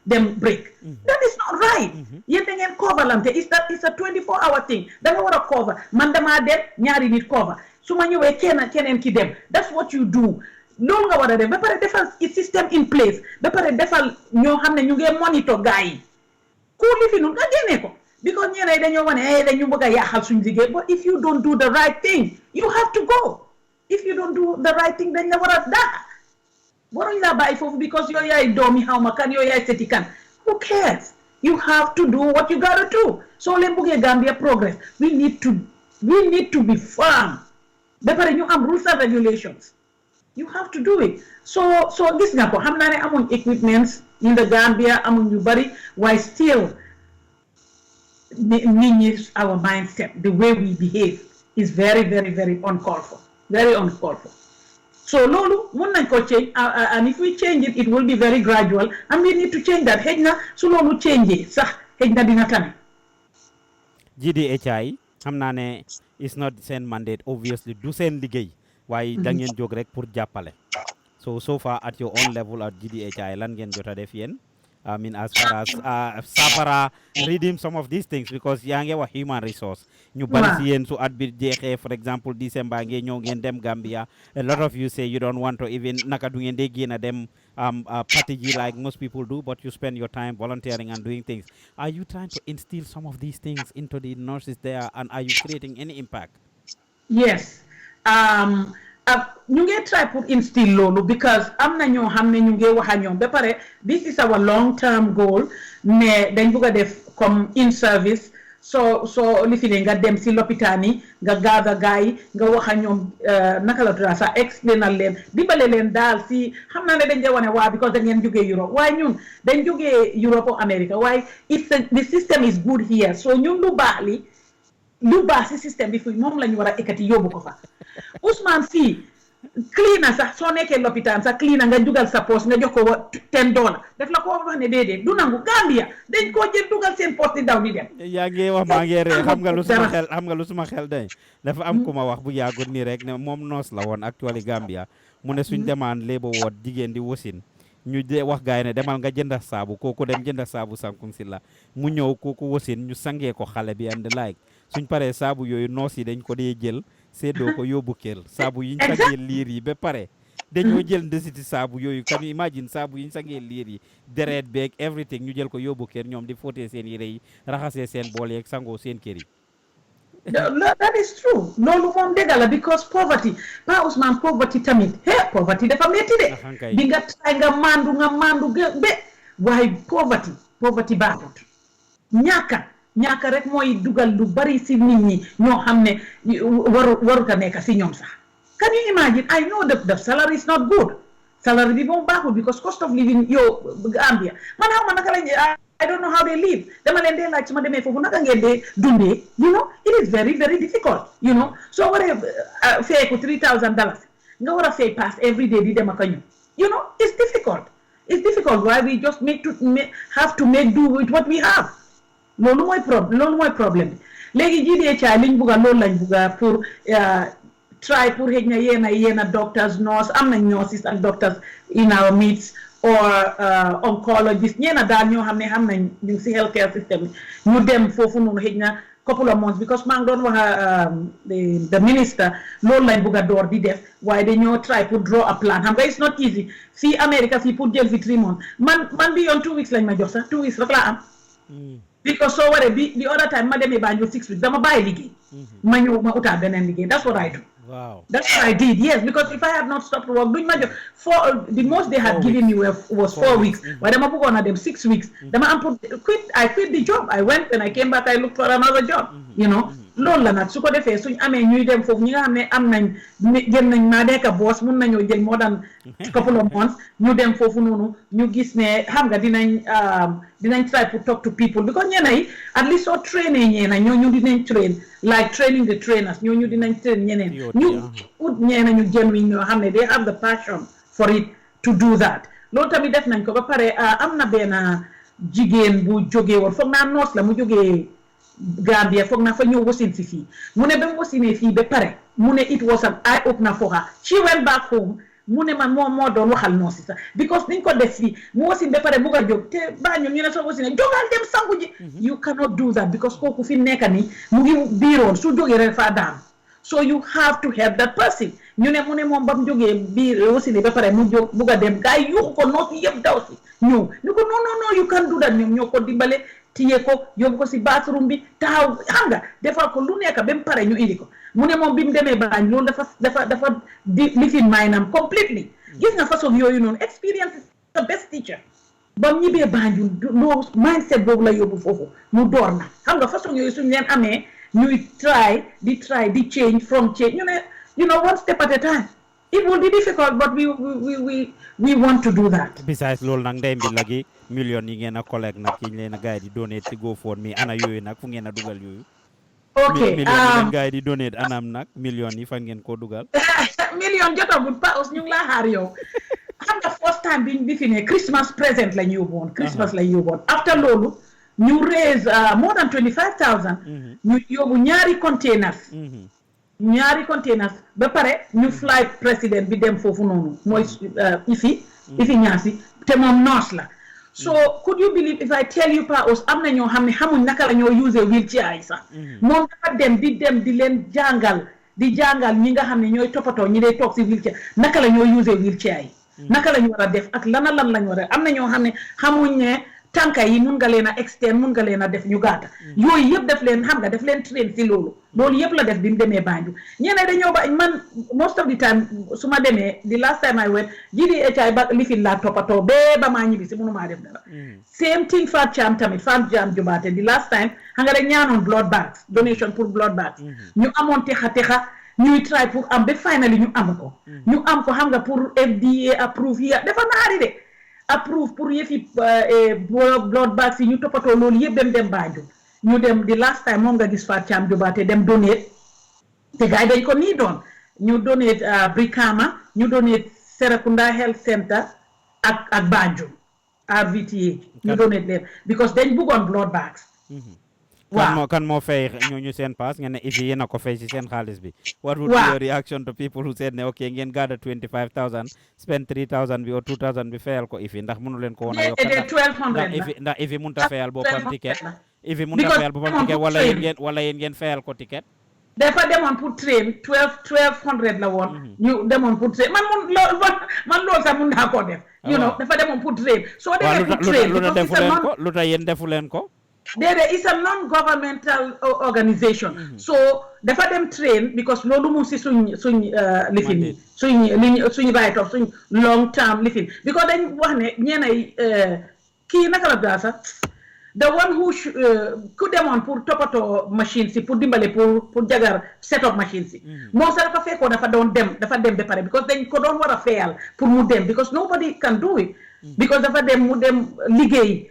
dem break. That is not right. Yéen da ngeen cover lante it's a 24-hour thing da nga war a cover man damaa dem ñaari nit cover su ma ñëwee keneen ki dem that's what you do. loolu nga war a def ba pare defal system in place ba pare defal ñoo xam ne ñu ngi monitor gars yi ku lifinul nga génnee ko because ñeneen dañoo wane dañu bëgg a yaaxal suñu liggéey but if you don't do the right thing you have to go. If you don't do the right thing dañ la war a daax waruñ la bàyyi foofu because yow yaay doomi xaw ma kan yow yaay seti kan who cares. You have to do what you gotta do. So leen bëggee Gambia progress we need to be firm ba pare ñu am rules and regulations. You have to do it. So gis nga ko xam naa ne amuñ equipments in the Gambia amuñ yu bari waaye still nit ñi our mindset the way we behave is very very very uncalled for. Very uncalled for. So loolu mun nañ ko change and if we change it it will be very gradual and we need to change that xëj na su loolu change sax xëj na dina tane. GDHI xam naa ne is not seen mandate obviously du seen liggéey waaye da ngeen jóg rek pour jàppale. So far at your own level at GDHI lan ngeen jot a def yéen I mean as far as safara redeem some of these things because yaa ngi wax human resource ñu bari si yéen su at bi jeexee for example December ngeen ñëw ngeen dem Gambia a lot of you say you don't want to even naka du ngeen dee génn a dem party ji like most people do but you spend your time volunteering and doing things. Are you trying to instill some of these things into the nurses there and are you creating any impact? Yes. ñu ngi try pour instill loolu because am na ñoo xam ne ñu ngi wax a ñoom ba pare this is our long term goal mais dañ bëgg a def comme in service so li fi ne nga dem si lopitaan yi nga gather gars yi nga wax a ñoom naka la tudd sax explainal leen dimbale leen daal si xam naa ne dañ dee wane waa because da ngeen jógee Europe waaye ñun dañ jógee Europe ou America waaye the system is good here so ñun lu baax si système bi fii moom la ñu war a ekkati yóbbu ko fa Ousmane fii cleaner sax soo nekkee lopitaan sax cleaner nga dugal sa poche nga jox ko $10 def la ko wax ne déedéet du nangu Gambia dañ koo jël dugal seen poche di daw di dem. yaa ngi wax maa ngi ree xam nga lu suma xel day dafa am ku ma wax bu yàggul nii rek ne moom noos la woon actually Gambia mu ne suñ demaan léeba woot jigéen di wasin ñu de wax gaay ne demal nga jënda saabu kooku dem jënda saabu sankung si la mu ñëw kooku wasin ñu sangee ko xale bi and like suñ paree saabu yooyu noos yi dañ ko dee jël seddoo ko yóbbu kër saabu yiñ sangee liir yi ba pare dañoo jël ndesiti saabu yooyu kan you imagine saabu yiñ sangee liir yi deret beeg everything ñu jël ko yóbbu kër ñoom di fóotee seen yére yi raxasee seen bool yeeg sangoo seen kër yi. That is true loolu moom dëgg la because poverty Pa Ousmane poverty tamit poverty dafa metti de bi nga try nga mandu be waaye poverty baaxut ñàkka rek mooy dugal lu bari si nit ñi ñoo xam ne waruta nekk si ñoom sax can you imagine I know the salary is not good salary bi moom baaxul because cost of living yow Gambia man xaw ma naka lañ I don't know how they live dama leen dee laaj su ma demee foofu naka ngeen dee dundee it is very very difficult soo waree fay ko $3,000 nga war a fay pass every day di dem ak a ñëw it's difficult why we just have to make do with what we have loolu mooy problème bi léegi GDHI liñ bugga loolu lañ bugga pour try pour xëj na yéena doctors nurse am nañ nurses ak doctors in our midst or oncologist ñeena daal ñoo xam ne xam nañ ñu si healthcare system ñu dem foofu noonu xëj na couple of months because maa ngi doon wax the minister loolu lañ bugga door di def waaye dañoo try pour draw a plan xam nga it's not easy fii America fii pour jël fi 3 months man bi yoon 2 weeks lañ ma jox sax 2 weeks rek laa am because so ware the other time ma demee Banjul 6 weeks dama bàyyi liggéey ma ñëw ma utaat beneen liggéey that's what I do. Wow. That's what I did, yes, because if I had not stopped work, doing my job, the most they had given me was 4 weeks. But I'm going to them 6 weeks. I quit the job. I went, when I came back, I looked for another job, loolu la nag su ko defee suñ amee ñuy dem foofu ñi nga xam ne am nañ jël nañ maa nekk boss mun nañoo jël more than couple of months ñu dem foofu noonu ñu gis ne xam nga dinañ try to talk to people because ñeena yi at least soo trainer ñeena ñooñu dinañ train like training the trainers ñooñu dinañ train ñeneen ñu ut ñeena ñu genuine ñoo xam ne they have the passion for it to do that loolu tamit def nañ ko ba pare am na benn jigéen bu jógee woon foog naa noos la mu jógee Gambia foog naa fa ñëw wasin si fii mu ne ba mu wasinee fii ba pare mu ne it was an eye opener for her she went back home mu ne man moo doon waxal noosi sax because niñ ko def fii mu wasin ba pare bugg a jóg te bàññul ñu ne soo wasinee jógal dem sangu ji you cannot do that because kooku fi nekk ni mu ngi biiroon su jógee rek faa daan so you have to help that person ñu ne mu ne moom ba mu jógee biir wasinee ba pare mu jóg bugg a dem gars yi yuuxu ko noosi yëpp daw si ñëw ni ko non you can do that ñoom ñoo ko dimbale tiye ko yóbbu ko si bathroom bi taxaw xam nga defal ko lu nekk ba mu pare ñu indi ko mu ne moom bi mu demee baañ loolu dafa di lifin maynam completely gis nga façon yooyu noonu experience is the best teacher ba mu ñibbee Banjul loolu mindset boobu la yóbbu foofu mu door na xam nga façon yooyu suñu leen amee ñuy try di change from change ñu ne one step at a time it will be difficult but we want to do that. Besides loolu nag ndey mbi lagi million yi ngeen a collecte nag yi leen a gars yi di donate ci GoFundMe ana yooyu nag fu ngeen a dugal yooyu. ok million yi leen gars yi di donate anam nag million yi fan ngeen koo dugal. million jotagul Pa Ous ñu ngi laa xaar yow xam nga first time bi fi ne Christmas present la ñu yóbbuwoon. Christmas la ñu yóbbuwoon after loolu ñu raise more than 25,000. ñu yóbbu ñaari containers ba pare ñu fly président bi dem foofu noonu mooy ifi ñaasi te moom nurse la so could you believe if I tell you Pa Ous am na ñoo xam ne xamuñ naka la ñoo use wheelchair yi sax moom dafa dem di leen jàngal ñi nga xam ne ñooy toppatoo ñi lay toog si wheelchair naka la ñoo use wheelchair yi naka la ñu war a def ak lan lañ war a am na ñoo xam ne xamuñ ne tànka yi mun nga leen a externe mun nga leen a def ñu gaata yooyu yëpp def leen xam nga def leen train si loolu yëpp la def bi mu demee Banjul ñeneen dañoo ba man most of the time su ma demee the last time I went GDHI ba lifin laa toppatoo ba maa ñibbi si mënumaa def dara same thing Fat Cham tamit Fat Cham Jubaate the last time xam nga rek ñaanoon blood bags donation pour blood bags ñu amoon texa ñuy try pour am ba finally ñu am ko xam nga pour FDA approve yi dafa naari de approve pour yëfi blood bags yi ñu toppatoo loolu yëpp dem Banjul ñu dem di last time moom nga gis Fat Cham Jubaate dem donate te gars yi dañ ko nii doon ñu donate Brikama ñu donate Serekunda Health Center ak Banjul RVTA ñu donate leen because dañ bëggoon blood bags waaw kan moo fay ñu seen pass ngeen ne if yéen a ko fay ci seen xaalis bi what would be your reaction to people who said ne okay ngeen gather 25,000 spend 3,000 bi or 2,000 bi fayal ko ifi ndax mënu leen ko woon a yokk ndax ifi mënta fayal boppam ticket ifi mënta fayal boppam ticket wala yéen ngeen fayal ko ticket dafa demoon pour train 1200 la woon ñu demoon pour train man loolu sax mun naa koo def you know dafa demoon pour train soo demee pour train lu tax yéen defu leen ko déedéet it's a non-governmental organization so dafa dem train because loolu mu si suñ lifin suñ right of suñ long term lifin because dañ wax ne ñeenay kii naka la daa sax the one who ku demoon pour toppatoo machine si pour dimbale pour jagar set up machine si moom sax dafa fekkoo dafa dem ba pare because dañ ko doon war a fayal pour mu dem because nobody can do it because dafa dem mu dem liggéey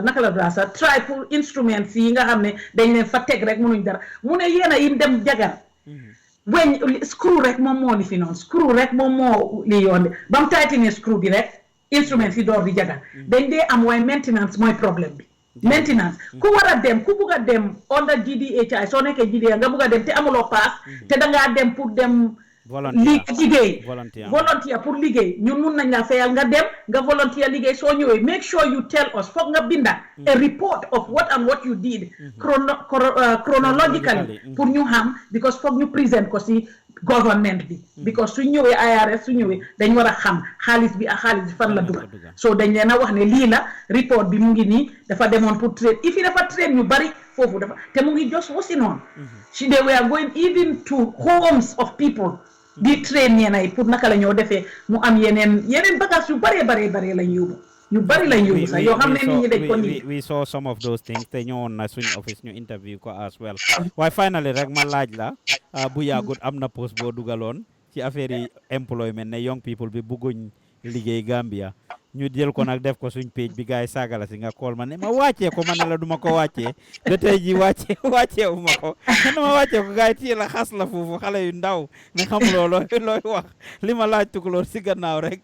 naka la daa sax try pour instruments yi nga xam ne dañ leen fa teg rek mënuñ dara mu ne yéen a yim dem jagar weñ screw rek moom moo li fi noonu screw rek moom moo li yoon de ba mu tightine screw bi rek instruments yi door di jagar dañ dee am waaye maintenance mooy problème bi maintenance ku war a dem ku bugg a dem under GDHI soo nekkee GDHI nga bugg a dem te amuloo paas te dangaa dem pour dem liggéey volunteer pour liggéey ñun mun nañ la fayal nga dem nga volunteer liggéey soo ñëwee make sure you tell us foog nga binda a report of what and what you did chronologically pour ñu xam because foog ñu present ko si government bi because su ñëwee IRS su ñëwee dañ war a xam xaalis bi ak xaalis bi fan la dugal so dañ leen a wax ne lii la report bi mu ngi nii dafa demoon pour train ifi dafa train ñu bari foofu dafa te mu ngi just wasi noonu si they were going even to homes of people di train ñeenay pour naka la ñoo defee mu am yeneen bagage yu bare lañ yóbbu ñu bari lañ yóbbu sax yoo xam ne nit ñi dañ ko nii we saw some of those things te ñëwoon na suñ office ñu interview ko as well waaye finally rek ma laaj la bu yàggut am na post boo dugaloon ci affaire yi employment ne young people bi bugguñ liggéey Gambia ñu jël ko nag def ko suñ page bi gars yi saagala si nga kool ma ne ma wàccee ko ma ne la duma ko wàccee ba tey ji wàccee wu ma ko ma wàccee ko gars yi téye la xas la foofu xale yu ndaw ne xamuloo looy wax li ma laaj tukulóor si gannaaw rek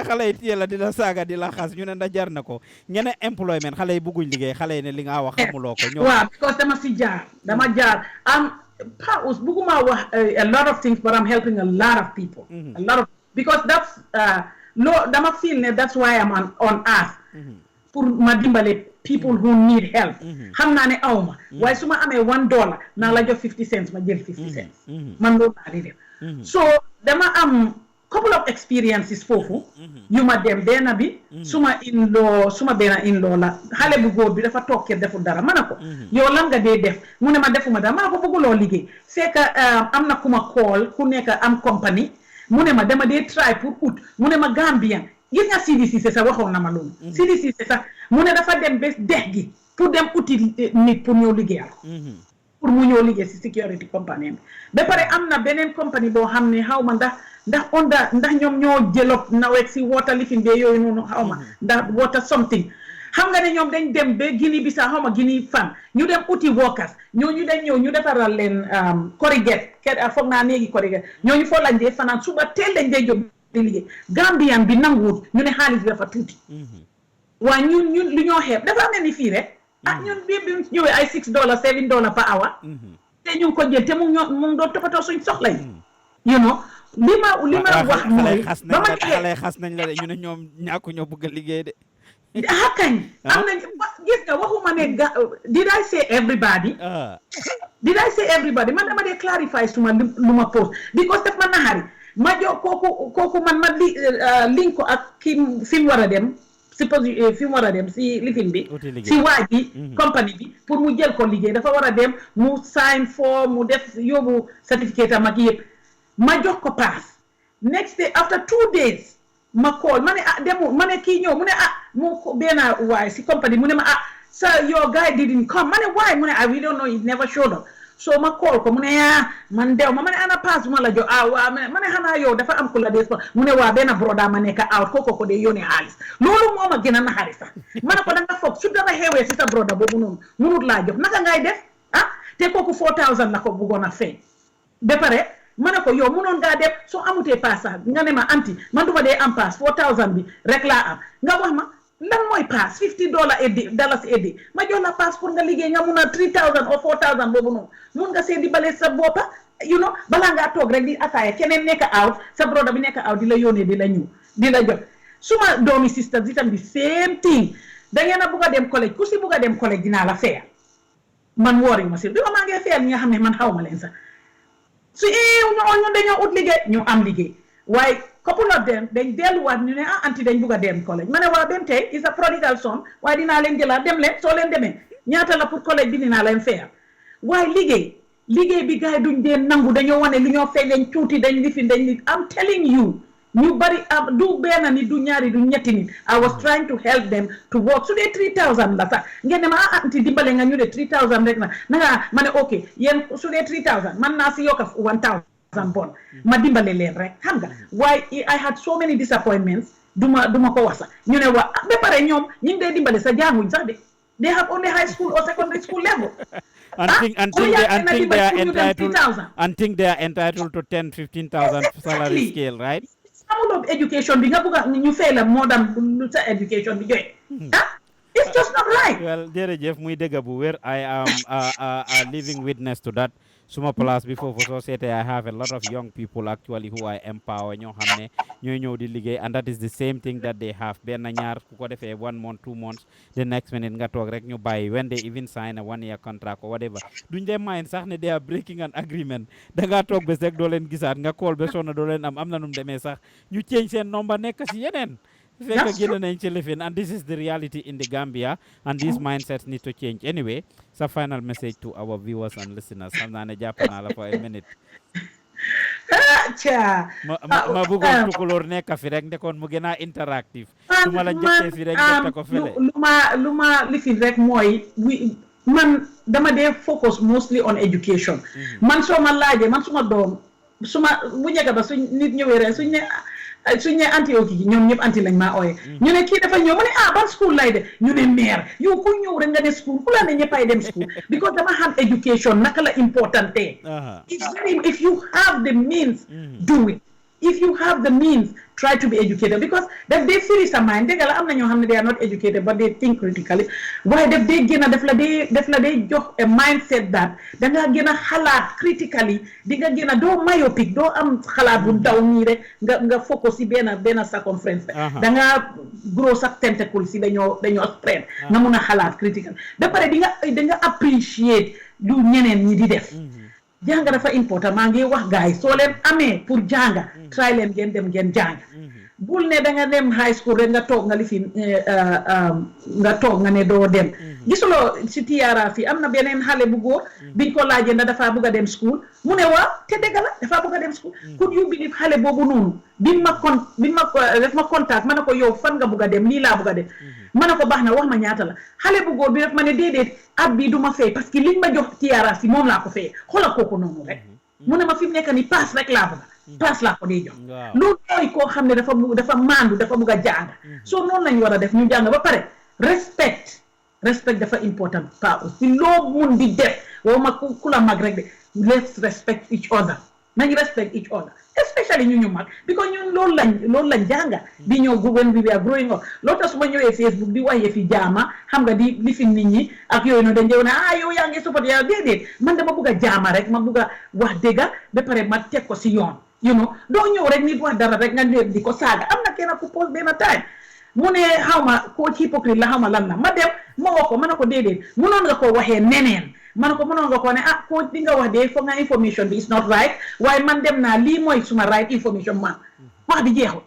xale yi téye la di la saaga di la xas ñu ne ndax jar na ko ngeen employment xale yi bugguñ liggéey xale yi ne li nga wax xamuloo ko ñoom waaw because dama jaar Paus bugguma wax a lot of things but I'm helping a lot of people a lot of because that's dama feel ne that's why I'm on earth pour ma dimbale people who need help xam naa ne awma waaye su ma amee $1 naa la jox 50 cents ma jël 50 cents man loolu laa di def so dama am couple of experiences foofu yu ma dem benn bi suma benn in-law la xale bu góor bi dafa toog kër deful dara ma ne ko yow lan nga dee def mu ne ma defuma dara ma ne ko bëgguloo liggéey fekk am na ku ma call ku nekk am compagnie mu ne ma dama dee try pour ut mu ne ma Gambian gis nga CDC sax waxoon na ma loolu CDC sax mu ne dafa dem ba dex gi pour dem uti nit pour ñëw liggéeyal pour mu ñëw liggéey si security company bi ba pare am na beneen compagnie boo xam ne xaw ma ndax ñoom ñoo jëlop nawet si water lifin be yooyu noonu xaw ma ndax water something xam nga ne ñoom dañ dem ba Guinée Bissau xaw ma Guinée fan ñu dem uti workers ñooñu dañ ñëw ñu defaral leen corrigate foog naa néegi corrigate ñooñu foo lañ dee fanaan suba teel lañ dee jóg di liggéey Gambian bi nanguwut ñu ne xaalis bi dafa tuuti waa ñun lu ñoo xeeb dafa mel ni fii rek ñun bi ñëwee ay $6 $7 per hour te ñu ngi ko jël te mu ngi doon toppatoo suñ soxla yi you know li ma wax mooy ba ma xale xas nañ la de ñu ne ñoom ñàkku ñoo bëgg a liggéey de kañ am nañ gis nga waxuma ne did I say everybody man dama dee clarify suma lu ma post because daf ma naxari ma jox kooku man ma link ko ak kii fi mu war a dem fi mu war a dem si lifin bi si waa ji compagnie bi pour mu jël ko liggéey dafa war a dem mu sign for mu def yóbbu certificate am ak yëpp ma jox ko pass next day after 2 days ma call ma ne demu ma ne kii ñëw mu ne mu benn waay si compagnie mu ne ma sir your guy didn't come ma ne why mu ne I really don't know he never showed up so ma call ko mu ne man dew ma ne ana pass ma la jox waa ma ne xanaa yow dafa am ku la des mu ne waa benn broda ma nekk out ko dee yónnee xaalis loolu moo ma gën a naxari sax ma ne ko danga foog su dara xewee si sa broda boobu noonu munut laa jox naka ngay def te kooku 4,000 la ko bëggoon a fay ba pare ma ne ko yow mënoon ngaa dem soo amutee pass sax nga ne ma anti man duma dee am pass 4000 bi rek laa am nga wax ma lan mooy pass $50 a day ma jox la pass pour nga liggéey nga mun a 3000 or 4000 boobu noonu mun nga see dimbale sa boppa balaa ngaa toog rek di ataaya keneen nekk out sa broda bi nekk out di la yónnee di la ñëw di la jot suma doomi sisters itam di same thing da ngeen a bugg a dem collège ku si bugg a dem collège dinaa la fayal man woori ma si bi maa ngi fayal ñi nga xam ne man xaw ma leen sax su ñu dañoo ut liggéey ñu am liggéey waaye couple of them dañ delluwaat ñu ne anti dañ bugg a dem collège ma ne waa dem tey is a prodigal son waaye dinaa leen jëlaat dem leen soo leen demee ñaata la pour collège bi dinaa leen fayal waaye liggéey bi gars yi duñ dee nangu dañoo wane lu ñoo fay dañ tuuti dañ lifin dañ li am telling you ñu bari du benn nit du ñaari du ñetti nit I was trying to help them to work su dee 3000 la sax ngeen ne ma anti dimbale nga ñu de 3000 rek na nga ma ne ok yéen su dee 3000 man naa si yokka 1000 bon ma dimbale leen rek xam nga waaye I had so many disappointments duma ko wax sax ñu ne waa ba pare ñoom ñu ngi dee dimbale sa jànguñ sax de they have only high school or secondary school level and think they are entitled to 10,000-15,000 salary scale, right? Some of education bi nga bëgg ñu fay la more than sa education bi joxe it's just not right. Well, jërëjëf muy dëgg bu wér I am a living witness to that. Suma place before for society I have a lot of young people actually who I empower ñoo xam ne ñooy ñëw di liggéey and that is the same thing that they have benn ñaar ku ko defee 1 month 2 months the next minute nga toog rek ñu bàyyi when they even sign a 1-year contract or whatever duñ dee mind sax ne they are breaking an agreement da ngaa toog bés rek doo leen gisaat nga call ba sonna doo leen am na num demee sax ñu change seen number nekk si yeneen fekk génn nañ ci lifin and this is the reality in the Gambia and these mindsets need to change anyway. So final message to our viewers and listeners. xam naa ne jàpp naa la for a minute. ma bëggoon Tukulor nekk fi rek ndekoon mu gën a interactive. su ma la jotee fi rek jot ko fele. lu ma lifin rek mooy man dama dee focus mostly on education. man soo ma laajee man suma doom bu njëkk ba suñ nit ñëwee rek suñ ne anti oki ñoom ñëpp anti lañ maa ooye ñu ne kii dafa ñëw mu ne ban school lay de ñu ne maire yow ku ñëw rek nga ne school ku la ne ñëppay dem school because dama xam education naka la important if you have the means do it if you have the means try to be educated because daf dee free sa mind dëgg la am na ñoo xam ne they are not educated but they think critically waaye daf dee gën a daf la dee jox a mindset that da nga gën a xalaat critically di nga gën a doo myopic doo am xalaat bu ndaw nii rek nga focus si benn circumference da nga grow sa tentacles si dañoo spread nga mun a xalaat critical ba pare da nga appreciate lu ñeneen ñi di def jàng dafa important maa ngi wax gars yi soo leen amee pour jàng try leen ngeen dem ngeen jàng bul ne da nga dem high school rek nga toog nga lifi nga toog nga ne doo dem gisuloo si tiara fii am na beneen xale bu góor biñ ko laajee ndax dafa bëgg a dem school mu ne waaw te dëgg la dafa bëgg a dem school could you believe xale boobu noonu def ma contact ma ne ko yow fan nga bëgg a dem lii laa bëgg a dem ma ne ko baax na wax ma ñaata la xale bu góor bi def ma ne déedéet at bii du ma fay parce que liñ ma jox tiara si moom laa ko fayee xoolal kooku noonu rek mu ne ma fi mu nekk ni paas rek laa bëgg paas laa ko dee jox loolu mooy koo xam ne dafa maandu dafa bëgg a jàng soo noonu lañ war a def ñu jàng ba pare respect dafa important pa si loo mun di def wow ma ku la mag rek de let's respect each other nañ respect each other especially ñu mag because ñun loolu lañ jànga di ñëw when we were growing up loolu tax su ma ñëwee Facebook di wax yëfi jaama xam nga di lifin nit ñi ak yooyu noonu dañ jëw ne yow yaa ngi support yaa déedéet man dama bëgg a jaama rek ma bëgg a wax dëgga ba pare ma teg ko si yoon doo ñëw rek nit wax dara rek nga di ko saaga am na kenn ku post benn time mu ne xaw ma coach hypocrite la xaw ma lan la ma dem ma wax ko ma ne ko déedéet munoon nga ko waxee neneen ma ne ko mënoon nga ko ne coach di nga wax de foog nga information bi is not right waaye man dem naa lii mooy suma right information man wax bi jeexul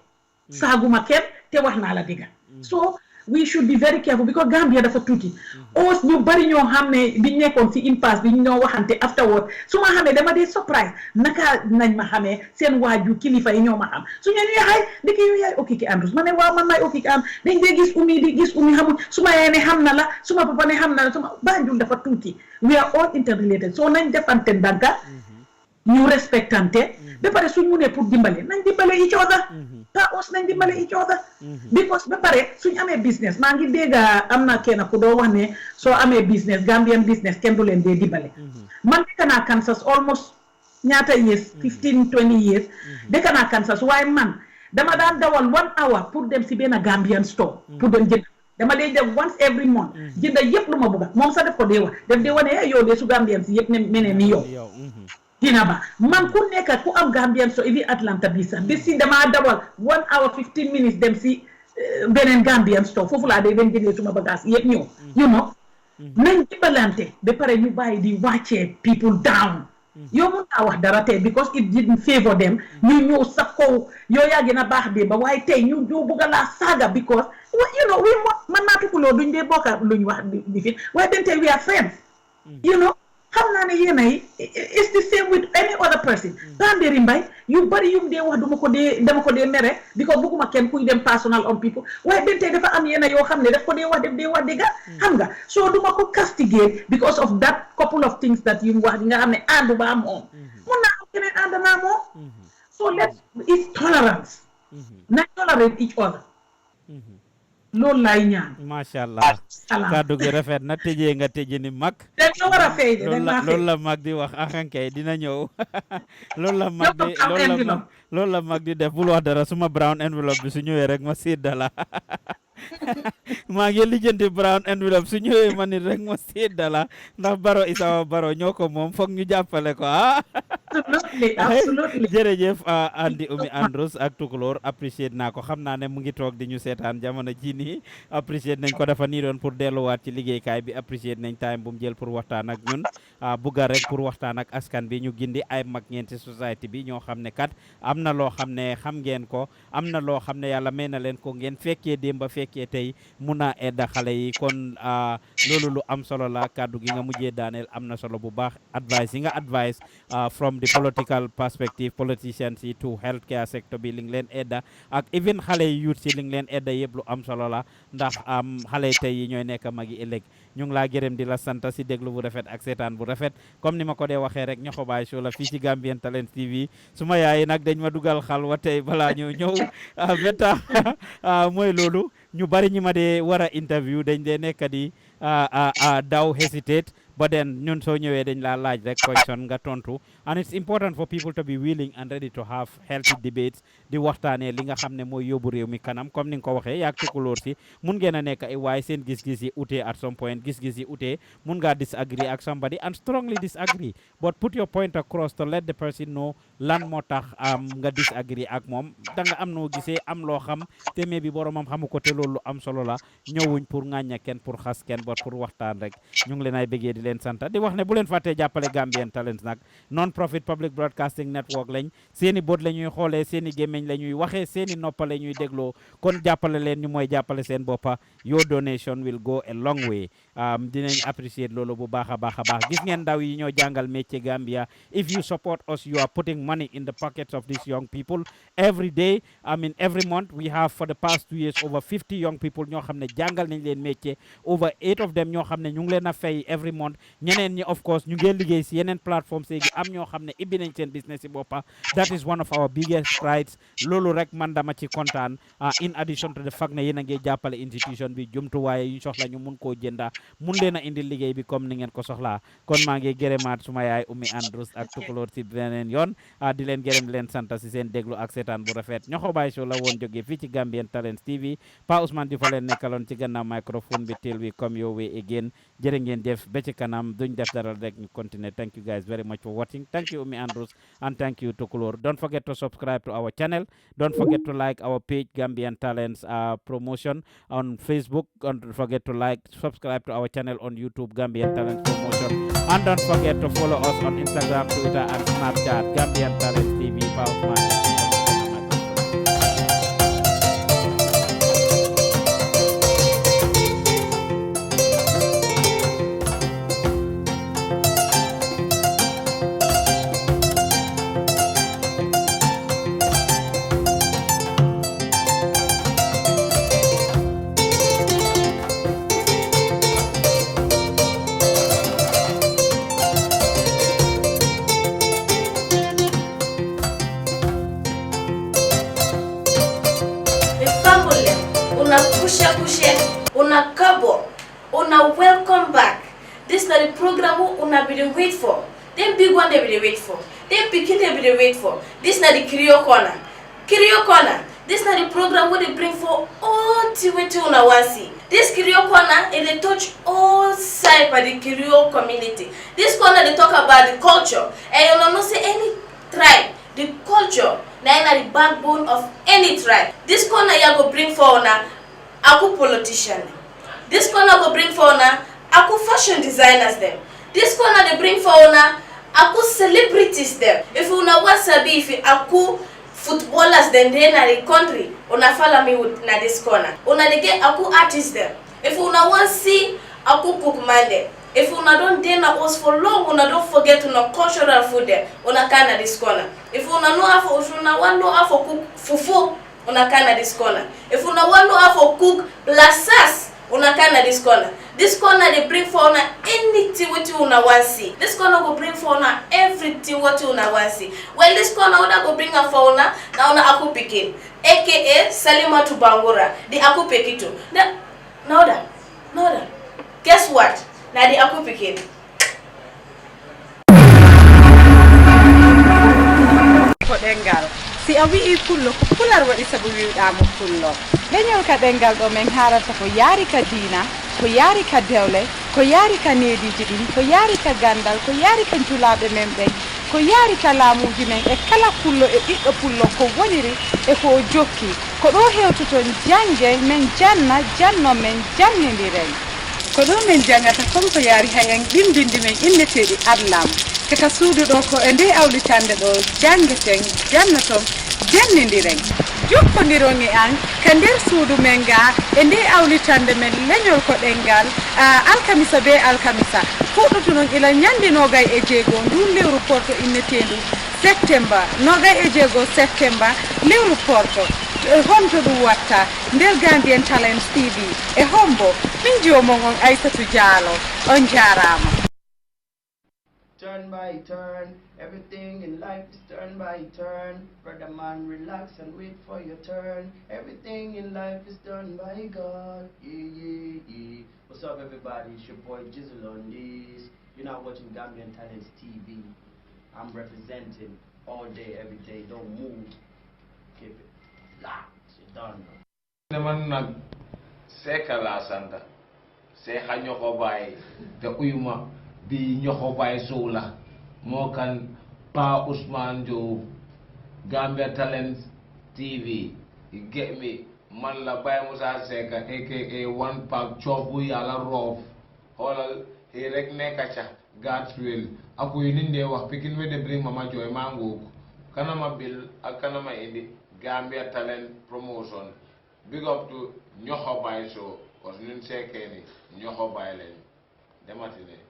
saaguma kenn te wax naa la dëgga so we should be very careful because Gambia dafa tuuti os ñu bari ñoo xam ne biñ nekkoon si impasse bi ñoo waxante afterward su ma xamee dama dee surprise naka nañ ma xamee seen waaju kilifa yi ñoo ma xam su ñu yaay ndiki yow yaay Okiki Andrews ma ne waaw man maay Okiki am dañ dee gis Oumie di gis Oumie xamul su ma yaay ne xam na la su ma papa ne xam na la suma Banjul dafa tuuti we are all interrelated so nañ defante ndànka ñu respectante ba pare suñ mu ne pour dimbale nañ dimbale each other os nañ dimbale each other because ba pare suñ amee business maa ngi dégg am na kenn ku doo wax ne soo amee business Gambian business kenn du leen dee dimbale man nekk naa Kansas almost ñaata years 15 20 years dëkk naa Kansas waaye man dama daan dawal 1 hour pour dem si benn Gambian store pour dem jënd dama dee dem once every month jënda yëpp lu ma bëgg moom sax def ko dee wax def dee wane yow de su Gambian si yëpp ne meneen ni yow dina ba man ku nekk ku am Gambian store even Atlanta bi sax bi si dama dawal 1 hour 15 minutes dem si beneen Gambian store foofu laa dee dem jëndee suma bagage yëpp ñëw you know nañ dimbalante ba pare ñu bàyyi di wàccee people down yow mun naa wax dara tey because it didn't favor them ñu ñëw sa kaw yow yaa gën a baax de ba waaye tey ñu bëgg a laa saaga because you know we man naa Tukulóor duñ dee bokka luñ wax di fi waaye then tey we are friends you know xam naa ne yéen ay it's the same with any other person Panderi Mbay yu bari yum dee wax dama ko dee mere because bëgguma kenn kuy dem personal on people waaye then tey dafa am yéen yoo xam ne daf ko dee wax def dee wax dëgga xam nga so duma ko castigate because of that couple of things that yu wax nga xam ne àndu ba moom mun naa am keneen ànd naa moom so it's tolerance na tolerate each other loolu laay ñaan macha allah kàddu gi rafet na tëjee nga tëjee ni mag dañ la war a fay de loolu la mag di wax axankay dina ñëw loolu la mag di def bul wax dara suma brown envelope bi su ñëwee rek ma séddala maa ngi lijjanti brown envelope su ñëwee ma nit rek ma séddala ndax baro isawa baro ñoo ko moom foog ñu jàppale ko absolutely jërëjëf andi Oumie Andrews ak Tukulóor apprécié naa ko xam naa ne mu ngi toog di ñu seetaan jamono ji nii apprécié nañ ko dafa nii doon pour delluwaat ci liggéeykaay bi apprécié nañ time bu mu jël pour waxtaan ak ñun bugga rek pour waxtaan ak askan bi ñu gindi ay mag ñeenti société bi ñoo xam ne kat am na loo xam ne xam ngeen ko am na loo xam ne yàlla may na leen ko ngeen fekkee démba fekkee tey mun naa edda xale yi kon loolu lu am solo la kàddu gi nga mujjee daaneel am na solo bu baax advice yi nga advice from the political perspective politicians yi to healthcare sector bi li nga leen edda ak even xale yi youth si li nga leen edda yëpp lu am solo la ndax xale tey yi ñooy nekk magi ëllëg ñu ngi laa gërëm di la sant si déglu bu rafet ak seetaan bu rafet comme ni ma ko dee waxee rek Nyohobai show la fii ci Gambian Talents TV suma yaay nag dañ ma dugal xal wa tey balaa ñu ñëw beta mooy loolu ñu bari ñi ma dee war a interview dañ dee nekk di daw hesitate but then ñun soo ñëwee dañ laa laaj rek question nga tontu and it's important for people to be willing and ready to have healthy debates di waxtaanee li nga xam ne mooy yóbbu réew mi kanam comme ni nga ko waxee yaag Tukulóor si mun ngeen a nekk ay waaye seen gis-gis yi utee at some point gis-gis yi utee mun ngaa disagree ak somebody and strongly disagree but put your point across to let the person know lan moo tax nga disagree ak moom da nga am noo gisee am loo xam te mais bi boromam xamu ko te loolu am solo la ñëwuñ pour ŋàñña kenn pour xas kenn but pour waxtaan rek ñu ngi leen ay bëggee di leen sant di wax ne bu leen fàttee jàppale Gambian Talents nag non profit public broadcasting network lañ seeni bët la ñuy xoolee seeni gémmiñ la ñuy waxee seeni noppa la ñuy dégloo kon jàppale leen ñu mooy jàppale seen boppa your donation will go a long way dinañ apprécier loolu bu baax a baax a baax gis ngeen ndaw yi ñoo jàngal métier Gambia if you support us you are putting money in the pockets of these young people every day every month we have for the past 2 years over 50 young people ñoo xam ne jàngal nañ leen métier over 8 of them ñoo xam ne ñu ngi leen a fay every month ñeneen ñi of course ñu ngi liggéey si yeneen plateformes yi am ñoo xam ne ibbi nañ seen business yi boppa that is one of our biggest rights loolu rek man dama ci kontaan in addition to the fact ne yéen a ngi jàppale institution bi jumtuwaaye yu soxla ñu mun koo jënda mun leen a indi liggéey bi comme ni ngeen ko soxlaa kon maa ngi gërëmaat suma yaay Oumie Andrews ak Tukulóor si beneen yoon di leen gërëm di leen sant si seen déglu ak seetaan bu rafet Nyohobai show la woon jógee fii ci Gambian Talents TV Pa Ousmane di fa leen nekkaloon ci gannaaw microphone bi till we come your way again jërë ngeen jëf ba ci kanam duñ def dara rek ñu continue thank you guys very much for watching thank you Oumie Andrews and thank you Tukulóor don't forget to subscribe to our channel don't forget to like our page Gambian Talents promotion on Facebook don't forget to subscribe to our channel on YouTube Gambian Talents promotion and don't forget to follow us on Instagram Twitter and Snapchat Gambian Talents TV Pa Ousmane Una kabo, una welcome back. This is not the program una been wait for. Them big one they been wait for. Then pikin they be dey wait for. This na the Curio Corner. Curio Corner. This na the program where they bring for all the way to una wan see. This Curio Corner, they touch all sides of the Curio community. This corner they talk about the culture. And you know say any tribe, the culture, na the backbone of any tribe. This corner you go bring for una aku politician. This corner go bring for una aku fashion designers them. This corner they bring for una aku celebrities them. If una want sabi if aku footballers then they na the country, una follow me with na this corner. Una they get aku artists them. If una want see aku cook man them. If una don't dey na us for long, una don't forget una cultural food there. Una can na this corner. If una know how for una want know how for cook fufu, una can na this corner. If una want know how for cook blasas, una can na this corner. This corner they bring for una anything what you una want see. This corner go bring for una everything what you una want see. Well, this corner una go bring am for una na una aku pikin, aka Salima to Bangura, the aku pekito. Now that. Guess what? Na the aku pikin. Dengal si awi i kullo ko pular wadi sabu wi'amo kullo leñol ka dengal do men harata ko yaari ka diina ko yaari ka dewle ko yaari ka neediji ɗin ko yaari ka gandal ko yaari ka julaaɓe men ɓen ko yaari ka laamuji men e kala pullo e ɓiɗɗo pullo ko woniri e ko jokki ko ɗo hewtoton jange men janno men jannodiren ko ɗo men jangata comme ko yaari hayen ɗimdindi men inneteɗi adlam kaka suudu ɗo ko e nde awlitande ɗo jangeten jannoton jannodiren jokkodiron e an ka nder suudu men ga e nde awlitande men leñol ko ɗengal alkamisa be alkamisa fuɗɗoto noon ila ñande nogay e jeego ndun lewru porto innetendu septembre nogay e jeego septembre lewru porto honto ɗum watta nder Gambian Talents TV e hombo min jomon on Aissatou Diallo on jarama. Turn by turn, everything in life is turn by turn. Brother man, relax and wait for your turn. Everything in life is done by God. Yeah. What's up, everybody? It's your boy Jizzle on this. You're now watching Gambian Talents TV. I'm representing all day, every day. Don't move. Keep it locked. You're done. Man nag seka la santa se Nyohobai te uyuma di Nyohobai soula mo kan Pa Ousmane Joe Gambia Talents TV. You get me? Man la Baye Musa Seka aka one pack chopu yala rof holal he rek nekacha God's will aku ininde wax pikin we de bring mama joy mango kanama bil ak kanama indi Gambia Talent promotion. Big up to Nyohobai show, because Nyohobai len dematine.